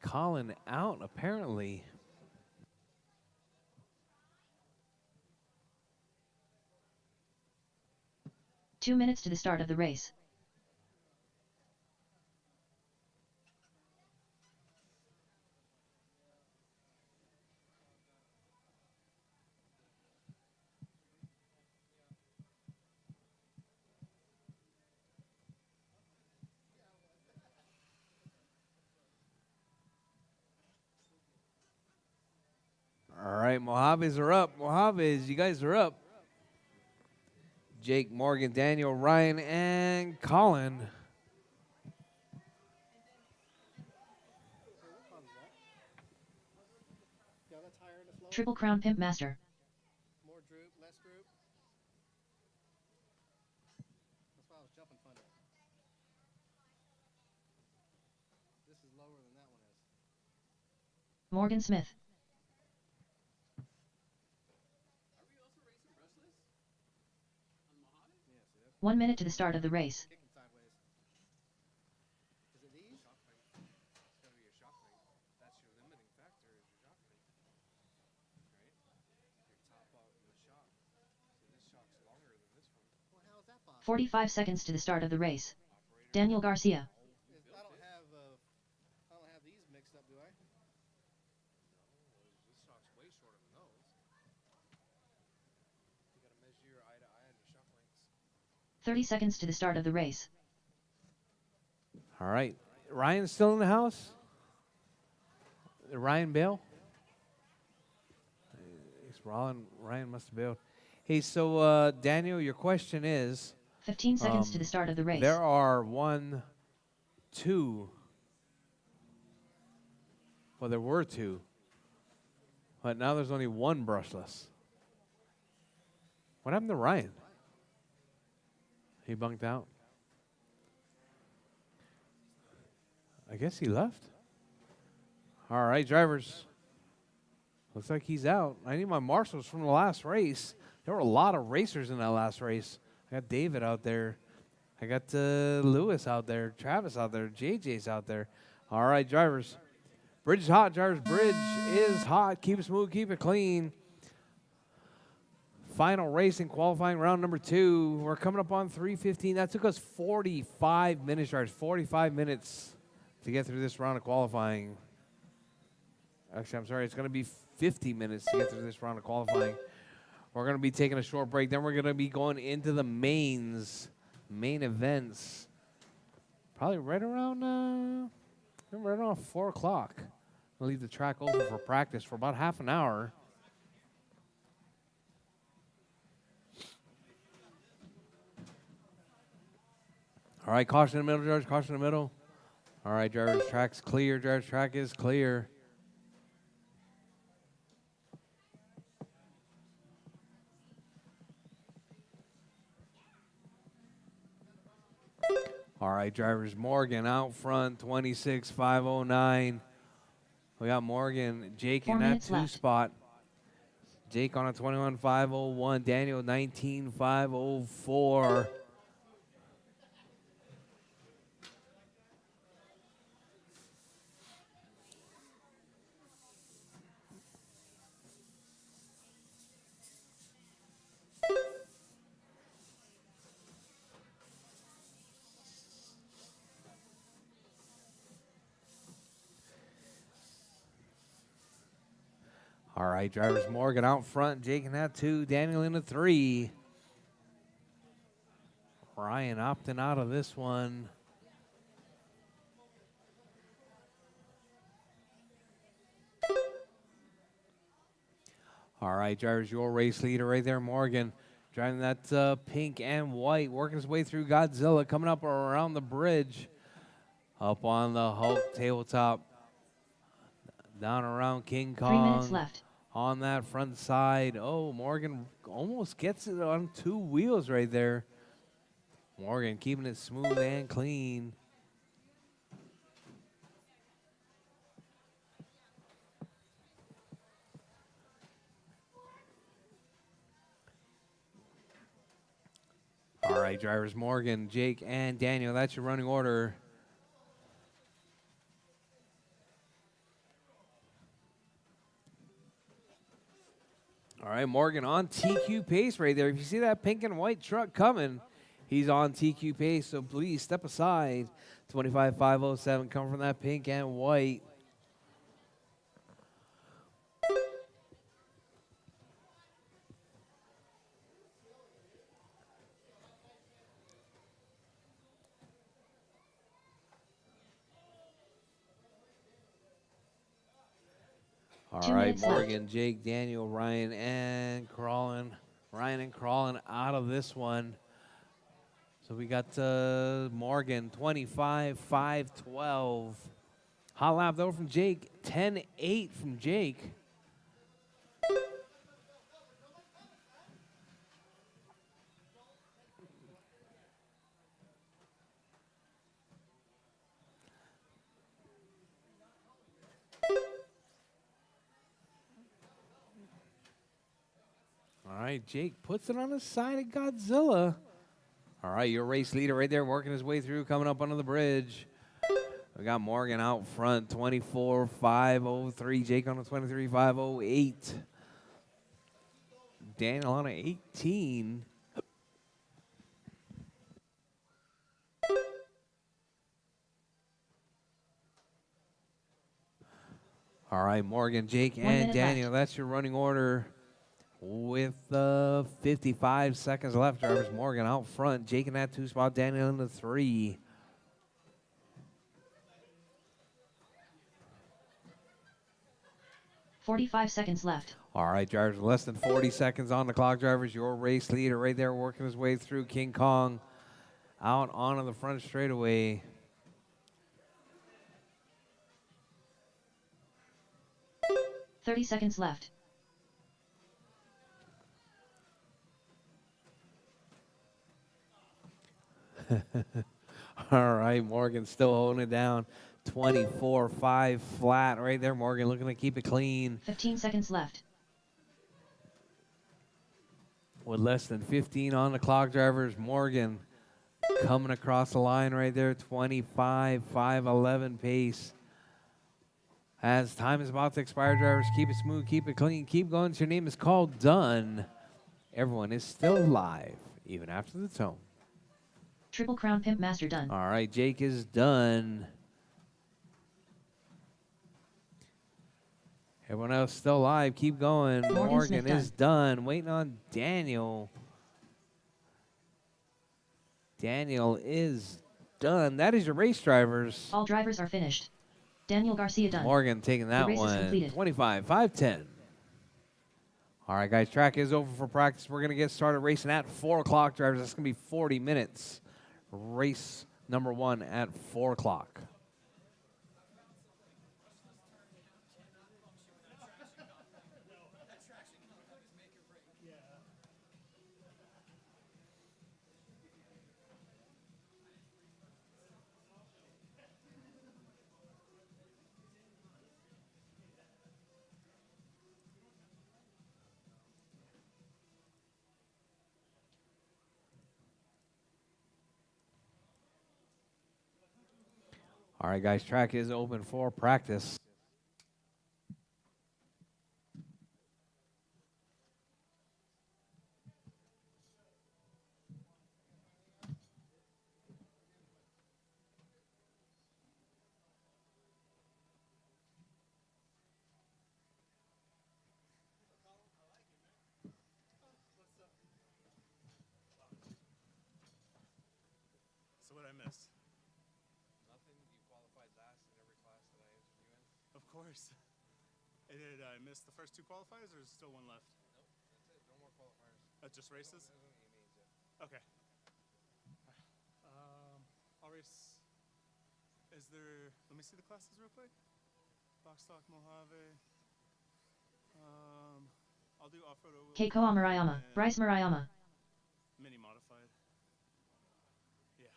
Speaker 1: Colin out apparently.
Speaker 2: Two minutes to the start of the race.
Speaker 1: All right, Mojaves are up. Mojaves, you guys are up. Jake, Morgan, Daniel, Ryan, and Colin.
Speaker 5: Yeah, that's higher in the flow.
Speaker 2: Triple Crown Pimp Master.
Speaker 5: More droop, less droop. That's why I was jumping funny. This is lower than that one is.
Speaker 2: Morgan Smith.
Speaker 5: Are we also racing brushless? On Mojave? Yeah, see that's
Speaker 2: 1 minute to the start of the race.
Speaker 5: kicking sideways. Is it these? Shock weight. It's gotta be your shock weight. That's your limiting factor is your shock weight. Right? Your top out in the shock. So this shock's longer than this one. Well, how is that possible?
Speaker 2: 45 seconds to the start of the race. Daniel Garcia.
Speaker 5: I don't have these mixed up, do I? No, this shock's way shorter than those. You gotta measure your eye to eye on your shock lengths.
Speaker 2: 30 seconds to the start of the race.
Speaker 1: All right. Ryan's still in the house? Ryan Bale? Ryan must have bailed. Hey, so Daniel, your question is,
Speaker 2: 15 seconds to the start of the race.
Speaker 1: there are 2. Well, there were 2. But now there's only 1 brushless. What happened to Ryan? He bunked out. I guess he left. All right, drivers. Looks like he's out. I need my marshals from the last race. There were a lot of racers in that last race. I got David out there. I got Lewis out there. Travis out there. JJ's out there. All right, drivers. Bridge is hot, drivers. Bridge is hot. Keep it smooth. Keep it clean. Final racing, qualifying round number 2. We're coming up on 3:15. That took us 45 minutes, drivers. 45 minutes to get through this round of qualifying. Actually, I'm sorry. It's going to be 50 minutes to get through this round of qualifying. We're going to be taking a short break. Then we're going to be going into the main events. Probably right around 4 o'clock. I'll leave the track open for practice for about half an hour. All right, caution in the middle, drivers. Caution in the middle. All right, drivers, track's clear. Drivers, track is clear. All right, drivers, Morgan out front, 26,509. We got Morgan, Jake
Speaker 2: 4
Speaker 1: in that
Speaker 2: minutes
Speaker 1: 2
Speaker 2: left.
Speaker 1: spot. Jake on a 21,501. Daniel, 19,504. All right, drivers, Morgan out front, Jake in that 2, Daniel in the 3. Ryan opting out of this one. All right, drivers, your race leader right there, Morgan. Driving that pink and white, working his way through Godzilla, coming up around the bridge. Up on the Hulk tabletop. Down around King
Speaker 2: 3 minutes
Speaker 1: Kong.
Speaker 2: left.
Speaker 1: On that front side. Oh, Morgan almost gets it on 2 wheels right there. Morgan keeping it smooth and clean. All right, drivers Morgan, Jake, and Daniel. That's your running order. All right, Morgan on TQ pace right there. If you see that pink and white truck coming, he's on TQ pace, so please step aside. 25,507 coming from that pink and white. All
Speaker 2: 2
Speaker 1: right,
Speaker 2: minutes left.
Speaker 1: Morgan, Jake, Daniel, Ryan, and Crawlin. Ryan and Crawlin out of this one. So we got Morgan, 25,512. Hot lap though from Jake, 10-8 from Jake. All right, Jake puts it on the side of Godzilla. All right, your race leader right there working his way through, coming up under the bridge. We got Morgan out front, 24,503. Jake on a 23,508. Daniel on a 18. All right, Morgan, Jake,
Speaker 2: 1
Speaker 1: and
Speaker 2: minute
Speaker 1: Daniel.
Speaker 2: left.
Speaker 1: That's your running order. With 55 seconds left, drivers Morgan out front. Jake in that 2 spot, Daniel in the 3.
Speaker 2: $45 seconds left.
Speaker 1: All right, drivers, less than 40 seconds on the clock. Drivers, your race leader right there working his way through. King Kong out onto the front straightaway.
Speaker 2: $30 seconds left.
Speaker 1: All right, Morgan still holding it down. 24-5 flat right there. Morgan looking to keep it clean.
Speaker 2: 15 seconds left.
Speaker 1: With less than 15 on the clock, drivers, Morgan coming across the line right there. 25-5-11 pace. As time is about to expire, drivers, keep it smooth, keep it clean, keep going. Your name is called done. Everyone is still live, even after the tone.
Speaker 2: Triple Crown Pimp Master done.
Speaker 1: All right, Jake is done. Everyone else still live. Keep going. Morgan
Speaker 2: Smith
Speaker 1: is done. Waiting on Daniel. Daniel is done. That is your race, drivers.
Speaker 2: All drivers are finished. Daniel Garcia done.
Speaker 1: Morgan taking that
Speaker 2: race is
Speaker 1: one.
Speaker 2: completed.
Speaker 1: 25-5-10. All right, guys. Track is over for practice. We're going to get started racing at 4 o'clock, drivers. That's going to be 40 minutes. Race number 1 at 4 o'clock. All right, guys, track is open for practice.
Speaker 6: So what I miss?
Speaker 1: Nothing. You qualified last in every class that I entered you in?
Speaker 6: Of course. Did I miss the first 2 qualifiers, or is still one left?
Speaker 1: Nope, that's it. No more qualifiers.
Speaker 6: Just races? Okay. I'll race. Is there? Let me see the classes real quick. Box stock Mojave. I'll do off-road.
Speaker 2: Keiko Marayama, Bryce Marayama.
Speaker 6: Mini modified. Yeah.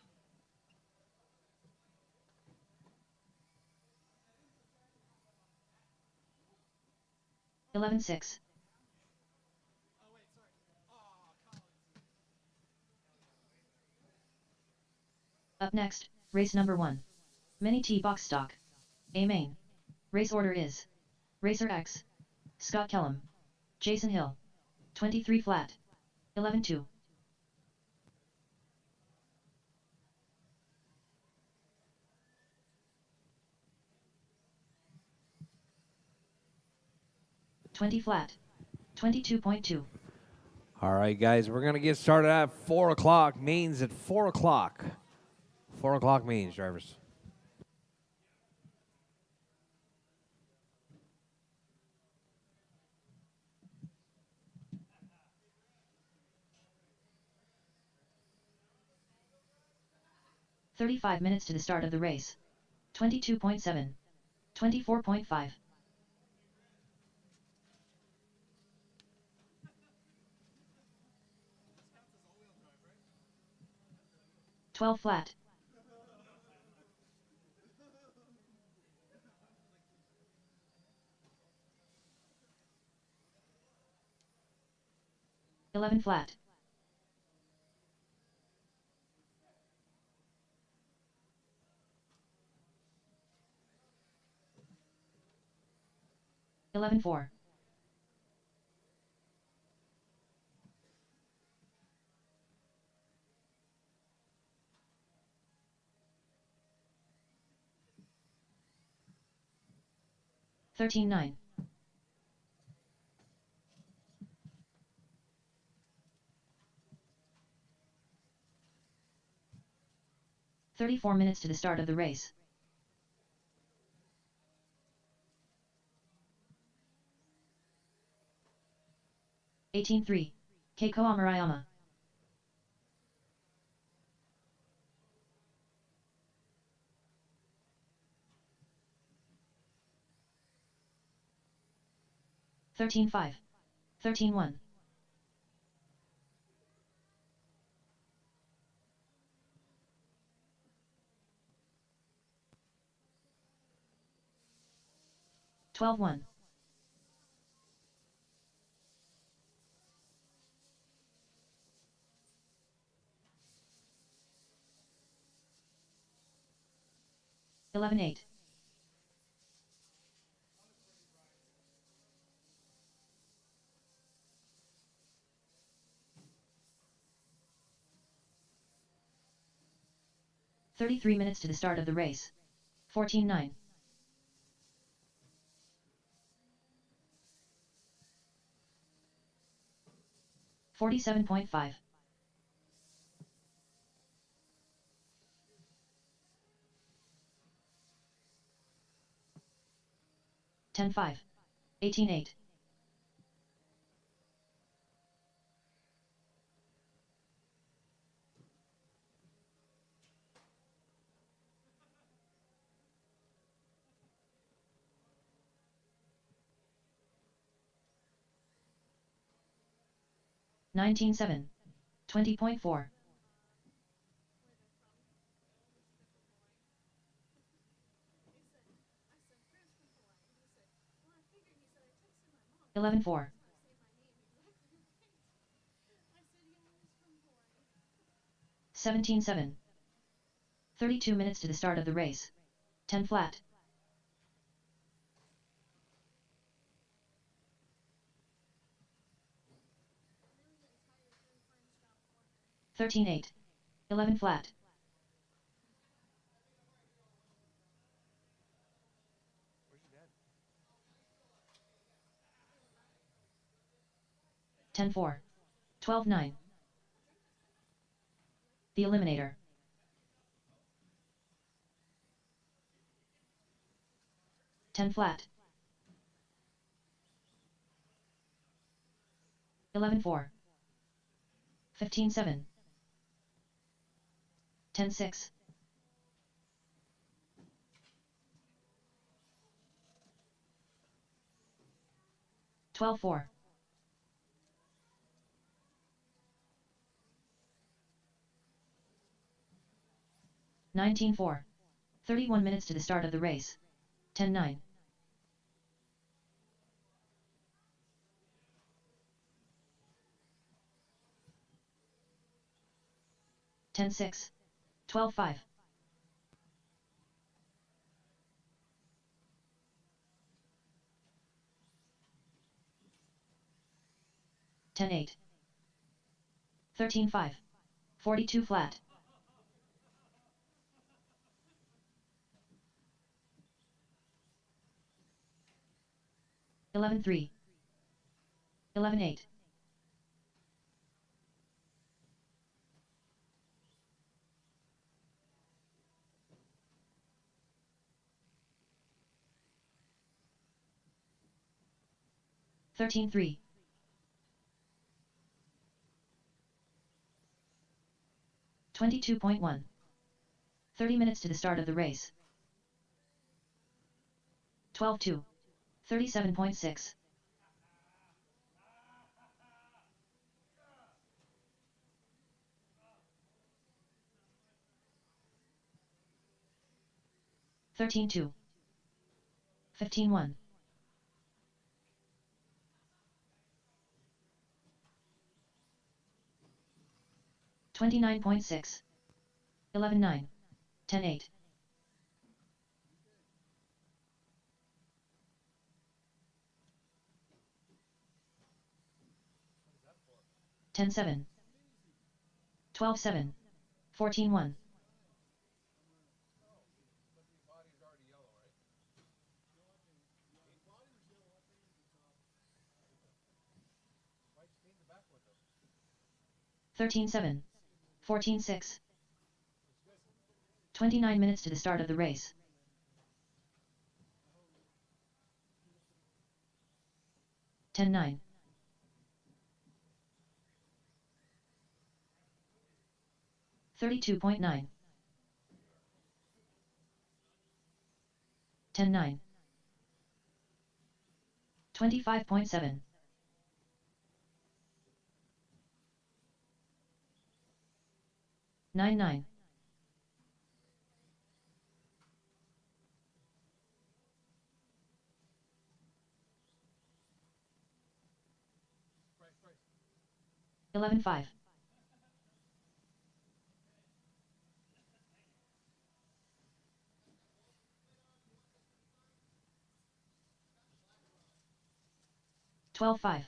Speaker 2: (11-6). Up next, race number 1. Mini T box stock. A main. Race order is Racer X, Scott Kellum, Jason Hill. 23 flat. 11-2. Flat. 22.2.
Speaker 1: All right, guys, we're going to get started at 4 o'clock. Mains at 4 o'clock. 4 o'clock mains, drivers.
Speaker 2: .35 minutes to the start of the race. 22.7. 24.5. 12 flat. 11 flat. 11-4. 13-9. 34 minutes to the start of the race. 18-3. Keiko Marayama. 13-5. 13-1. 12-1. 11-8. 33 minutes to the start of the race. 14-9. 47.5. 10-5. 18-8. 19-7. 20.4. 11-4. 17-7. 32 minutes to the start of the race. 10 flat. 13-8. 11 flat. 10-4. 12-9. The Eliminator. 10 flat. 11-4. 15-7. 10-6. 12-4. 19-4. 31 minutes to the start of the race. 10-9. 10-6. 12-5. 10-8. 13-5. 42 flat. 11-3. 11-8. 13-3. 22.1. 30 minutes to the start of the race. 12-2. 37.6. 13-2. 15-1. 29.6. 11-9. 10-8. 10-7. 12-7. 14-1. 13-7. 14-6. 29 minutes to the start of the race. 10-9. 32.9. 10-9. 25.7. 9-9. 11-5. 12-5.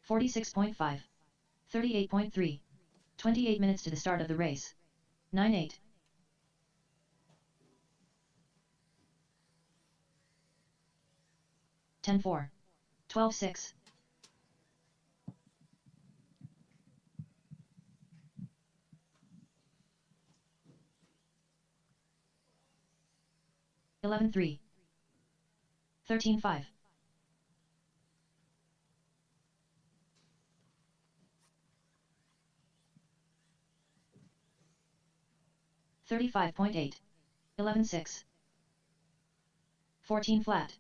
Speaker 2: 46.5. 38.3. 28 minutes to the start of the race. 9-8. 10-4. 12-6. 11-3. 13-5. 35.8. 11-6. 14 flat.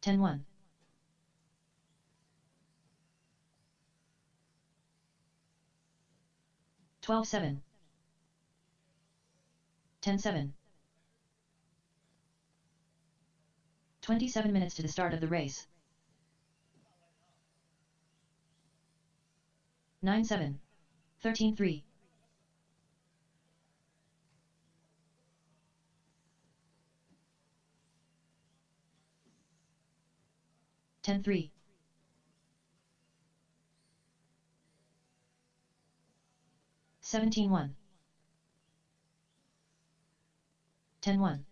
Speaker 2: 10-1. 12-7. 10-7. 27 minutes to the start of the race. 9-7. 13-3. 10-3. 17-1. 10-1.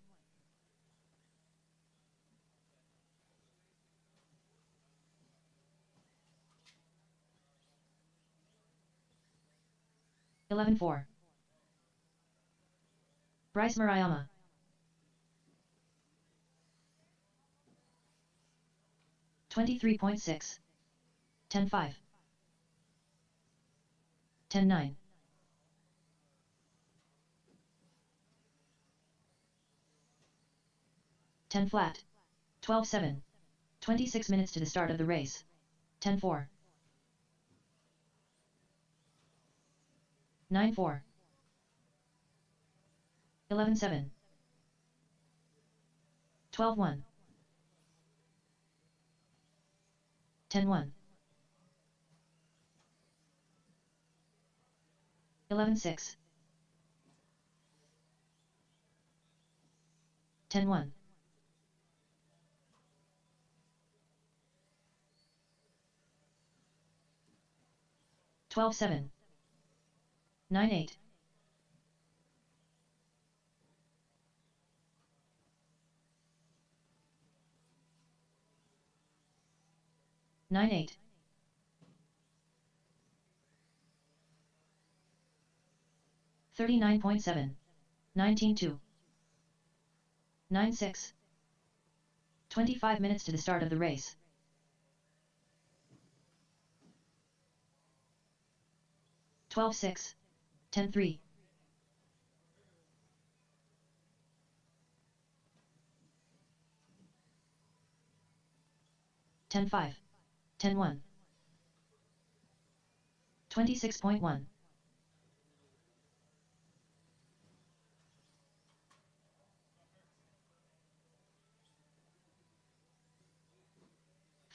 Speaker 2: 11-4. Bryce Murayama. 23.6. 10-5. 10-9. 10 flat. 12-7. 26 minutes to the start of the race. 10-4. 9-4. 11-7. 12-1. 10-1. 11-6. 10-1. 12-7. 9-8. 9-8. 39.7. 19-2. 9-6. 25 minutes to the start of the race. 12-6. 10-3. 10-5. 10-1. 26.1.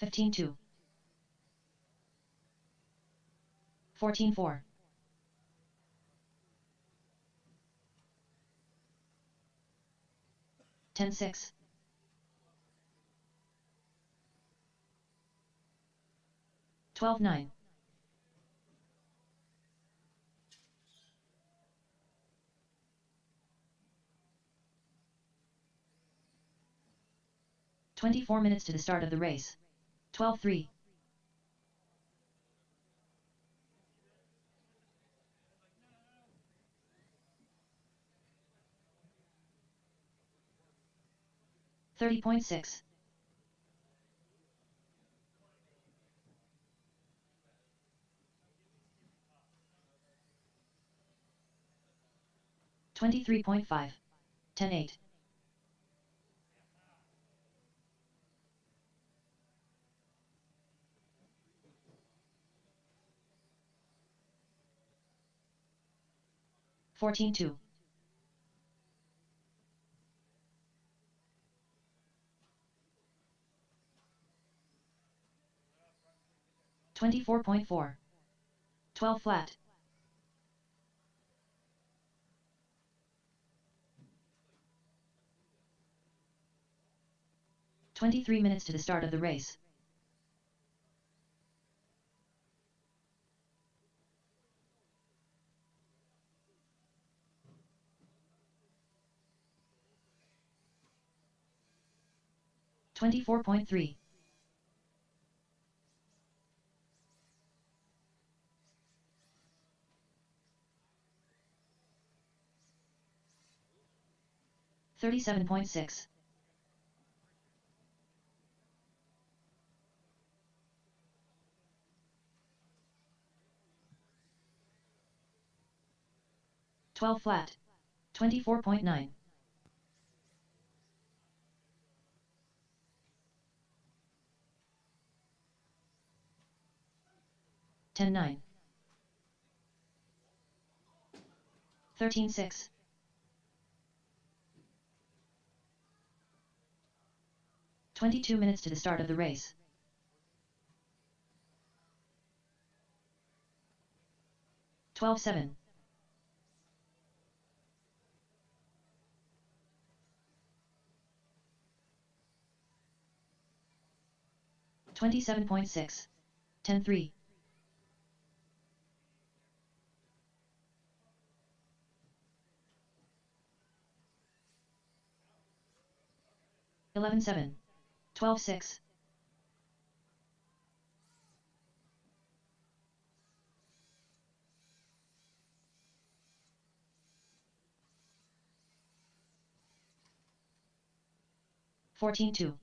Speaker 2: 15-2. 14-4. 10-6. 12-9. 24 minutes to the start of the race. 12-3. 30.6. 23.5. 10-8. 14-2. 24.4. 12 flat. 23 minutes to the start of the race. $24.3. 37.6. 12 flat. 24.9. 10-9. 13-6. 22 minutes to the start of the race. $12.7. 27.6. 10-3. 11-7. 12-6. 14-2.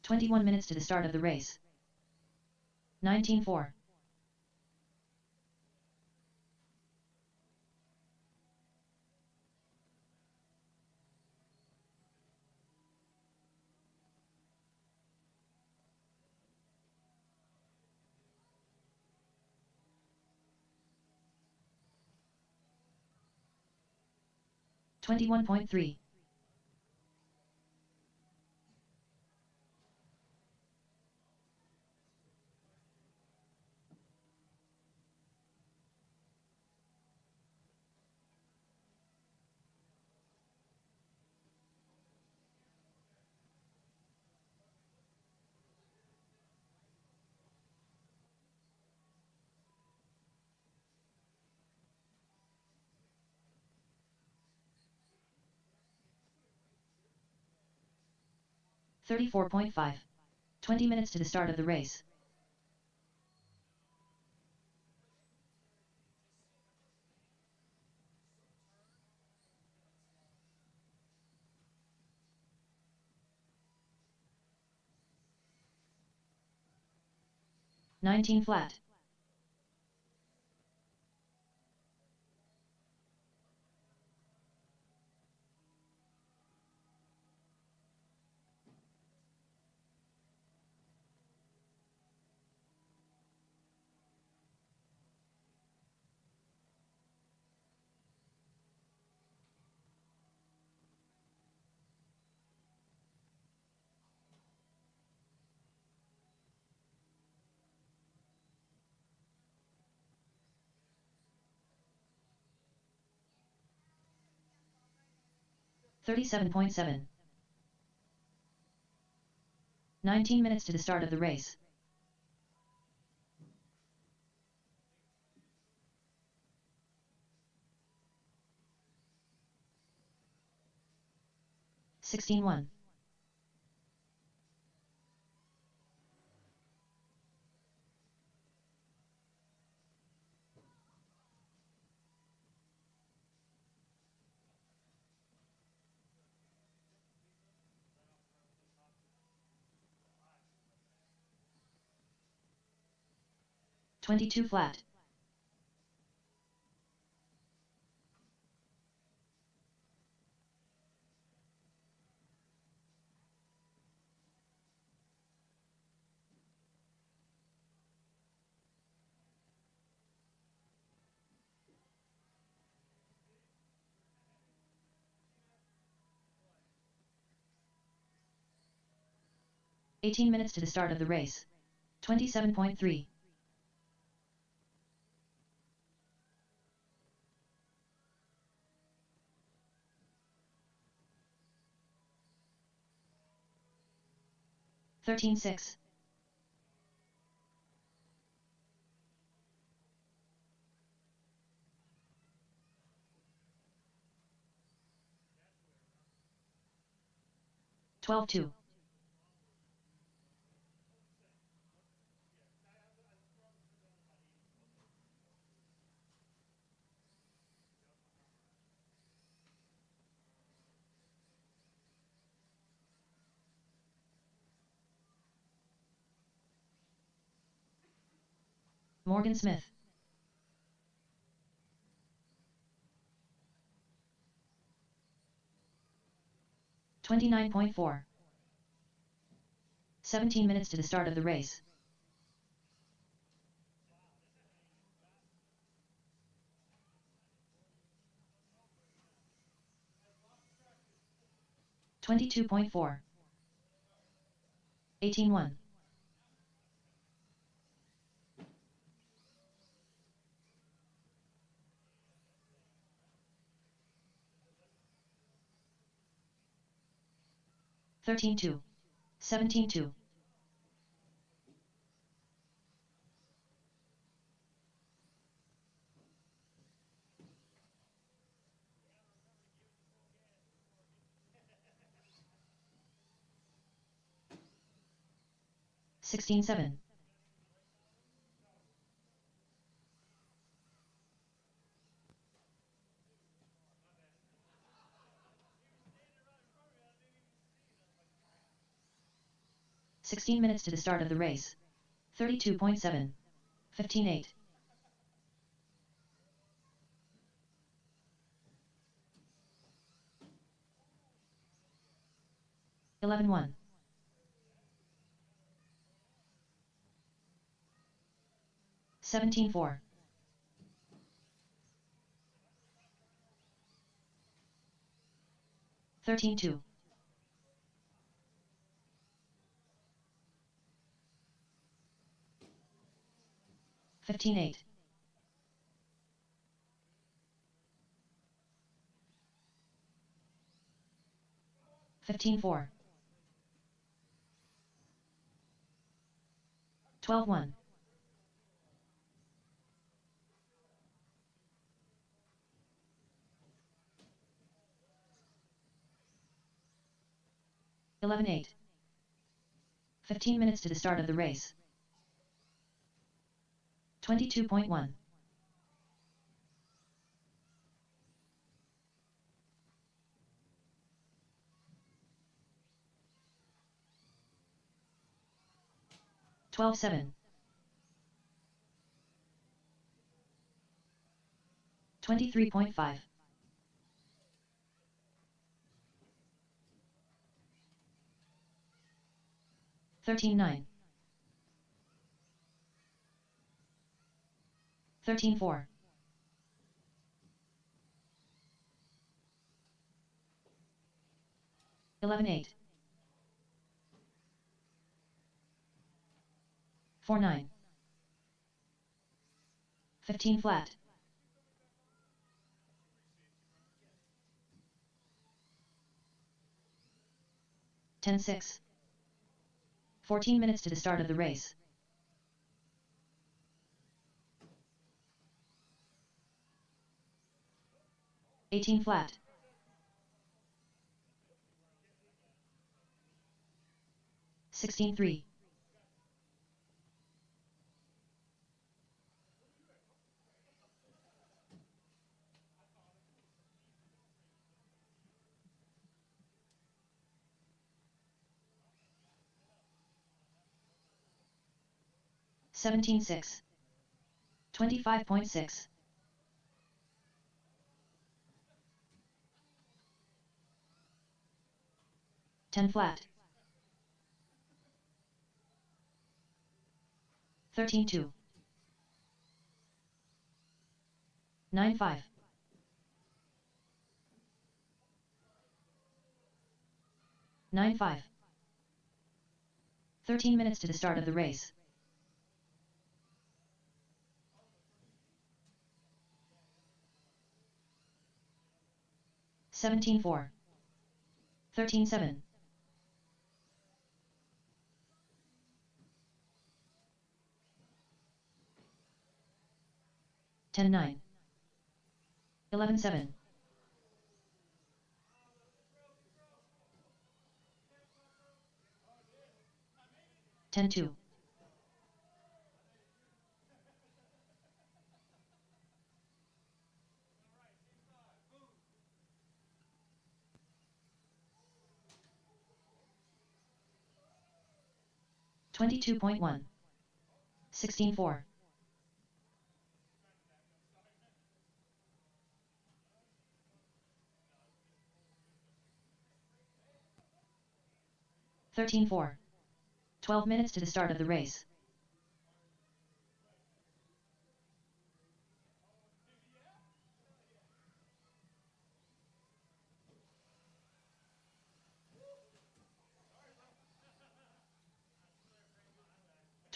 Speaker 2: 21 minutes to the start of the race. 19-4. $21.3. $34.5. 20 minutes to the start of the race. $19 flat. $37.7. 19 minutes to the start of the race. $16.1. $22 flat. $18 minutes to the start of the race. 27.3. $13.6. $12.2. Morgan Smith. 29.4. 17 minutes to the start of the race. $22.4. 18.1. $13.2. 17.2. 16-7. 16 minutes to the start of the race. 32.7. 15-8. 11-1. 17-4. 13-2. 15-8. 15-4. 12-1. 11-8. 15 minutes to the start of the race. 22.1. 12-7. 23.5. 13-9. 13-4. 11-8. 4-9. 15 flat. 10-6. 14 minutes to the start of the race. 18 flat. 16-3. 17-6. 25.6. 10 flat. 13-2. 9-5. 9-5. 13 minutes to the start of the race. 17-4. 13-7. 10-9. 11-7. 10-2. 22.1. 16-4. 13-4. 12 minutes to the start of the race.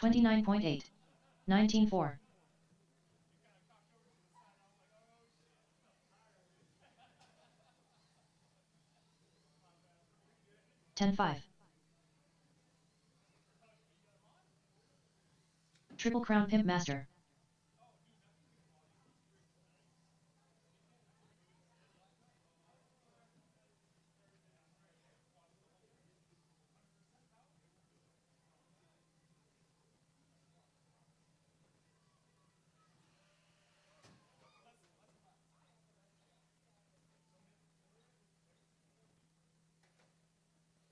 Speaker 2: 29.8. 19-4. 10-5. Triple Crown Pimp Master.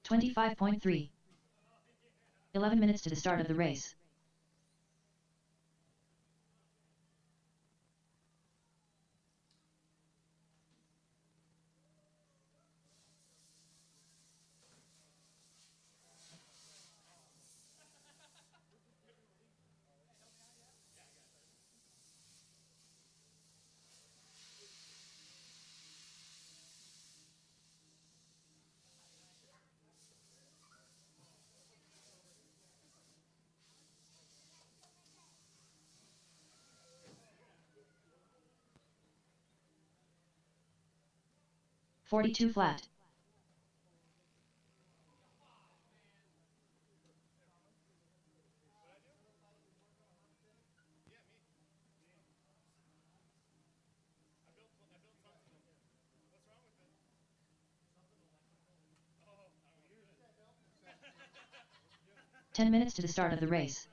Speaker 2: 25.3. 11 minutes to the start of the race. .42 flat. Ten minutes to the start of the race.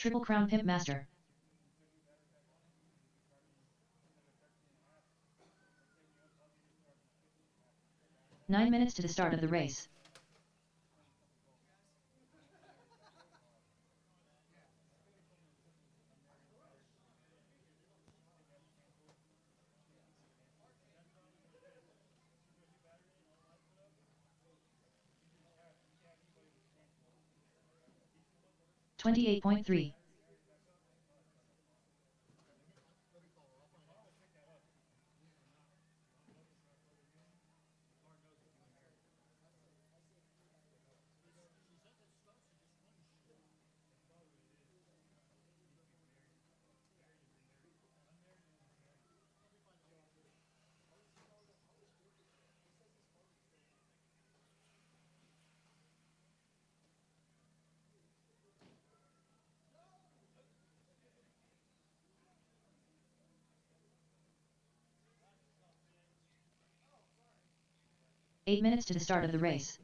Speaker 2: Triple Crown Pimp Master. Nine minutes to the start of the race. .28.3. Eight minutes to the start of the race.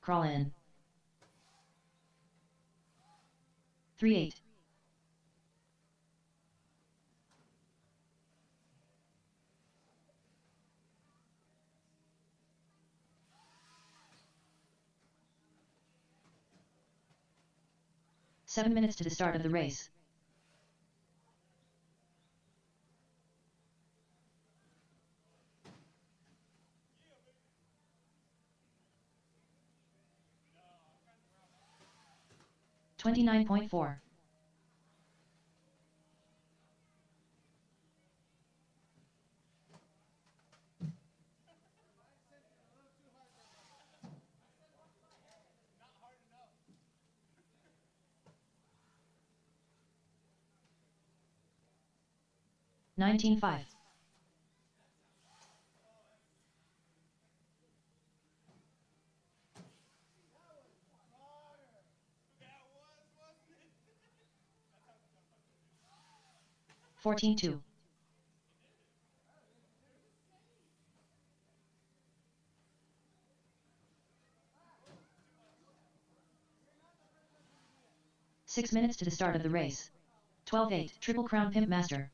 Speaker 2: Crawl in. 3-8. Seven minutes to the start of the race. .29.4. .19.5. .14.2. 6 minutes to the start of the race. 12-8, Triple Crown Pimp Master.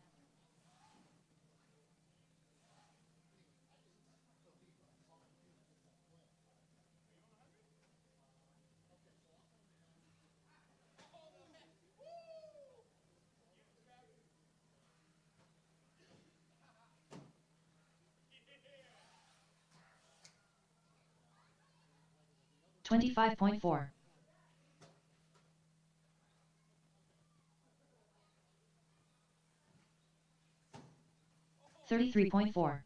Speaker 2: $25.4. 33.4.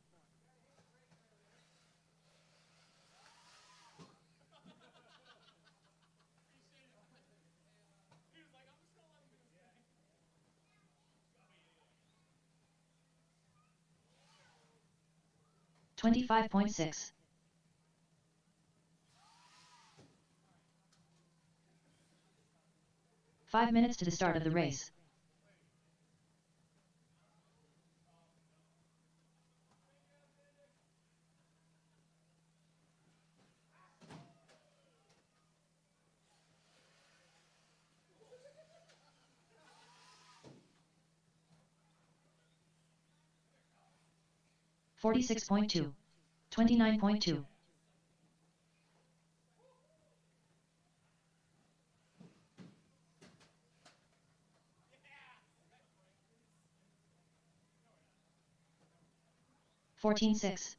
Speaker 2: 25.6. 5 minutes to the start of the race. $46.2. 29.2. 14.6.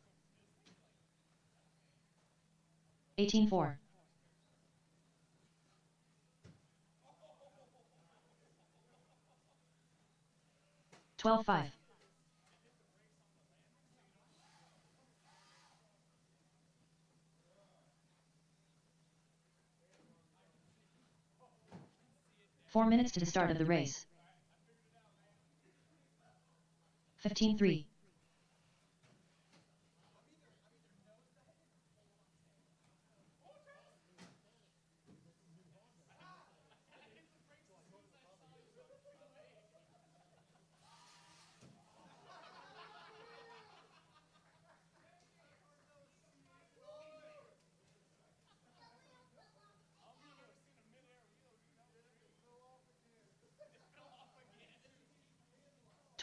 Speaker 2: 18.4. 12.5. 4 minutes to the start of the race. 15.3.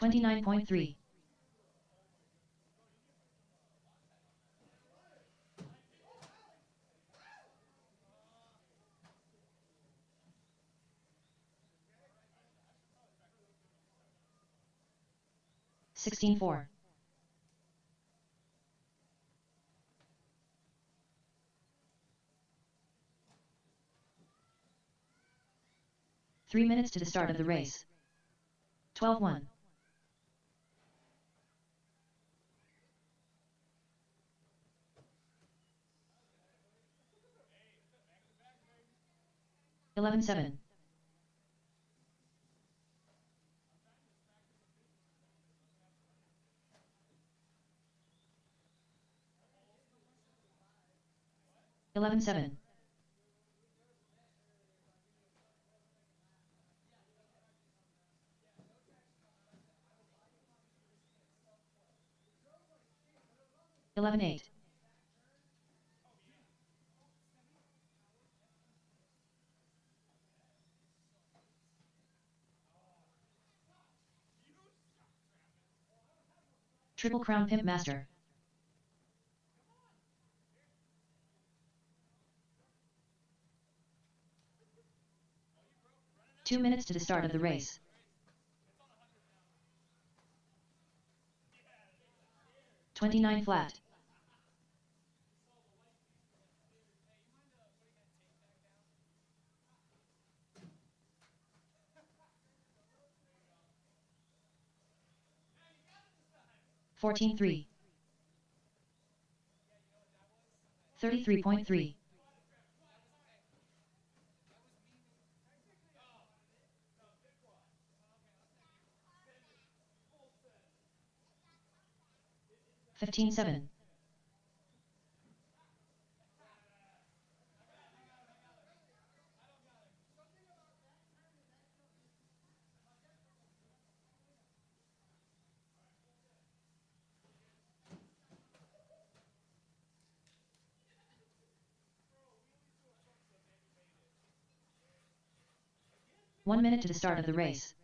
Speaker 2: 29.3. 16.4. 3 minutes to the start of the race. 12.1. 11.7. 11.7. 11.8. 'Triple Crown Pimp Master. Two minutes to the start of the race. $29 flat. $14.3. 33.3. 15.7. 1 1 minute to the start of the race.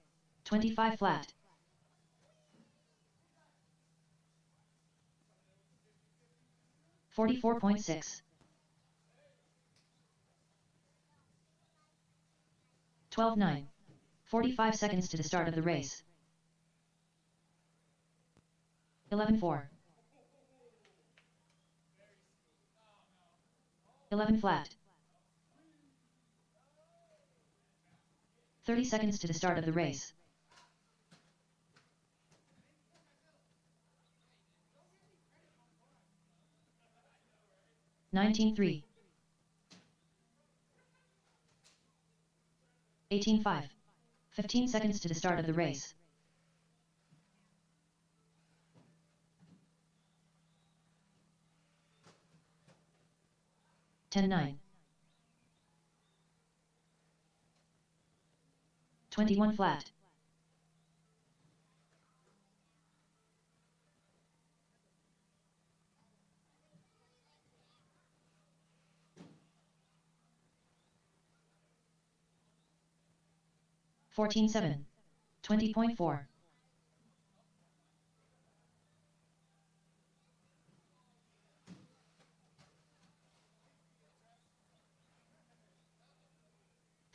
Speaker 2: 25 flat. $44.6. 12.9. 45 seconds to the start of the race. 11.4. 11 flat. 30 seconds to the start of the race. 19.3. 18.5. 15 seconds to the start of the race. 10.9. 21 flat. 14.7. 20.4.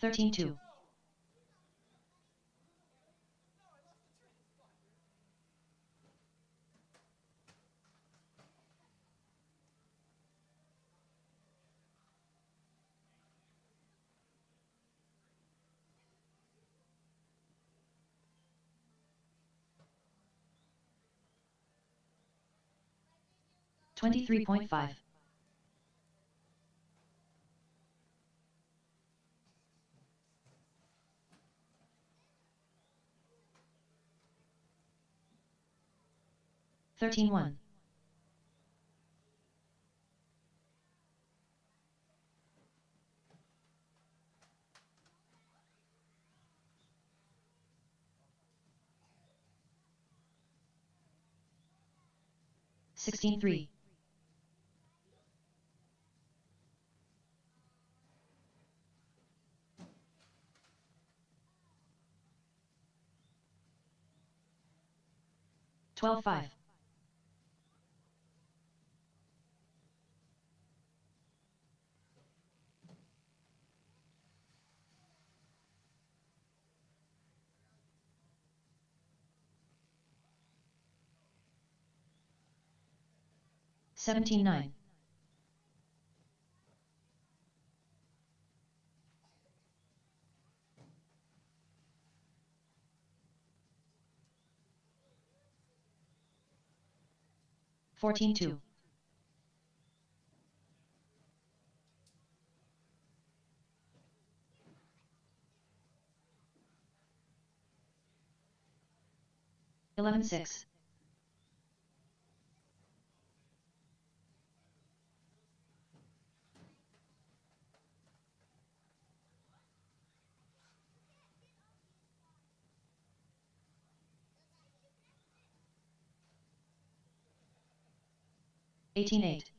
Speaker 2: 13.2. 23.5. 13.1. 16.3. 12.5. 17.9. 14.2. 11.6. 18.8.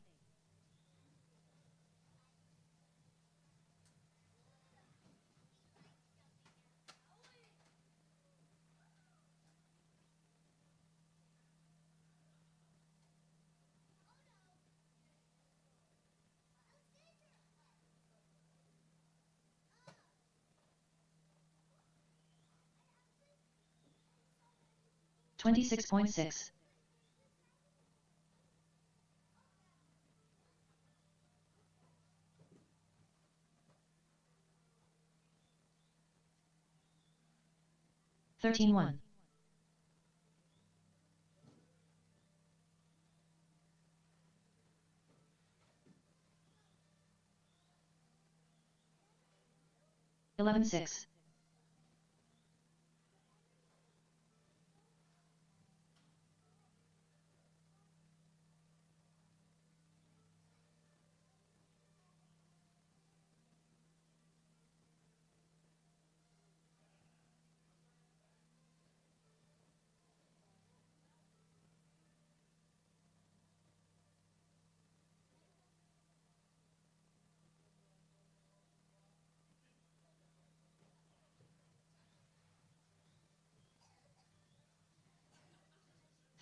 Speaker 2: 26.6. 13.1. 11.6.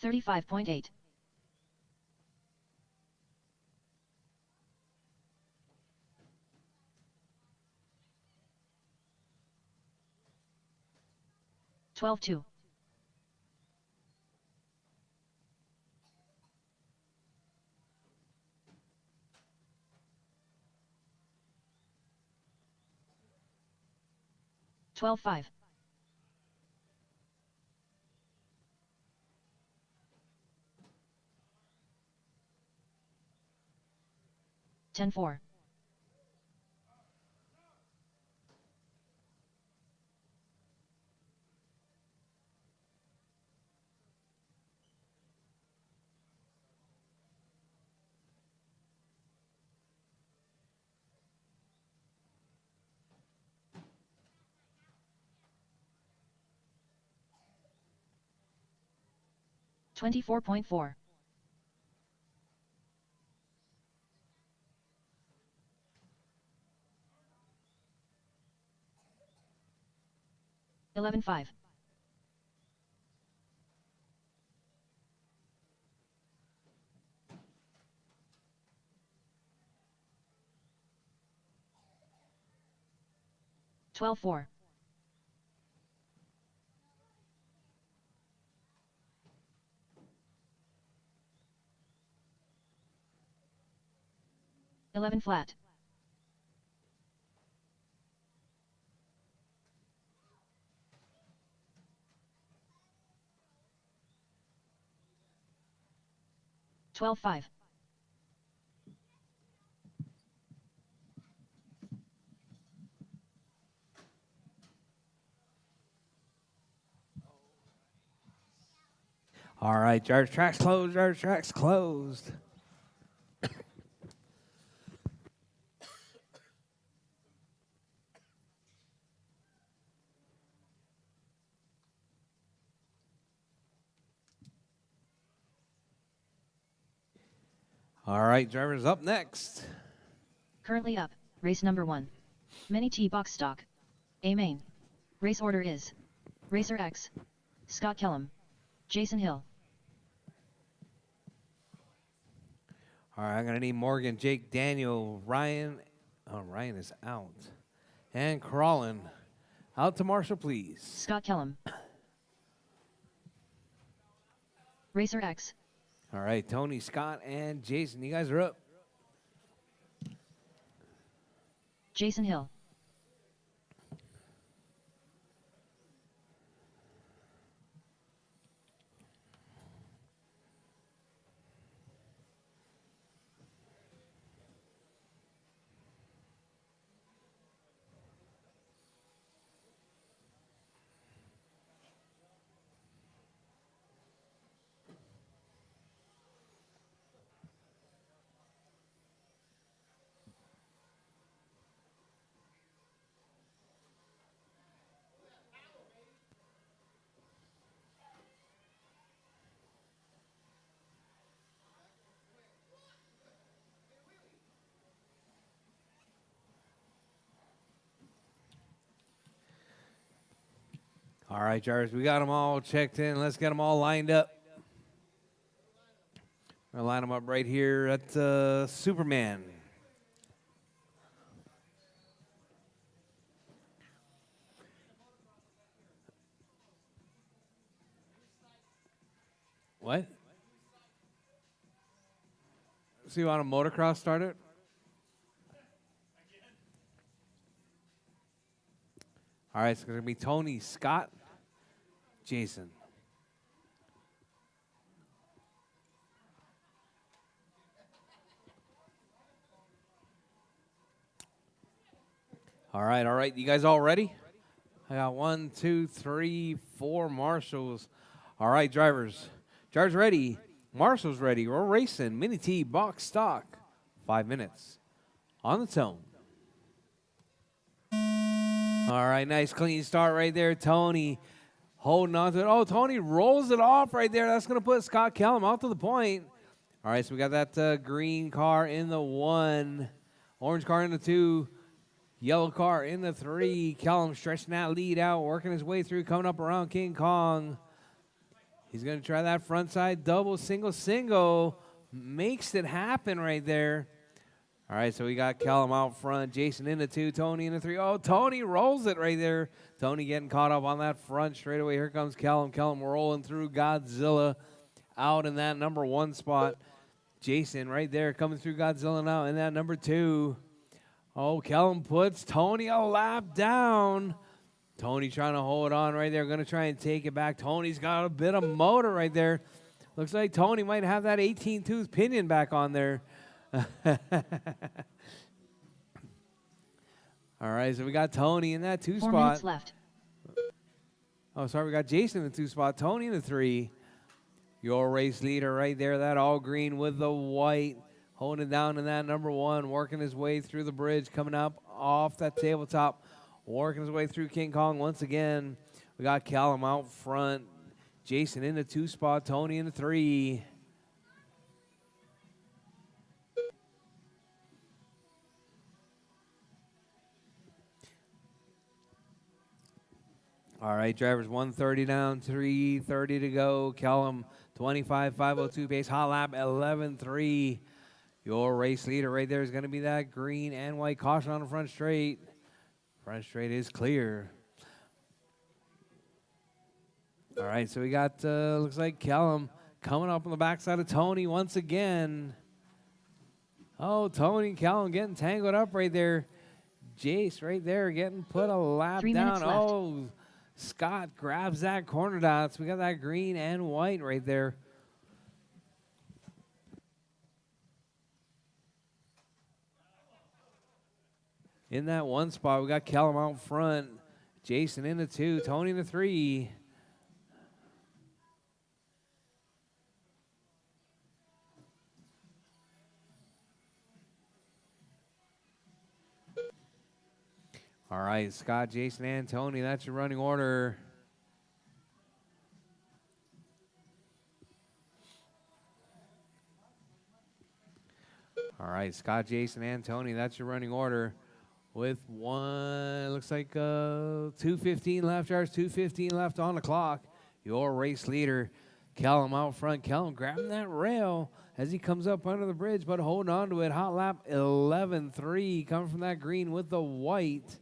Speaker 2: 35.8. Twelve two. 12-5. 10-4. 24.4. 11-5. 12-4. 11 flat. 12-5.
Speaker 1: 'All right, Jarvis tracks closed. Jarvis tracks closed. All right, Jarvis up next.
Speaker 2: Currently up, race number 1. Mini T box stock. A main. Race order is Racer X, Scott Kellum, Jason Hill.
Speaker 1: All right, I'm going to need Morgan, Jake, Daniel, Ryan. Oh, Ryan is out. And Crawlin. Out to Marshall, please.
Speaker 2: Scott Kellum. Racer X.
Speaker 1: All right, Tony, Scott, and Jason. You guys are up.
Speaker 2: Jason Hill.
Speaker 1: All right, Jarvis, we got them all checked in. Let's get them all lined up. I'll line them up right here at Superman. What? So you want a motocross started? All right, so it's going to be Tony, Scott, Jason. All right. You guys all ready? I got 1, 2, 3, 4 marshals. All right, drivers. Drivers ready. Marshals ready. We're racing. Mini T box stock. 5 minutes. On the tone. All right, nice clean start right there. Tony holding on to it. Oh, Tony rolls it off right there. That's going to put Scott Kellum out to the point. All right, so we got that green car in the 1. Orange car in the 2. Yellow car in the 3. Kellum stretching that lead out, working his way through, coming up around King Kong. He's going to try that front side double, single, single. Makes it happen right there. All right, so we got Callum out front, Jason in the 2, Tony in the 3. Oh, Tony rolls it right there. Tony getting caught up on that front straightaway. Here comes Callum. Callum rolling through Godzilla out in that number 1 spot. Jason right there coming through Godzilla now in that number 2. Oh, Callum puts Tony a lap down. Tony trying to hold on right there. Going to try and take it back. Tony's got a bit of motor right there. Looks like Tony might have that 18-tooth pinion back on there. All right, so we got Tony in that 2
Speaker 2: 4
Speaker 1: spot.
Speaker 2: minutes left.
Speaker 1: Oh, sorry, we got Jason in the 2 spot. Tony in the 3. Your race leader right there, that all green with the white. Holding it down in that number 1, working his way through the bridge, coming up off that tabletop, working his way through King Kong once again. We got Callum out front. Jason in the 2 spot, Tony in the 3. All right, drivers 130 down, 330 to go. Callum 25.502 pace, hot lap 11.3. Your race leader right there is going to be that green and white. Caution on the front straight. Front straight is clear. All right, so we got, looks like Callum coming up on the backside of Tony once again. Oh, Tony and Callum getting tangled up right there. Jace right there getting put a lap
Speaker 2: 3
Speaker 1: down.
Speaker 2: minutes left.
Speaker 1: Oh, Scott grabs that corner dots. We got that green and white right there. In that 1 spot, we got Callum out front. Jason in the 2, Tony in the 3. All right, Scott, Jason, and Tony, that's your running order. All right, Scott, Jason, and Tony, that's your running order. With looks like 2:15 left, drivers, 2:15 left on the clock. Your race leader, Callum out front. Callum grabbing that rail as he comes up under the bridge, but holding on to it. Hot lap 11.3 coming from that green with the white.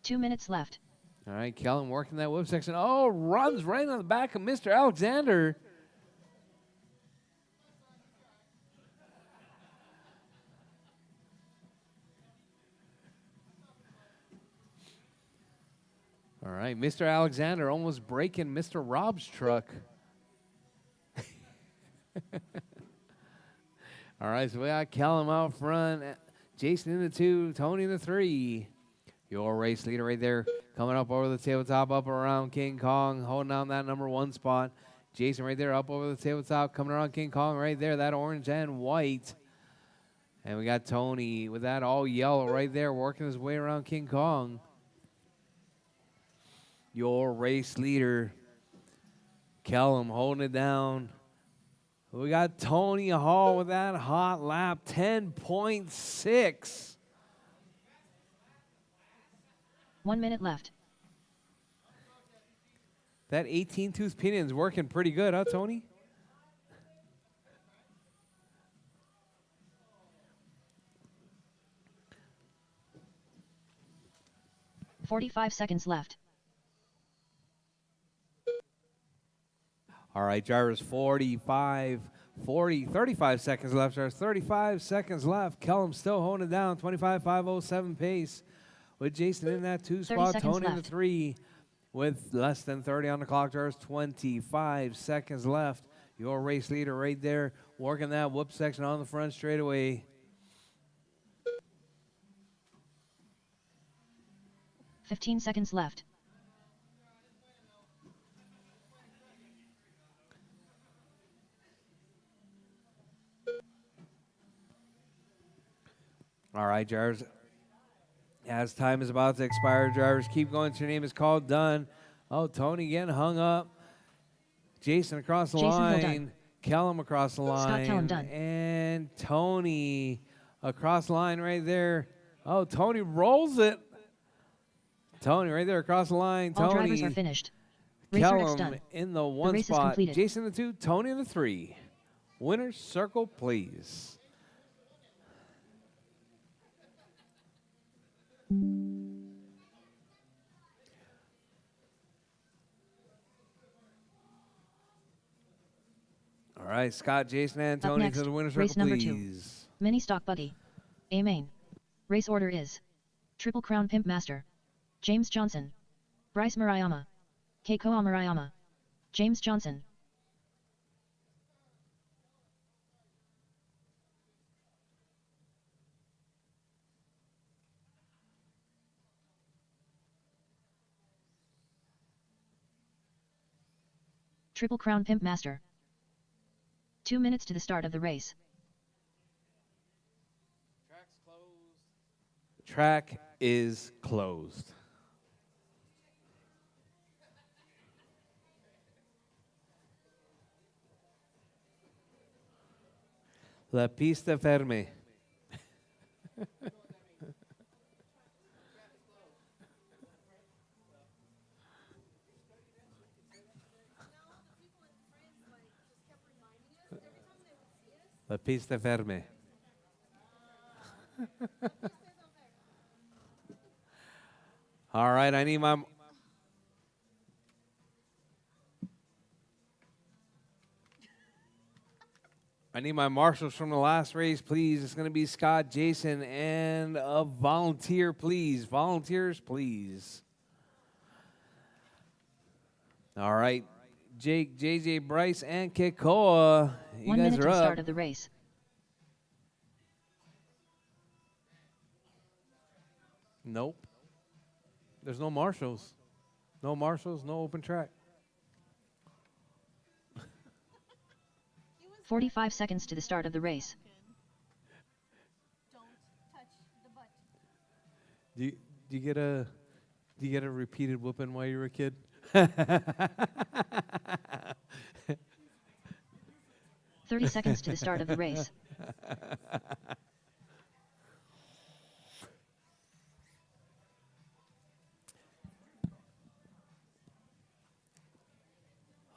Speaker 2: 2 minutes left.
Speaker 1: All right, Callum working that whip section. Oh, runs right on the back of Mr. Alexander. All right, Mr. Alexander almost breaking Mr. Rob's truck. All right, so we got Callum out front, Jason in the 2, Tony in the 3. Your race leader right there coming up over the tabletop, up around King Kong, holding down that number 1 spot. Jason right there up over the tabletop, coming around King Kong right there, that orange and white. And we got Tony with that all yellow right there, working his way around King Kong. Your race leader, Callum, holding it down. We got Tony Hall with that hot lap, 10.6.
Speaker 2: 1 minute left.
Speaker 1: That 18-tooth pinion's working pretty good, huh, Tony?
Speaker 2: $45 seconds left.
Speaker 1: All right, drivers, 35 seconds left. Drivers, 35 seconds left. Kellum still holding it down, 25.507 pace. With Jason in that 2 spot, Tony in the 3. With less than 30 on the clock, drivers, 25 seconds left. Your race leader right there, working that whoop section on the front straightaway.
Speaker 2: $15 seconds left.
Speaker 1: All right, drivers. As time is about to expire, drivers, keep going. Your name is called. Done. Oh, Tony getting hung up. Jason across the line. Kellum across the line.
Speaker 2: Scott Kellum done.
Speaker 1: And Tony across the line right there. Oh, Tony rolls it. Tony right there across the line.
Speaker 2: All
Speaker 1: Tony
Speaker 2: drivers are finished. Racer X
Speaker 1: Kellum
Speaker 2: done.
Speaker 1: in the 1
Speaker 2: race is
Speaker 1: spot.
Speaker 2: completed.
Speaker 1: Jason in the 2, Tony in the 3. Winner's circle, please. All right, Scott, Jason, and
Speaker 2: Up
Speaker 1: Tony
Speaker 2: next,
Speaker 1: to the winner's
Speaker 2: race
Speaker 1: circle,
Speaker 2: number 2.
Speaker 1: please.
Speaker 2: Mini stock buggy. A main. Race order is Triple Crown Pimp Master. James Johnson. Bryce Murayama. Keikoa Murayama. James Johnson. Triple Crown Pimp Master. 2 minutes to the start of the race.
Speaker 1: Track is closed. La pista ferme. La pista ferme. All right, I need my marshals from the last race, please. It's going to be Scott, Jason, and a volunteer, please. Volunteers, please. All right, Jake, JJ, Bryce, and Keikoa. You
Speaker 2: 1
Speaker 1: guys
Speaker 2: minute
Speaker 1: are
Speaker 2: to the
Speaker 1: up.
Speaker 2: start of the race.
Speaker 1: Nope. There's no marshals. No marshals, no open track.
Speaker 2: 45 seconds to the start of the race.
Speaker 3: Don't touch the butt.
Speaker 1: Do you get a repeated whooping while you were a kid?
Speaker 2: 30 seconds to the start of the race.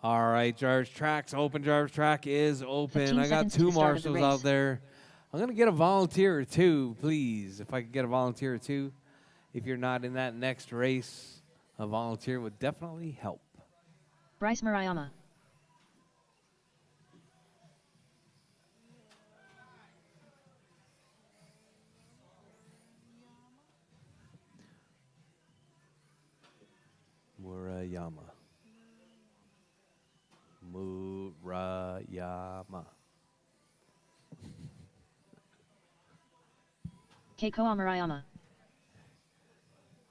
Speaker 1: All right, Jarvis Track's open. Jarvis Track is open.
Speaker 2: 15
Speaker 1: I got
Speaker 2: seconds to
Speaker 1: 2
Speaker 2: the start of the
Speaker 1: marshals out
Speaker 2: race.
Speaker 1: there. I'm going to get a volunteer or 2, please. If I could get a volunteer or 2. If you're not in that next race, a volunteer would definitely help.
Speaker 2: Bryce Murayama.
Speaker 1: Murayama.
Speaker 2: Keikoa Murayama.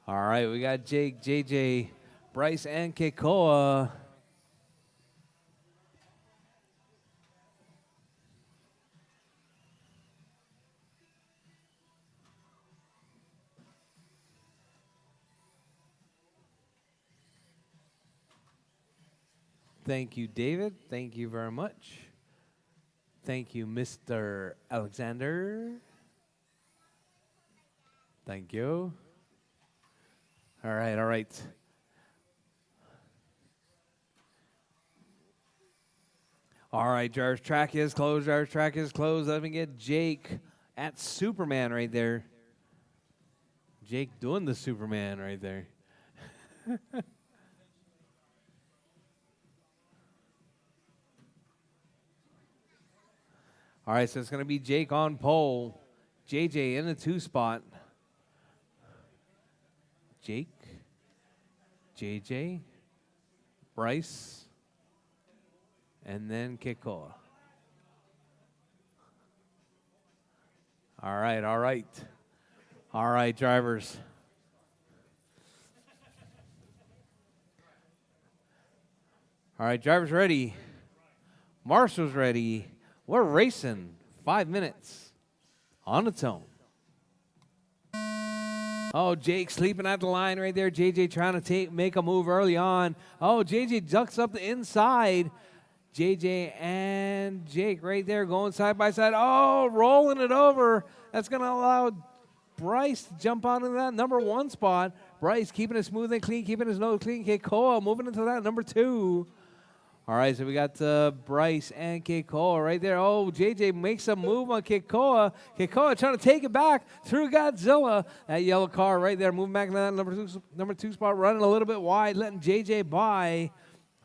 Speaker 1: All right, we got Jake, JJ, Bryce, and Keikoa. Thank you, David. Thank you very much. Thank you, Mr. Alexander. Thank you. All right, all right. All right, Jarvis Track is closed. Jarvis Track is closed. Let me get Jake at Superman right there. Jake doing the Superman right there. All right, so it's going to be Jake on pole. JJ in the 2 spot. Jake, JJ, Bryce, and then Keikoa. All right, all right. All right, drivers. All right, drivers ready. Marshall's ready. We're racing 5 minutes on its own. Oh, Jake sleeping at the line right there. JJ trying to make a move early on. Oh, JJ ducks up the inside. JJ and Jake right there going side by side. Oh, rolling it over. That's going to allow Bryce to jump on into that number 1 spot. Bryce keeping it smooth and clean, keeping his nose clean. Keikoa moving into that number 2. All right, so we got Bryce and Keikoa right there. Oh, JJ makes a move on Keikoa. Keikoa trying to take it back through Godzilla. That yellow car right there, moving back to that number two spot, running a little bit wide, letting JJ by.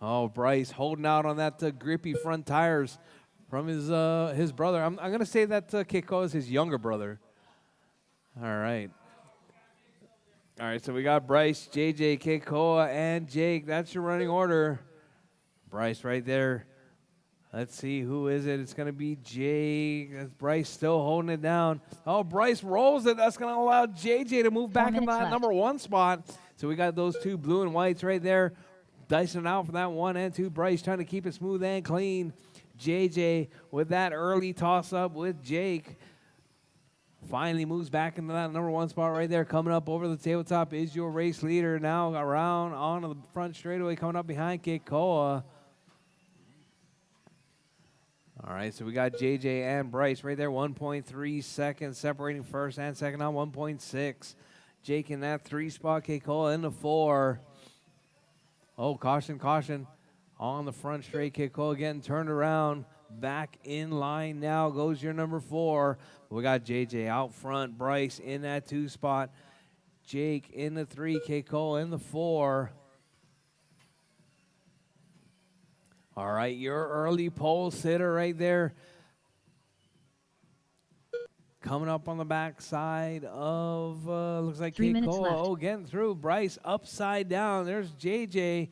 Speaker 1: Oh, Bryce holding out on that grippy front tires from his brother. I'm going to say that Keikoa is his younger brother. All right. All right, so we got Bryce, JJ, Keikoa, and Jake. That's your running order. Bryce right there. Let's see, who is it? It's going to be Jake. That's Bryce still holding it down. Oh, Bryce rolls it. That's going to allow JJ to move back into that number 1 spot. So we got those 2 blue and whites right there, dicing it out for that 1 and 2. Bryce trying to keep it smooth and clean. JJ with that early toss-up with Jake. Finally moves back into that number 1 spot right there. Coming up over the tabletop is your race leader. Now around onto the front straightaway, coming up behind Keikoa. All right, so we got JJ and Bryce right there. 1.3 seconds separating first and second on 1.6. Jake in that 3 spot. Keikoa in the 4. Oh, caution, caution. On the front straight, Keikoa getting turned around. Back in line now goes your number 4. We got JJ out front. Bryce in that 2 spot. Jake in the 3. Keikoa in the 4. All right, your early pole sitter right there. Coming up on the backside of, looks like
Speaker 2: 3 minutes
Speaker 1: Keikoa.
Speaker 2: left.
Speaker 1: Oh, getting through. Bryce upside down. There's JJ.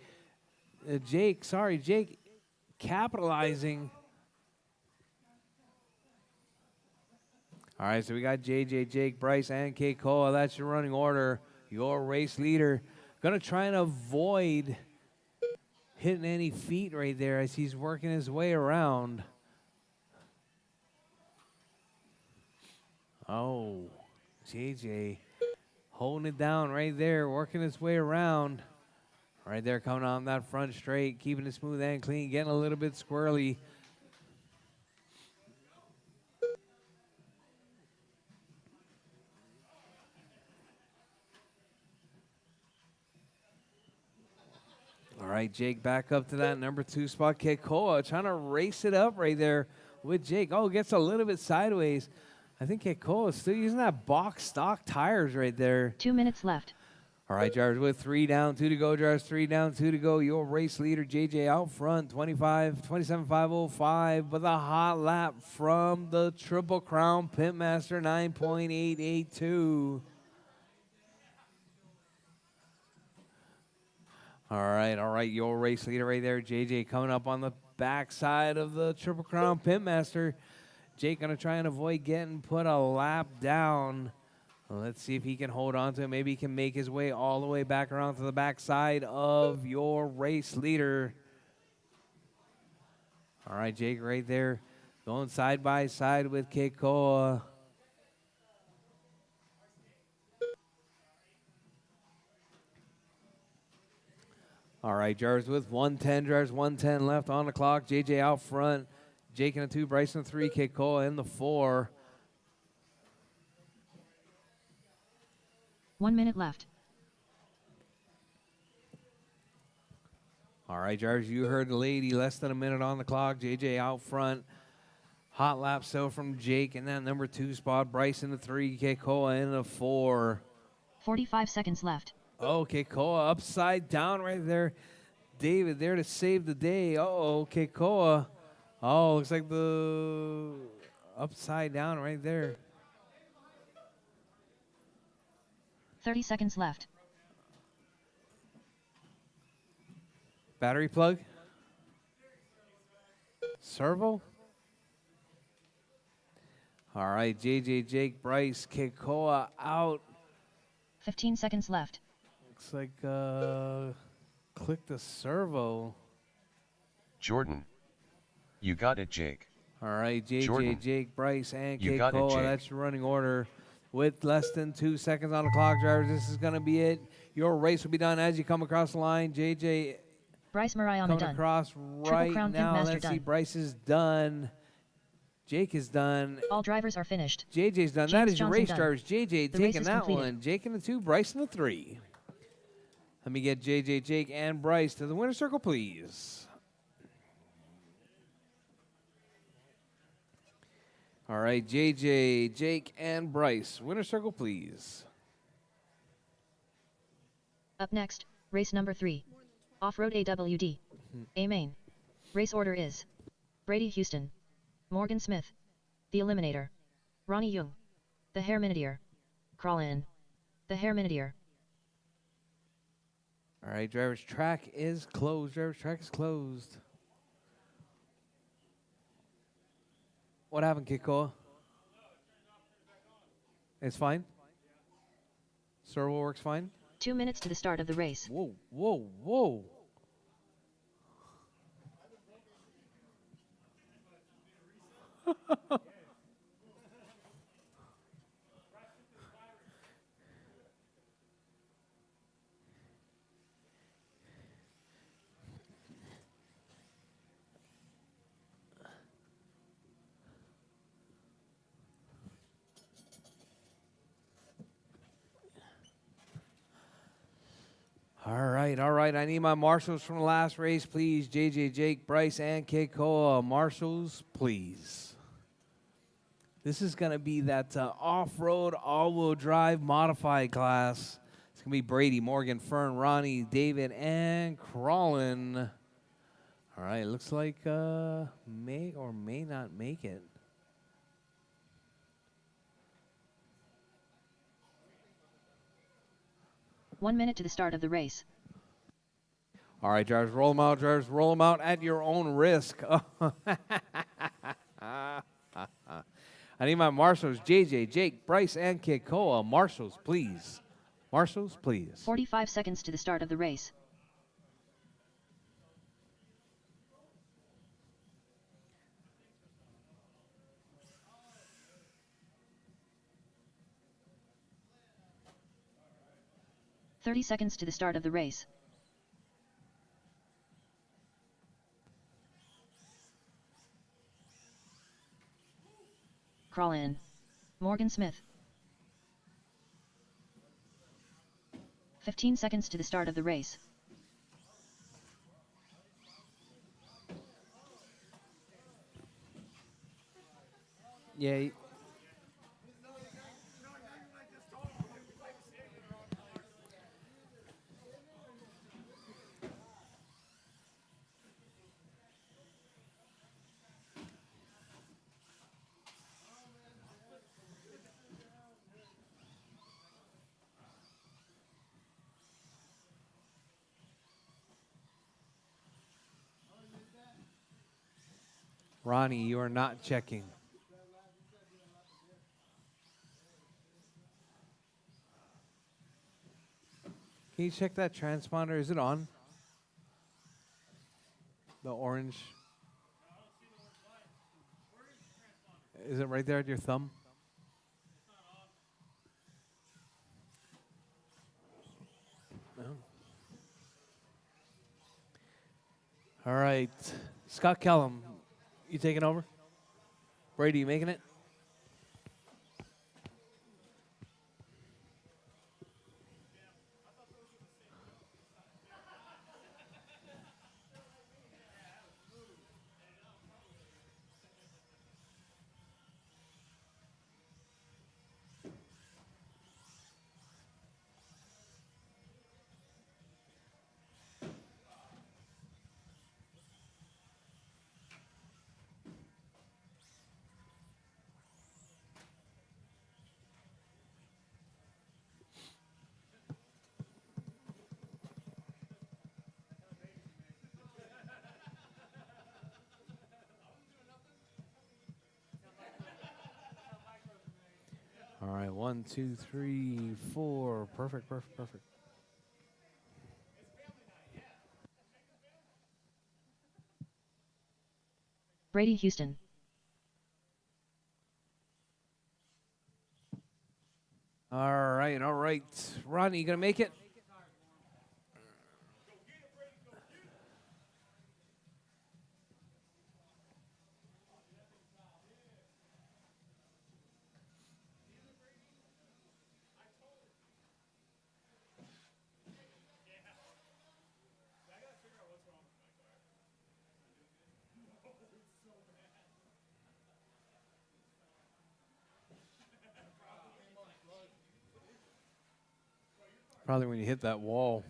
Speaker 1: Jake capitalizing. All right, so we got JJ, Jake, Bryce, and Keikoa. That's your running order. Your race leader. Going to try and avoid hitting any feet right there as he's working his way around. Oh, JJ holding it down right there, working his way around. Right there, coming on that front straight, keeping it smooth and clean, getting a little bit squirrely. All right, Jake back up to that number 2 spot. Keikoa trying to race it up right there with Jake. Oh, gets a little bit sideways. I think Keikoa is still using that box stock tires right there.
Speaker 2: 2 minutes left.
Speaker 1: All right, drivers, with 3 down, 2 to go. Drivers, 3 down, 2 to go. Your race leader, JJ, out front, 27.505, with a hot lap from the Triple Crown Pitmaster, 9.882. All right, your race leader right there, JJ, coming up on the backside of the Triple Crown Pitmaster. Jake going to try and avoid getting put a lap down. Let's see if he can hold on to it. Maybe he can make his way all the way back around to the backside of your race leader. All right, Jake right there going side by side with Keikoa. All right, drivers with 110, drivers 110 left on the clock. JJ out front. Jake in the 2, Bryce in the 3, Keikoa in the 4.
Speaker 2: 1 minute left.
Speaker 1: All right, drivers, you heard the lady. Less than a minute on the clock. JJ out front. Hot lap still from Jake in that number 2 spot. Bryce in the 3, Keikoa in the 4.
Speaker 2: 45 seconds left.
Speaker 1: Oh, Keikoa upside down right there. David there to save the day. Uh-oh, Keikoa. Oh, looks like the upside down right there.
Speaker 2: 30 seconds left.
Speaker 1: Battery plug. Servo. All right, JJ, Jake, Bryce, Keikoa out.
Speaker 2: 15 seconds left.
Speaker 1: Looks like click the servo.
Speaker 4: Jordan. You got it, Jake.
Speaker 1: All right, JJ,
Speaker 4: Jordan,
Speaker 1: Jake, Bryce, and
Speaker 4: you got it,
Speaker 1: Keikoa.
Speaker 4: Jake.
Speaker 1: That's your running order. With less than 2 seconds on the clock, drivers, this is going to be it. Your race will be done as you come across the line. JJ
Speaker 2: Bryce Murayama
Speaker 1: coming
Speaker 2: done.
Speaker 1: across
Speaker 2: Triple
Speaker 1: right
Speaker 2: Crown
Speaker 1: now.
Speaker 2: Pimp Master
Speaker 1: Let's see,
Speaker 2: done.
Speaker 1: Bryce is done. Jake is done.
Speaker 2: All drivers are finished.
Speaker 1: JJ's done. That
Speaker 2: James
Speaker 1: is your
Speaker 2: Johnson
Speaker 1: race
Speaker 2: done.
Speaker 1: drivers. JJ
Speaker 2: The race
Speaker 1: taking
Speaker 2: is
Speaker 1: that
Speaker 2: completed.
Speaker 1: one. Jake in the 2, Bryce in the 3. Let me get JJ, Jake, and Bryce to the winner's circle, please. All right, JJ, Jake, and Bryce. Winner's circle, please.
Speaker 2: Up next, race number 3. Off-road AWD. A main. Race order is Brady Houston, Morgan Smith, the Eliminator, Ronnie Young, the Hare Minutier, Crawl in, the Hare Minutier.
Speaker 1: All right, driver's track is closed. Driver's track is closed. What happened, Kiko? It's fine? Servo works fine?
Speaker 2: 2 minutes to the start of the race.
Speaker 1: Whoa, whoa, whoa. All right. I need my marshals from the last race, please. JJ, Jake, Bryce, and Keikoa. Marshals, please. This is going to be that off-road, all-wheel drive modified class. It's going to be Brady, Morgan, Fern, Ronnie, David, and Crawlin. All right, looks like may or may not make it.
Speaker 2: One minute to the start of the race.
Speaker 1: All right, drivers, roll them out. Drivers, roll them out at your own risk. I need my marshals, JJ, Jake, Bryce, and Keikoa. Marshals, please. Marshals, please.
Speaker 2: 45 seconds to the start of the race. "30 seconds to the start of the race. Crawl in. Morgan Smith. 15 seconds to the start of the race.
Speaker 1: Yeah. Ronnie, you are not checking. Can you check that transponder? Is it on? The orange. Is it right there at your thumb? No. All right. Scott Kellum, you taking over? Brady, you making it? All right, 1, 2, 3, 4. Perfect.
Speaker 2: Brady Houston.
Speaker 1: All right. Ronnie, you going to make it? Probably when you hit that wall.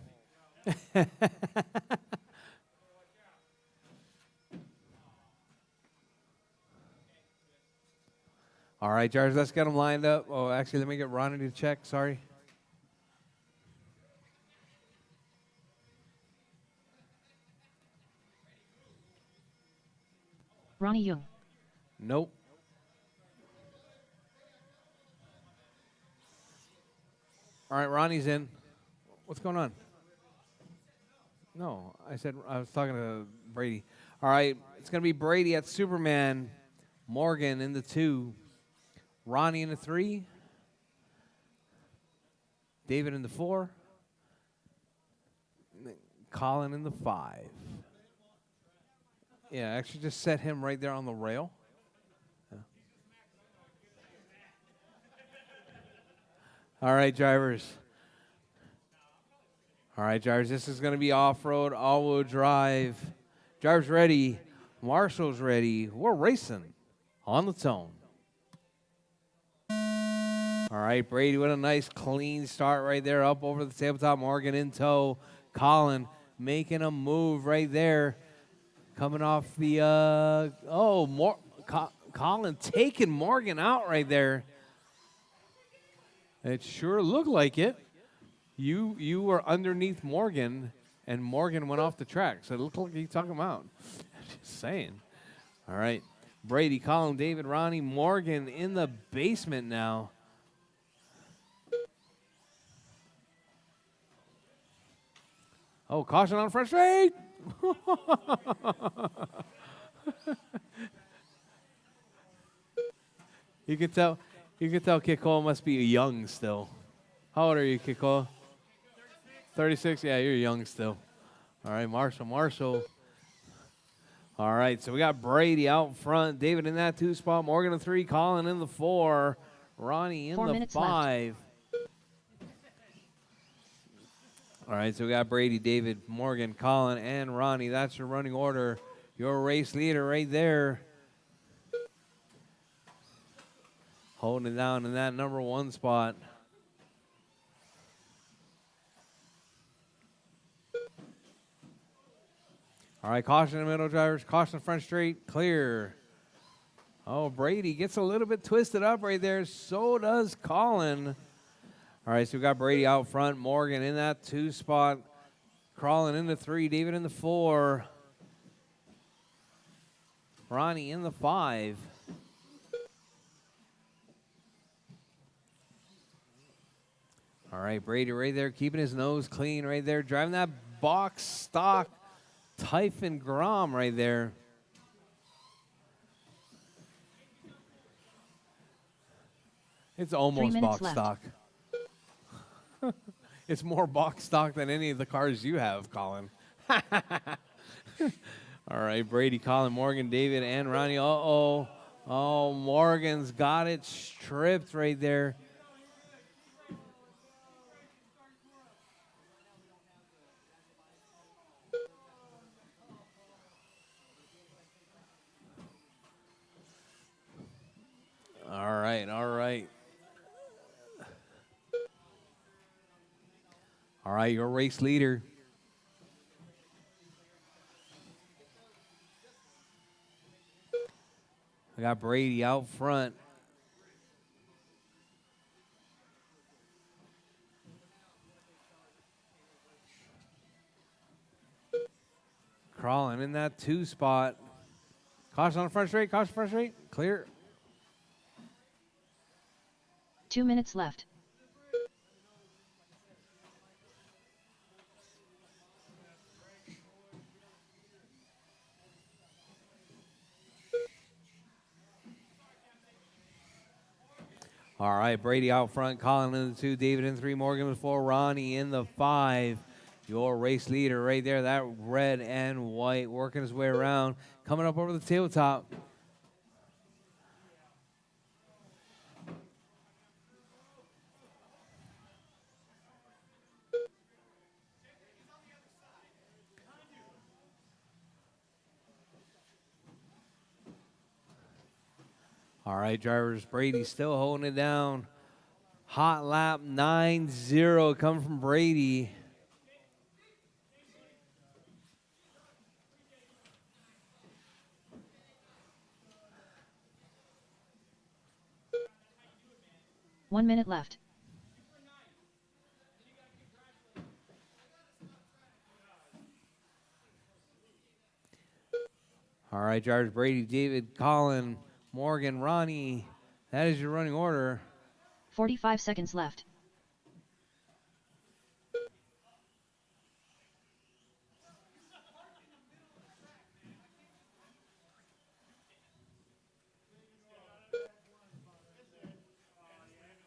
Speaker 1: All right, Jars, let's get them lined up. Oh, actually, let me get Ronnie to check. Sorry.
Speaker 2: Ronnie Young.
Speaker 1: Nope. All right, Ronnie's in. What's going on? No, I said I was talking to Brady. All right, it's going to be Brady at Superman, Morgan in the 2, Ronnie in the 3, David in the 4, Colin in the 5. Yeah, actually just set him right there on the rail. Yeah. All right, drivers. All right, drivers, this is going to be off-road, all-wheel drive. Drivers ready. Marshall's ready. We're racing on the tone. All right, Brady with a nice clean start right there, up over the tabletop. Morgan in tow. Colin making a move right there. Coming off the, Colin taking Morgan out right there. It sure looked like it. You were underneath Morgan, and Morgan went off the track. So it looked like he took him out. Just saying. All right. Brady, Colin, David, Ronnie, Morgan in the basement now. Oh, caution on front straight. You can tell Kiko must be young still. How old are you, Kiko? 36? Yeah, you're young still. All right, Marshall. All right, so we got Brady out front, David in that 2 spot, Morgan in 3, Colin in the 4, Ronnie in
Speaker 2: 4
Speaker 1: the
Speaker 2: minutes
Speaker 1: 5. All right, so we got Brady, David, Morgan, Colin, and Ronnie. That's your running order. Your race leader right there. Holding it down in that number 1 spot. All right, caution in the middle, drivers. Caution front straight, clear. Oh, Brady gets a little bit twisted up right there. So does Colin. All right, so we got Brady out front. Morgan in that 2 spot. Crawling into 3. David in the 4. Ronnie in the 5. All right, Brady right there, keeping his nose clean right there. Driving that box stock Typhon Grom right there. It's almost box
Speaker 2: left.
Speaker 1: stock. It's more box stock than any of the cars you have, Colin. All right, Brady, Colin, Morgan, David, and Ronnie. Uh-oh. Oh, Morgan's got it stripped right there. All right. All right, your race leader. I got Brady out front. Crawling in that 2 spot. Caution on the front straight, clear.
Speaker 2: 2 minutes left.
Speaker 1: All right, Brady out front, Colin in the 2, David in 3, Morgan in the 4, Ronnie in the 5. Your race leader right there, that red and white, working his way around, coming up over the tabletop. All right, drivers, Brady still holding it down. Hot lap 9-0 coming from Brady.
Speaker 2: One minute left.
Speaker 1: All right, drivers, Brady, David, Colin, Morgan, Ronnie. That is your running order.
Speaker 2: 45 seconds left.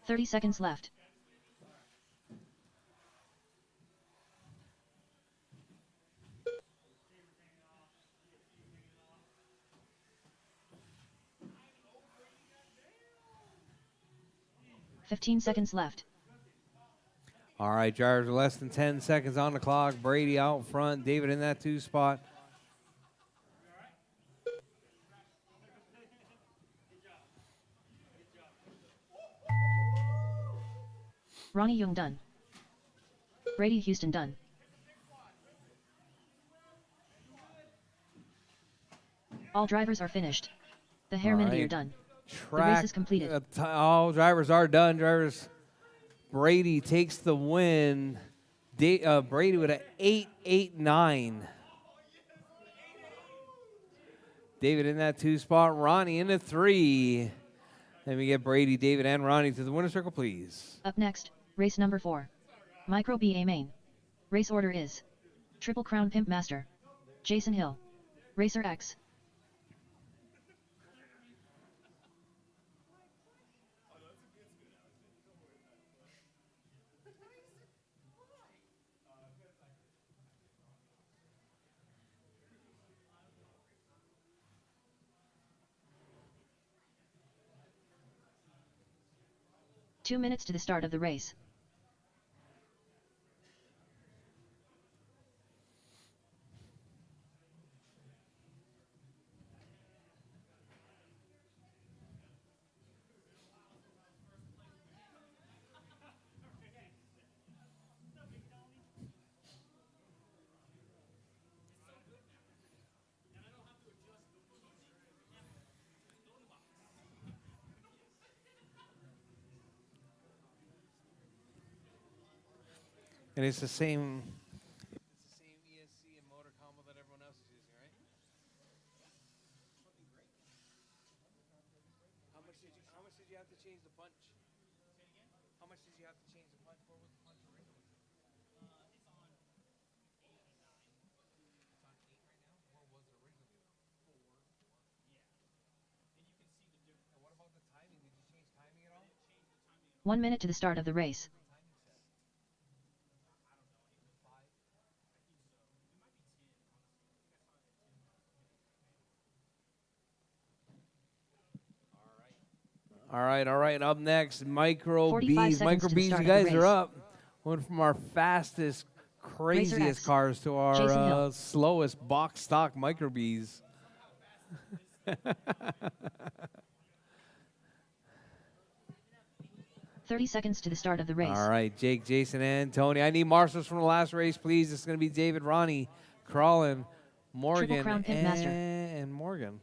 Speaker 2: "30 seconds left. "15 seconds left.
Speaker 1: All right, drivers, less than 10 seconds on the clock. Brady out front, David in that 2 spot.
Speaker 2: Ronnie Young done. Brady Houston done. All drivers are finished. The Hairmindy are done. The race is completed.
Speaker 1: All drivers are done. Drivers, Brady takes the win. Brady with an 8.89. David in that 2 spot. Ronnie in the 3. Let me get Brady, David, and Ronnie to the winner's circle, please.
Speaker 2: Up next, race number 4. Micro BA main. Race order is Triple Crown Pimp Master, Jason Hill, Racer X. Two minutes to the start of the race.
Speaker 1: And it's the same ESC and motor combo that everyone else is using, right? How much did you have to change the punch? How much did you have to change the punch? What was the punch originally? And what about the timing? Did you change timing at all?
Speaker 2: 1 minute to the start of the race.
Speaker 1: All right. Up next, Micro
Speaker 2: 45
Speaker 1: B's.
Speaker 2: seconds
Speaker 1: Micro
Speaker 2: to the
Speaker 1: B's,
Speaker 2: start
Speaker 1: you
Speaker 2: of the
Speaker 1: guys are
Speaker 2: race.
Speaker 1: up. Went from our fastest, craziest
Speaker 2: X,
Speaker 1: cars to
Speaker 2: Jason
Speaker 1: our
Speaker 2: Hill.
Speaker 1: slowest box stock Micro B's.
Speaker 2: 30 seconds to the start of the race.
Speaker 1: All right, Jake, Jason, and Tony. I need marshals from the last race, please. It's going to be David, Ronnie, Crawlin, Morgan,
Speaker 2: Crown Pimp Master.
Speaker 1: and Morgan.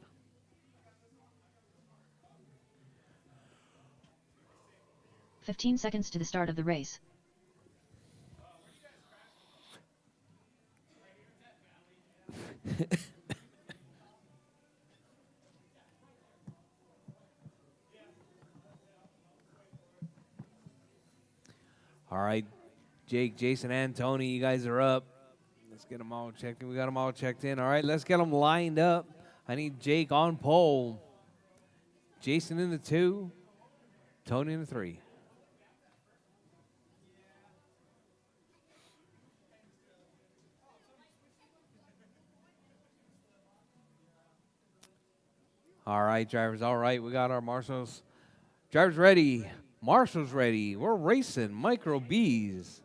Speaker 2: "15 seconds to the start of the race.
Speaker 1: All right, Jake, Jason, and Tony, you guys are up. Let's get them all checked in. We got them all checked in. All right, let's get them lined up. I need Jake on pole. Jason in the 2. Tony in the 3. All right, drivers. All right, we got our marshals. Drivers ready. Marshals ready. We're racing Micro B's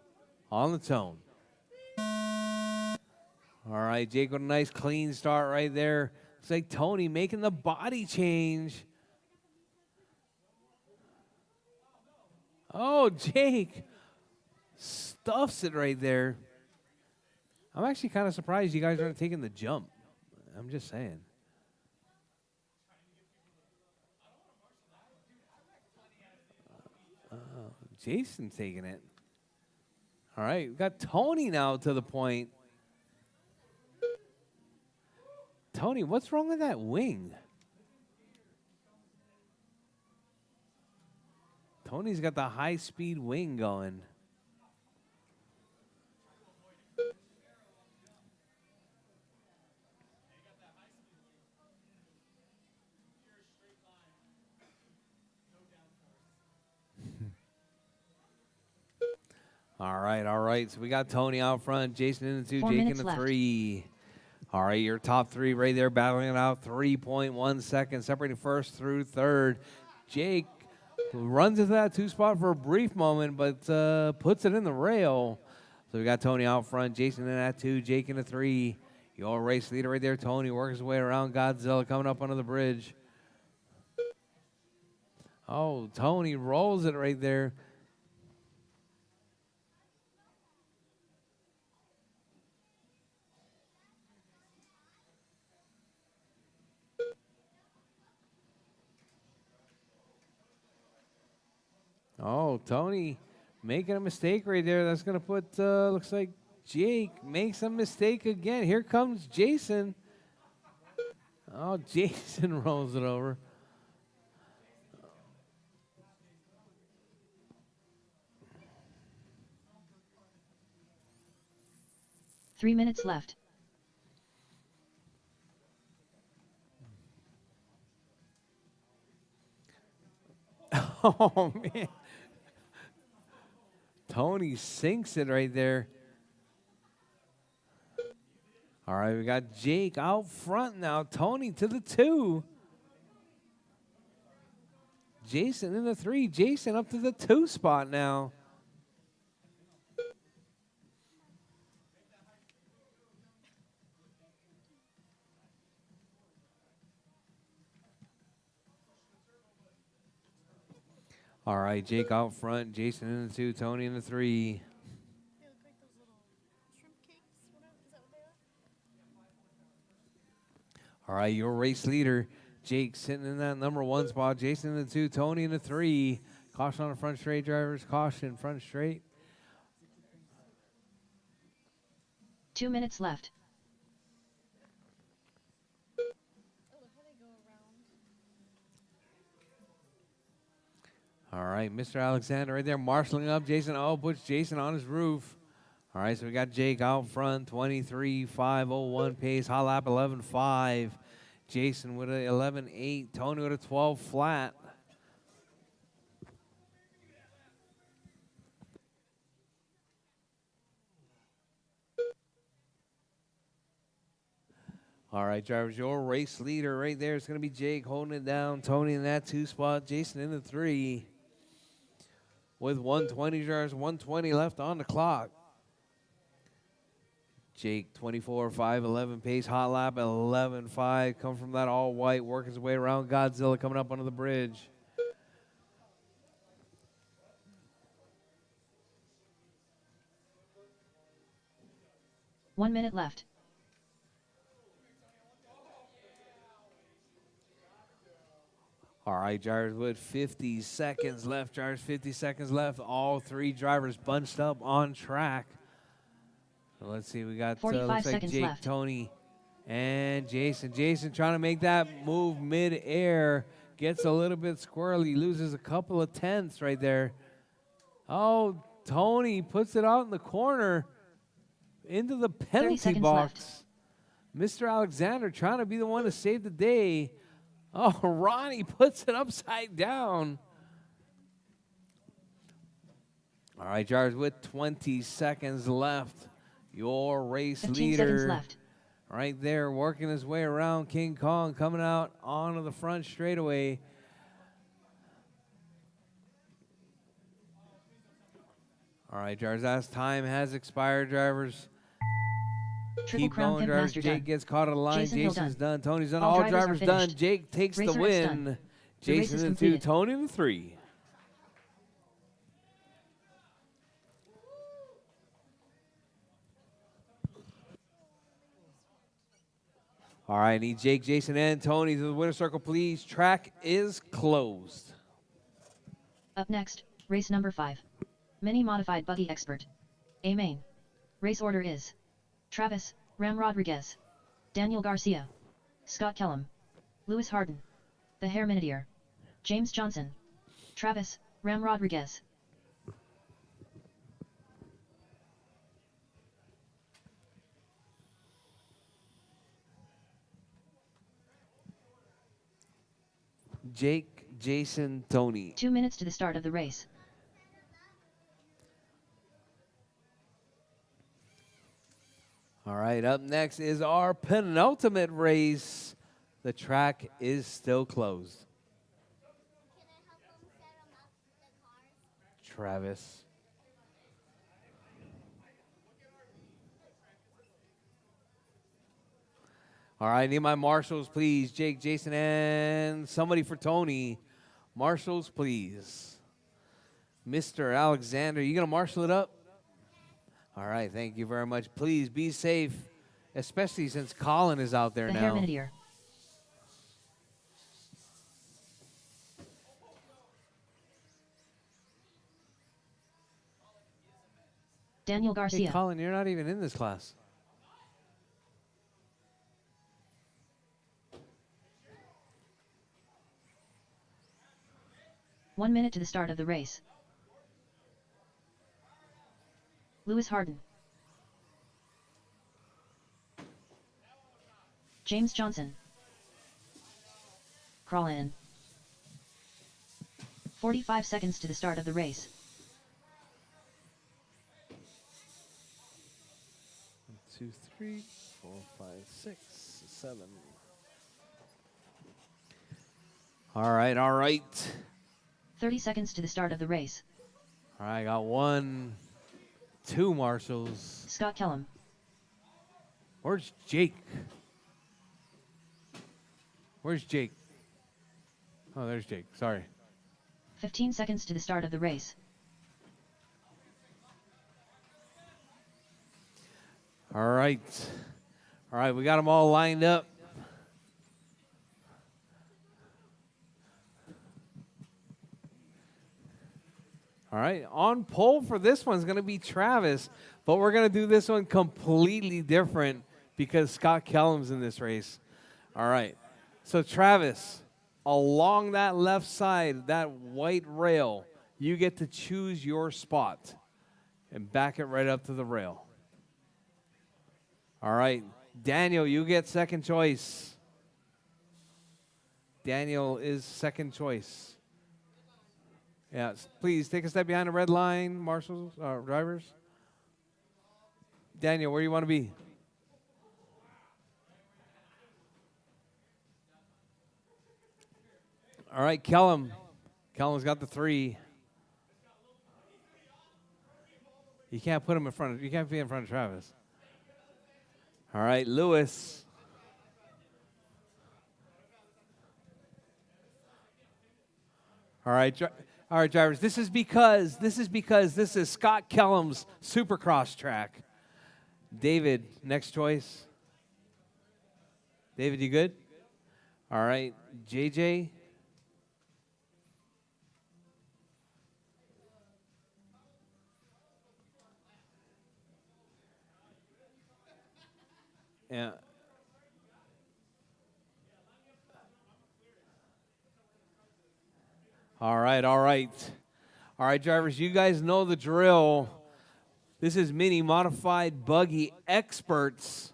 Speaker 1: on the tone. All right, Jake with a nice clean start right there. Looks like Tony making the body change. Oh, Jake stuffs it right there. I'm actually kind of surprised you guys aren't taking the jump. I'm just saying. Jason's taking it. All right, we've got Tony now to the point. Tony, what's wrong with that wing? Tony's got the high-speed wing going. All right. So we got Tony out front, Jason in the 2,
Speaker 2: 4
Speaker 1: Jake in
Speaker 2: minutes
Speaker 1: the
Speaker 2: left.
Speaker 1: 3. All right, your top 3 right there battling it out. 3.1 seconds separating first through third. Jake runs into that 2 spot for a brief moment, but puts it in the rail. So we got Tony out front, Jason in that 2, Jake in the 3. Your race leader right there, Tony, works his way around Godzilla, coming up under the bridge. Oh, Tony rolls it right there. Oh, Tony making a mistake right there. That's going to put, looks like Jake makes a mistake again. Here comes Jason. Oh, Jason rolls it over.
Speaker 2: Three minutes left.
Speaker 1: Oh, man. Tony sinks it right there. All right, we got Jake out front now. Tony to the 2. Jason in the 3. Jason up to the 2 spot now. All right, Jake out front, Jason in the 2, Tony in the 3.
Speaker 3: They look like those little shrimp cakes. Is that what they are?
Speaker 1: All right, your race leader, Jake sitting in that number 1 spot, Jason in the 2, Tony in the 3. Caution on the front straight, drivers. Caution, front straight.
Speaker 2: 2 minutes left.
Speaker 3: I love how they go around.
Speaker 1: All right, Mr. Alexander right there, marshaling up Jason. Oh, puts Jason on his roof. All right, so we got Jake out front, 23.501 pace, hot lap 11.5. Jason with a 11.8, Tony with a 12 flat. All right, drivers, your race leader right there is going to be Jake holding it down. Tony in that 2 spot, Jason in the 3. With 120 drivers, 120 left on the clock. Jake, 24.511 pace, hot lap 11.5. Come from that all white, working his way around Godzilla, coming up under the bridge.
Speaker 2: One minute left.
Speaker 1: All right, drivers, with 50 seconds left. Drivers, 50 seconds left. All 3 drivers bunched up on track. So let's see, we got
Speaker 2: 45
Speaker 1: looks like
Speaker 2: seconds
Speaker 1: Jake,
Speaker 2: left.
Speaker 1: Tony, and Jason. Jason trying to make that move mid-air. Gets a little bit squirrely. Loses a couple of tenths right there. Oh, Tony puts it out in the corner into the penalty
Speaker 2: seconds
Speaker 1: box. Mr. Alexander trying to be the one to save the day. Oh, Ronnie puts it upside down. All right, drivers, with 20 seconds left. Your race
Speaker 2: 15 seconds
Speaker 1: leader
Speaker 2: left.
Speaker 1: right there working his way around King Kong, coming out onto the front straightaway. All right, drivers, as time has expired, drivers.
Speaker 2: Triple
Speaker 1: Keep
Speaker 2: Crown
Speaker 1: going,
Speaker 2: Pimp
Speaker 1: drivers.
Speaker 2: Master
Speaker 1: Jake
Speaker 2: done.
Speaker 1: gets caught on the line.
Speaker 2: Jason Hill
Speaker 1: Jason's
Speaker 2: done.
Speaker 1: done. Tony's done.
Speaker 2: All
Speaker 1: All
Speaker 2: drivers are
Speaker 1: drivers done.
Speaker 2: finished.
Speaker 1: Jake takes
Speaker 2: Racer
Speaker 1: the
Speaker 2: is
Speaker 1: win.
Speaker 2: done. The race
Speaker 1: Jason
Speaker 2: is
Speaker 1: in the 2,
Speaker 2: completed.
Speaker 1: Tony in the 3. All right, I need Jake, Jason, and Tony to the winner's circle, please. Track is closed.
Speaker 2: Up next, race number 5. Mini Modified Buggy Expert. A main. Race order is Travis, Ram Rodriguez, Daniel Garcia, Scott Kellum, Lewis Harden, The Hare Minutier, James Johnson, Travis, Ram Rodriguez.
Speaker 1: Jake, Jason, Tony.
Speaker 2: 2 minutes to the start of the race.
Speaker 1: All right, up next is our penultimate race. The track is still closed. Travis. All right, I need my marshals, please. Jake, Jason, and somebody for Tony. Marshals, please. Mr. Alexander, you going to marshal it up? All right, thank you very much. Please be safe, especially since Colin is out there
Speaker 2: The
Speaker 1: now.
Speaker 2: Hare Minutier. Daniel Garcia.
Speaker 1: Hey, Colin, you're not even in this class.
Speaker 2: One minute to the start of the race. Lewis Harden. James Johnson. Crawl in. 45 seconds to the start of the race.
Speaker 1: 1, 2, 3, 4, 5, 6, 7. All right, all right.
Speaker 2: 30 seconds to the start of the race.
Speaker 1: All right, I got 1, 2 marshals.
Speaker 2: Scott Kellum.
Speaker 1: Where's Jake? Where's Jake? Oh, there's Jake. Sorry.
Speaker 2: 15 seconds to the start of the race.
Speaker 1: All right. All right, we got them all lined up. All right, on pole for this one is going to be Travis, but we're going to do this one completely different because Scott Kellum's in this race. All right, so Travis, along that left side, that white rail, you get to choose your spot and back it right up to the rail. All right, Daniel, you get second choice. Daniel is second choice. Yeah, please take a step behind the red line, marshals, drivers. Daniel, where do you want to be? All right, Kellum. Kellum's got the 3. You can't put him in front of, you can't be in front of Travis. All right, Lewis. All right, drivers. This is because this is Scott Kellum's Supercross track. David, next choice. David, you good? All right, JJ. Yeah. All right, all right. All right, drivers, you guys know the drill. This is Mini Modified Buggy Experts.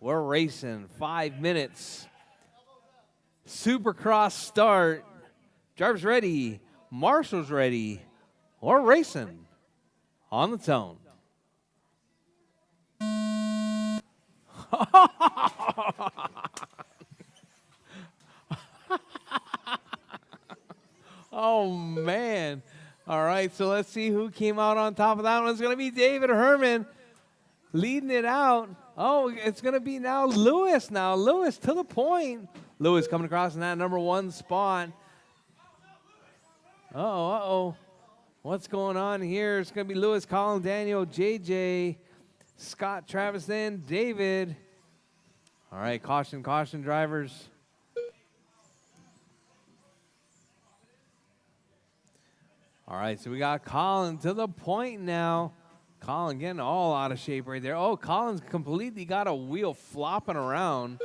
Speaker 1: We're racing 5 minutes. Supercross start. Drivers ready. Marshals ready. We're racing on the tone. Oh, man. All right, so let's see who came out on top of that one. It's going to be David Herman leading it out. Oh, it's going to be now Lewis. Now, Lewis to the point. Lewis coming across in that number 1 spot. Uh-oh. What's going on here? It's going to be Lewis, Colin, Daniel, JJ, Scott, Travis, then David. All right, caution, caution, drivers. All right, so we got Colin to the point now. Colin getting all out of shape right there. Oh, Colin's completely got a wheel flopping around.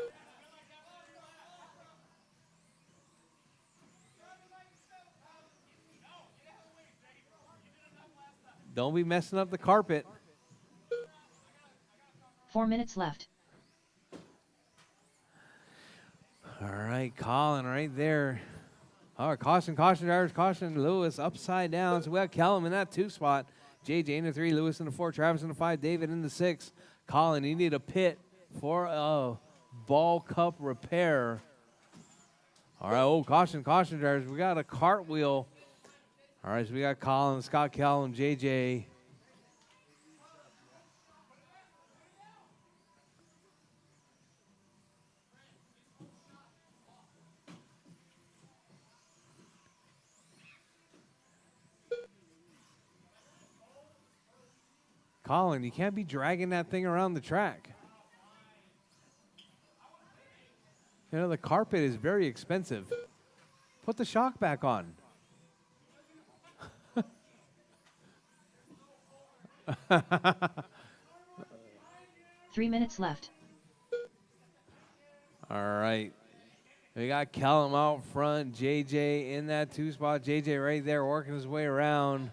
Speaker 1: Don't be messing up the carpet.
Speaker 2: 4 minutes left.
Speaker 1: All right, Colin right there. All right, caution, caution, drivers, caution. Lewis upside down. So we got Callum in that 2 spot. JJ in the 3, Lewis in the 4, Travis in the 5, David in the 6. Colin, you need a pit for a ball cup repair. All right, oh, caution, caution, drivers. We got a cartwheel. All right, so we got Colin, Scott, Callum, JJ. Colin, you can't be dragging that thing around the track. You know, the carpet is very expensive. Put the shock back on.
Speaker 2: 3 minutes left.
Speaker 1: All right. We got Callum out front, JJ in that 2 spot. JJ right there working his way around.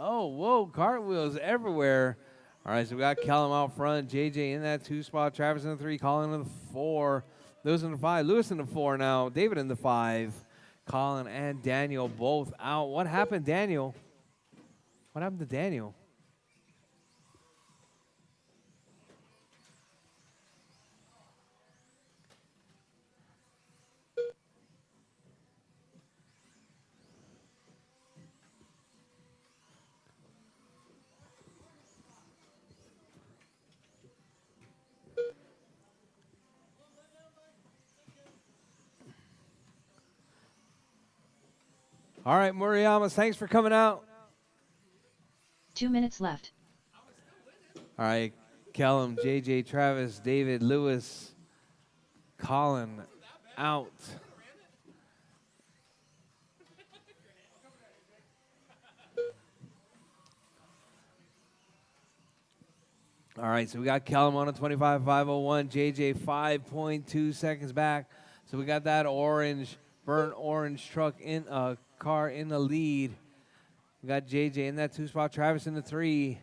Speaker 1: Oh, whoa, cartwheels everywhere. All right, so we got Callum out front, JJ in that 2 spot, Travis in the 3, Colin in the 4, Lewis in the 5, Lewis in the 4 now, David in the 5, Colin and Daniel both out. What happened, Daniel? What happened to Daniel? All right, Muriyamas, thanks for coming out.
Speaker 2: 2 minutes left.
Speaker 1: All right, Callum, JJ, Travis, David, Lewis, Colin out. All right, so we got Callum on a 25.501, JJ 5.2 seconds back. So we got that orange, burnt orange truck in car in the lead. We got JJ in that 2 spot, Travis in the 3.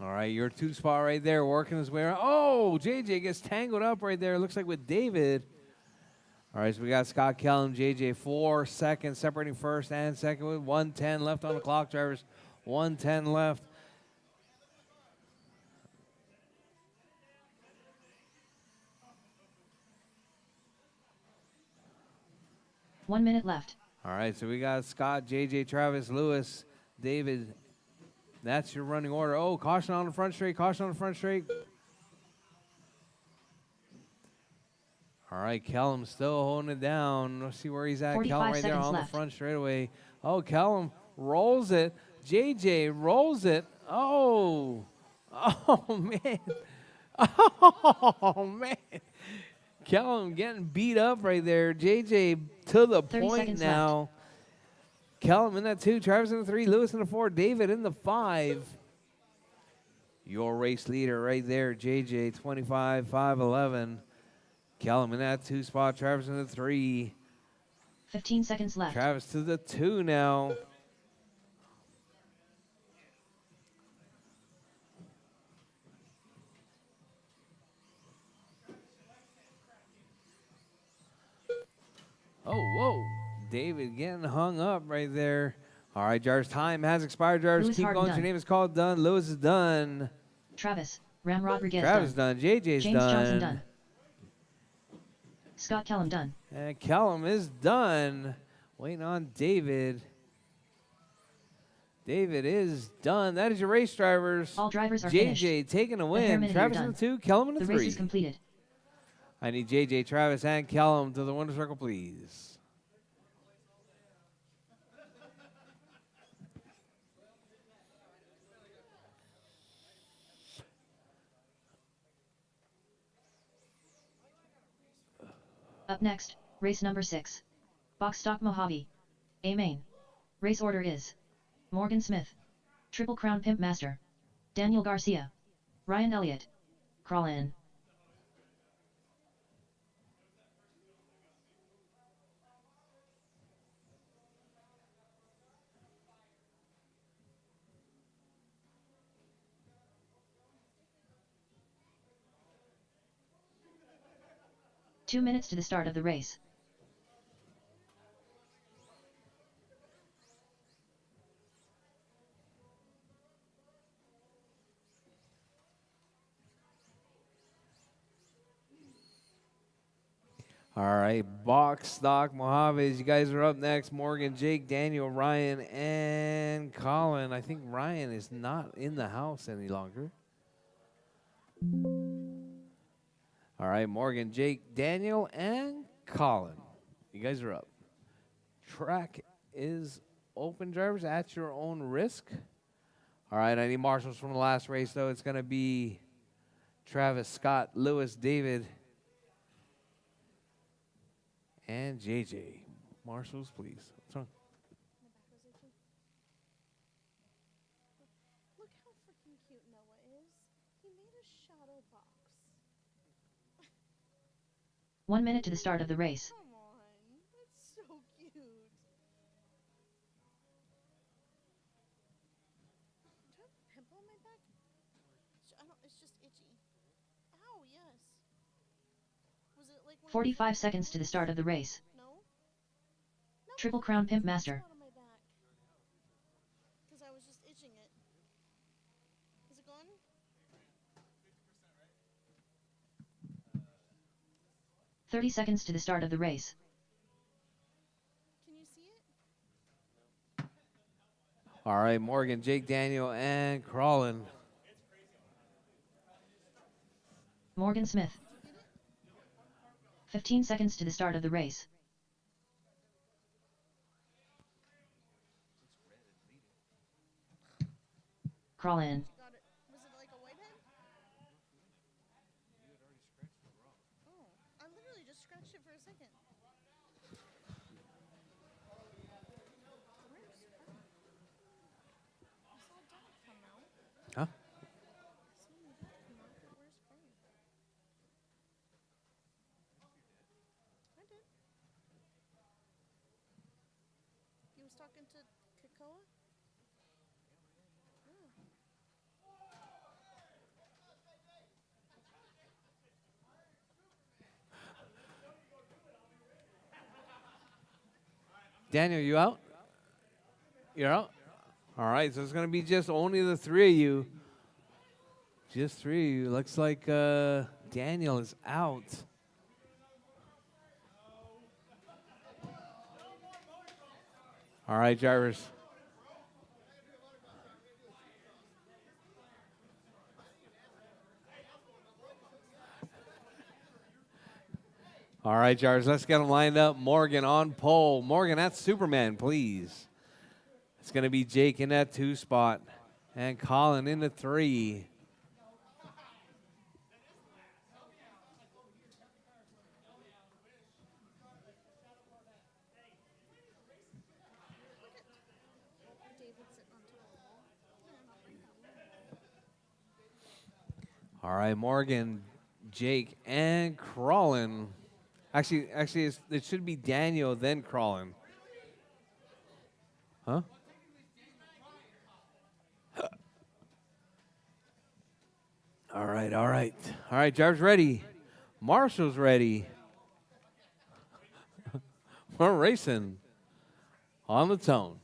Speaker 1: All right, your 2 spot right there, working his way around. Oh, JJ gets tangled up right there. Looks like with David. All right, so we got Scott, Callum, JJ, 4 seconds separating first and second with 1:10 left on the clock, drivers. 1:10 left.
Speaker 2: One minute left.
Speaker 1: All right, so we got Scott, JJ, Travis, Lewis, David. That's your running order. Oh, caution on the front straight, caution on the front straight. All right, Callum still holding it down. Let's see where he's at.
Speaker 2: 45
Speaker 1: Callum right there
Speaker 2: seconds
Speaker 1: on
Speaker 2: left.
Speaker 1: the front straightaway. Oh, Callum rolls it. JJ rolls it. Oh, oh, man. Oh, man. Callum getting beat up right there. JJ to the
Speaker 2: 30
Speaker 1: point
Speaker 2: seconds
Speaker 1: now.
Speaker 2: left.
Speaker 1: Callum in that 2, Travis in the 3, Lewis in the 4, David in the 5. Your race leader right there, JJ 25.511. Callum in that 2 spot, Travis in the 3.
Speaker 2: 15 seconds left.
Speaker 1: Travis to the 2 now. Oh, whoa. David getting hung up right there. All right, Jars, time has expired, Jars.
Speaker 2: Lewis
Speaker 1: Keep
Speaker 2: Harden
Speaker 1: going.
Speaker 2: done.
Speaker 1: Your name is called done. Lewis is done.
Speaker 2: Travis, Ram Rodriguez
Speaker 1: Travis
Speaker 2: done.
Speaker 1: done. JJ's
Speaker 2: James
Speaker 1: done.
Speaker 2: Johnson done. Scott Callum done.
Speaker 1: And Callum is done. Waiting on David. David is done. That is your race, drivers.
Speaker 2: All drivers are
Speaker 1: JJ
Speaker 2: finished.
Speaker 1: taking a
Speaker 2: The
Speaker 1: win.
Speaker 2: Hairman
Speaker 1: Travis
Speaker 2: are
Speaker 1: in the
Speaker 2: done.
Speaker 1: 2, Callum in the
Speaker 2: The
Speaker 1: 3.
Speaker 2: race is completed.
Speaker 1: I need JJ, Travis, and Callum to the winner's circle, please.
Speaker 2: Up next, race number 6. Box Stock Mojave. A main. Race order is Morgan Smith, Triple Crown Pimp Master, Daniel Garcia, Ryan Elliott. Crawl in. Two minutes to the start of the race.
Speaker 1: All right, Box Stock Mojaves. You guys are up next. Morgan, Jake, Daniel, Ryan, and Colin. I think Ryan is not in the house any longer. All right, Morgan, Jake, Daniel, and Colin. You guys are up. Track is open, drivers, at your own risk. All right, I need marshals from the last race, though. It's going to be Travis, Scott, Lewis, David, and JJ. Marshals, please. What's wrong?
Speaker 3: Look how freaking cute Noah is. He made a shadow box.
Speaker 2: 1 minute to the start of the race.
Speaker 3: Come on, that's so cute. Do I have a pimple on my back? I don't. It's just itchy. Ow, yes. Was it like one of
Speaker 2: 45
Speaker 3: those
Speaker 2: seconds to the start of the race.
Speaker 3: No. No.
Speaker 2: Triple Crown Pimp Master.
Speaker 3: On my back. Because I was just itching it. Is it gone?
Speaker 2: 30 seconds to the start of the race.
Speaker 3: Can you see it?
Speaker 1: All right, Morgan, Jake, Daniel, and Crawlin.
Speaker 2: Morgan Smith. 15 seconds to the start of the race. Crawl in.
Speaker 3: Got it. Was it like a whitehead? Oh, I literally just scratched it for a second. Where's Spring? I saw Dad come out.
Speaker 1: Huh?
Speaker 3: I saw my dad come out, but where's Spring? I did. He was talking to Kakoa?
Speaker 1: Daniel, you out? You're out? All right, so it's going to be just only the three of you. Just three of you. Looks like Daniel is out. All right, drivers. All right, drivers, let's get them lined up. Morgan on pole. Morgan, that's Superman, please. It's going to be Jake in that 2 spot. And Colin in the 3.
Speaker 3: David sitting on top of the wall.
Speaker 1: All right, Morgan, Jake, and Crawlin. Actually, it should be Daniel, then Crawlin. Huh? All right, all right. All right, drivers ready. Marshall's ready. We're racing on the tone.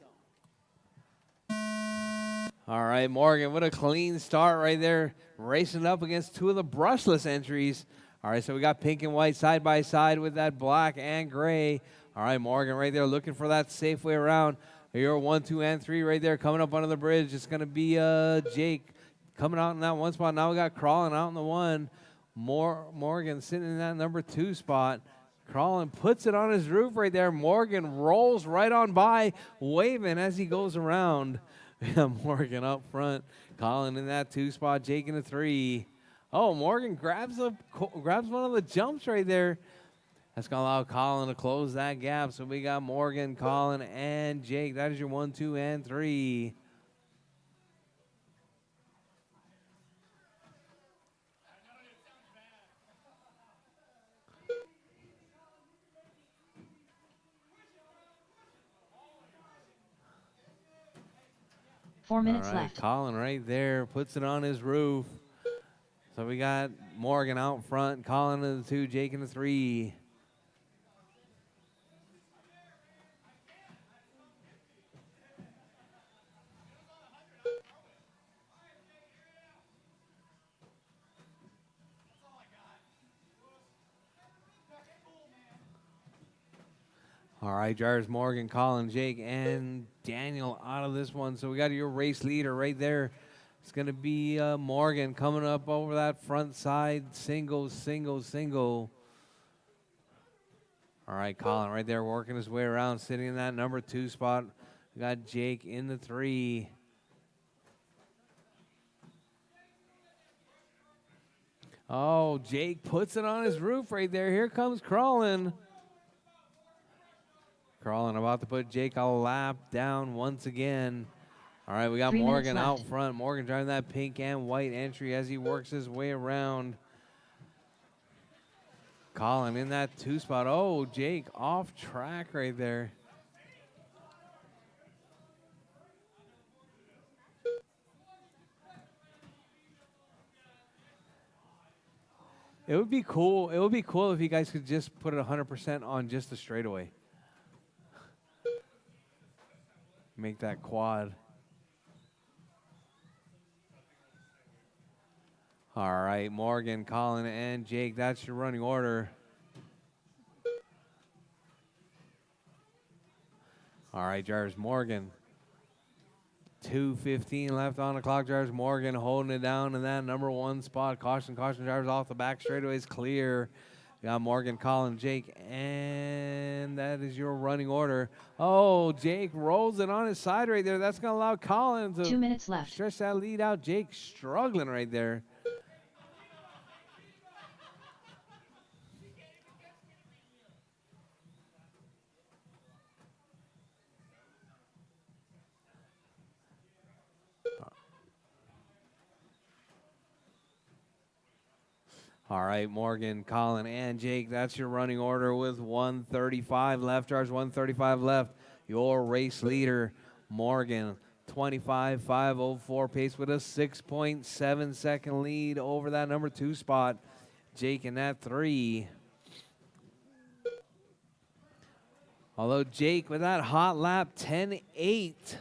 Speaker 1: All right, Morgan, what a clean start right there. Racing up against 2 of the brushless entries. All right, so we got pink and white side by side with that black and gray. All right, Morgan right there looking for that safe way around. Your 1, 2, and 3 right there coming up under the bridge. It's going to be Jake coming out in that 1 spot. Now we got Crawlin out in the 1. Morgan sitting in that number 2 spot. Crawlin puts it on his roof right there. Morgan rolls right on by, waving as he goes around. Morgan up front. Colin in that 2 spot. Jake in the 3. Oh, Morgan grabs one of the jumps right there That's going to allow Colin to close that gap. So we got Morgan, Colin, and Jake. That is your 1, 2, and 3.
Speaker 2: Four minutes
Speaker 1: All right,
Speaker 2: left.
Speaker 1: Colin right there puts it on his roof. So we got Morgan out front, Colin in the 2, Jake in the 3. All right, drivers Morgan, Colin, Jake, and Daniel out of this one. So we got your race leader right there. It's going to be Morgan coming up over that front side. Single, single, single. All right, Colin right there working his way around, sitting in that number 2 spot. We got Jake in the 3. Oh, Jake puts it on his roof right there. Here comes Crawlin. Crawlin about to put Jake a lap down once again. All right, we got
Speaker 2: 3 minutes
Speaker 1: Morgan out
Speaker 2: left.
Speaker 1: front. Morgan driving that pink and white entry as he works his way around. Colin in that 2 spot. Oh, Jake off track right there. It would be cool. It would be cool if you guys could just put it 100% on just the straightaway. Make that quad. All right, Morgan, Colin, and Jake. That's your running order. All right, drivers, Morgan. 2:15 left on the clock. Drivers, Morgan holding it down in that number 1 spot. Caution, caution, drivers off the back straightaways clear. We got Morgan, Colin, Jake, and that is your running order. Oh, Jake rolls it on his side right there. That's going to allow Colin to
Speaker 2: 2 minutes left.
Speaker 1: stretch that lead out. Jake struggling right there. All right, Morgan, Colin, and Jake. That's your running order with 1:35 left. Drivers, 1:35 left. Your race leader, Morgan, 25.504 pace with a 6.7 second lead over that number 2 spot. Jake in that 3. Although Jake with that hot lap, 10.8.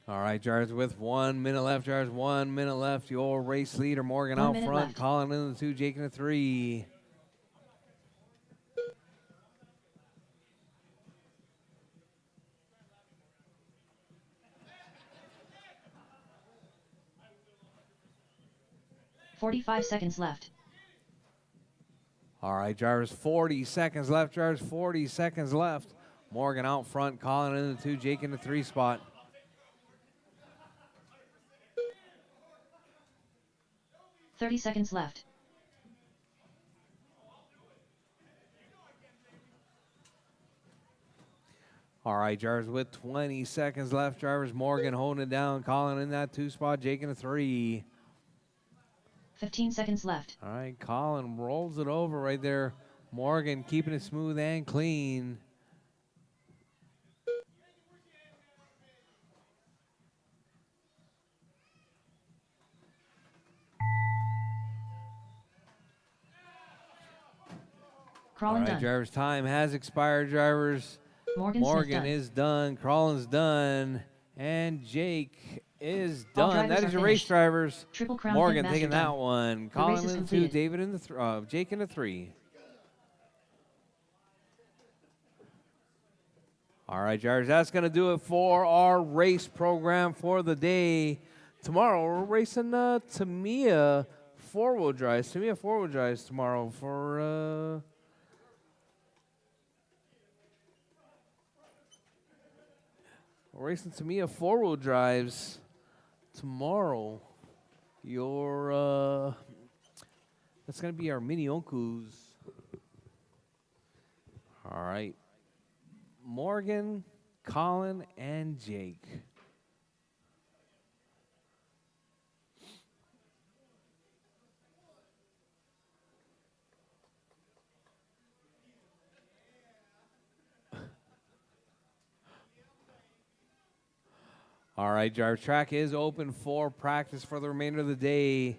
Speaker 1: All right, drivers with 1 minute left. Drivers, 1 minute left. Your race leader, Morgan
Speaker 2: 1
Speaker 1: out
Speaker 2: minute
Speaker 1: front.
Speaker 2: left.
Speaker 1: Colin in the 2, Jake in the 3.
Speaker 2: .45 seconds left.
Speaker 1: All right, drivers, 40 seconds left. Drivers, 40 seconds left. Morgan out front. Colin in the 2, Jake in the 3 spot.
Speaker 2: .30 seconds left.
Speaker 1: All right, drivers with 20 seconds left. Drivers, Morgan holding it down. Colin in that 2 spot. Jake in the 3.
Speaker 2: 15 seconds left.
Speaker 1: All right, Colin rolls it over right there. Morgan keeping it smooth and clean. All
Speaker 2: Crawlin
Speaker 1: right,
Speaker 2: done.
Speaker 1: drivers, time has expired. Drivers,
Speaker 2: Morgan
Speaker 1: Morgan
Speaker 2: Smith done.
Speaker 1: is done. Crawlin's done. And Jake is
Speaker 2: All
Speaker 1: done. That
Speaker 2: drivers
Speaker 1: is
Speaker 2: are
Speaker 1: your race
Speaker 2: finished.
Speaker 1: drivers.
Speaker 2: Triple Crown
Speaker 1: Morgan
Speaker 2: Pit
Speaker 1: taking
Speaker 2: Master
Speaker 1: that
Speaker 2: done.
Speaker 1: one.
Speaker 2: The
Speaker 1: Colin
Speaker 2: race is
Speaker 1: in the 2,
Speaker 2: completed.
Speaker 1: David in the Jake in the 3. All right, drivers, that's going to do it for our race program for the day. Tomorrow, we're racing Tamiya four-wheel drives. Tamiya four-wheel drives tomorrow for racing Tamiya 4-wheel drives tomorrow. That's going to be our mini Onkus. All right. Morgan, Colin, and Jake. All right, Driver's Track is open for practice for the remainder of the day.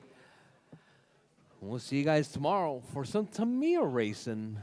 Speaker 1: We'll see you guys tomorrow for some Tamiya racing.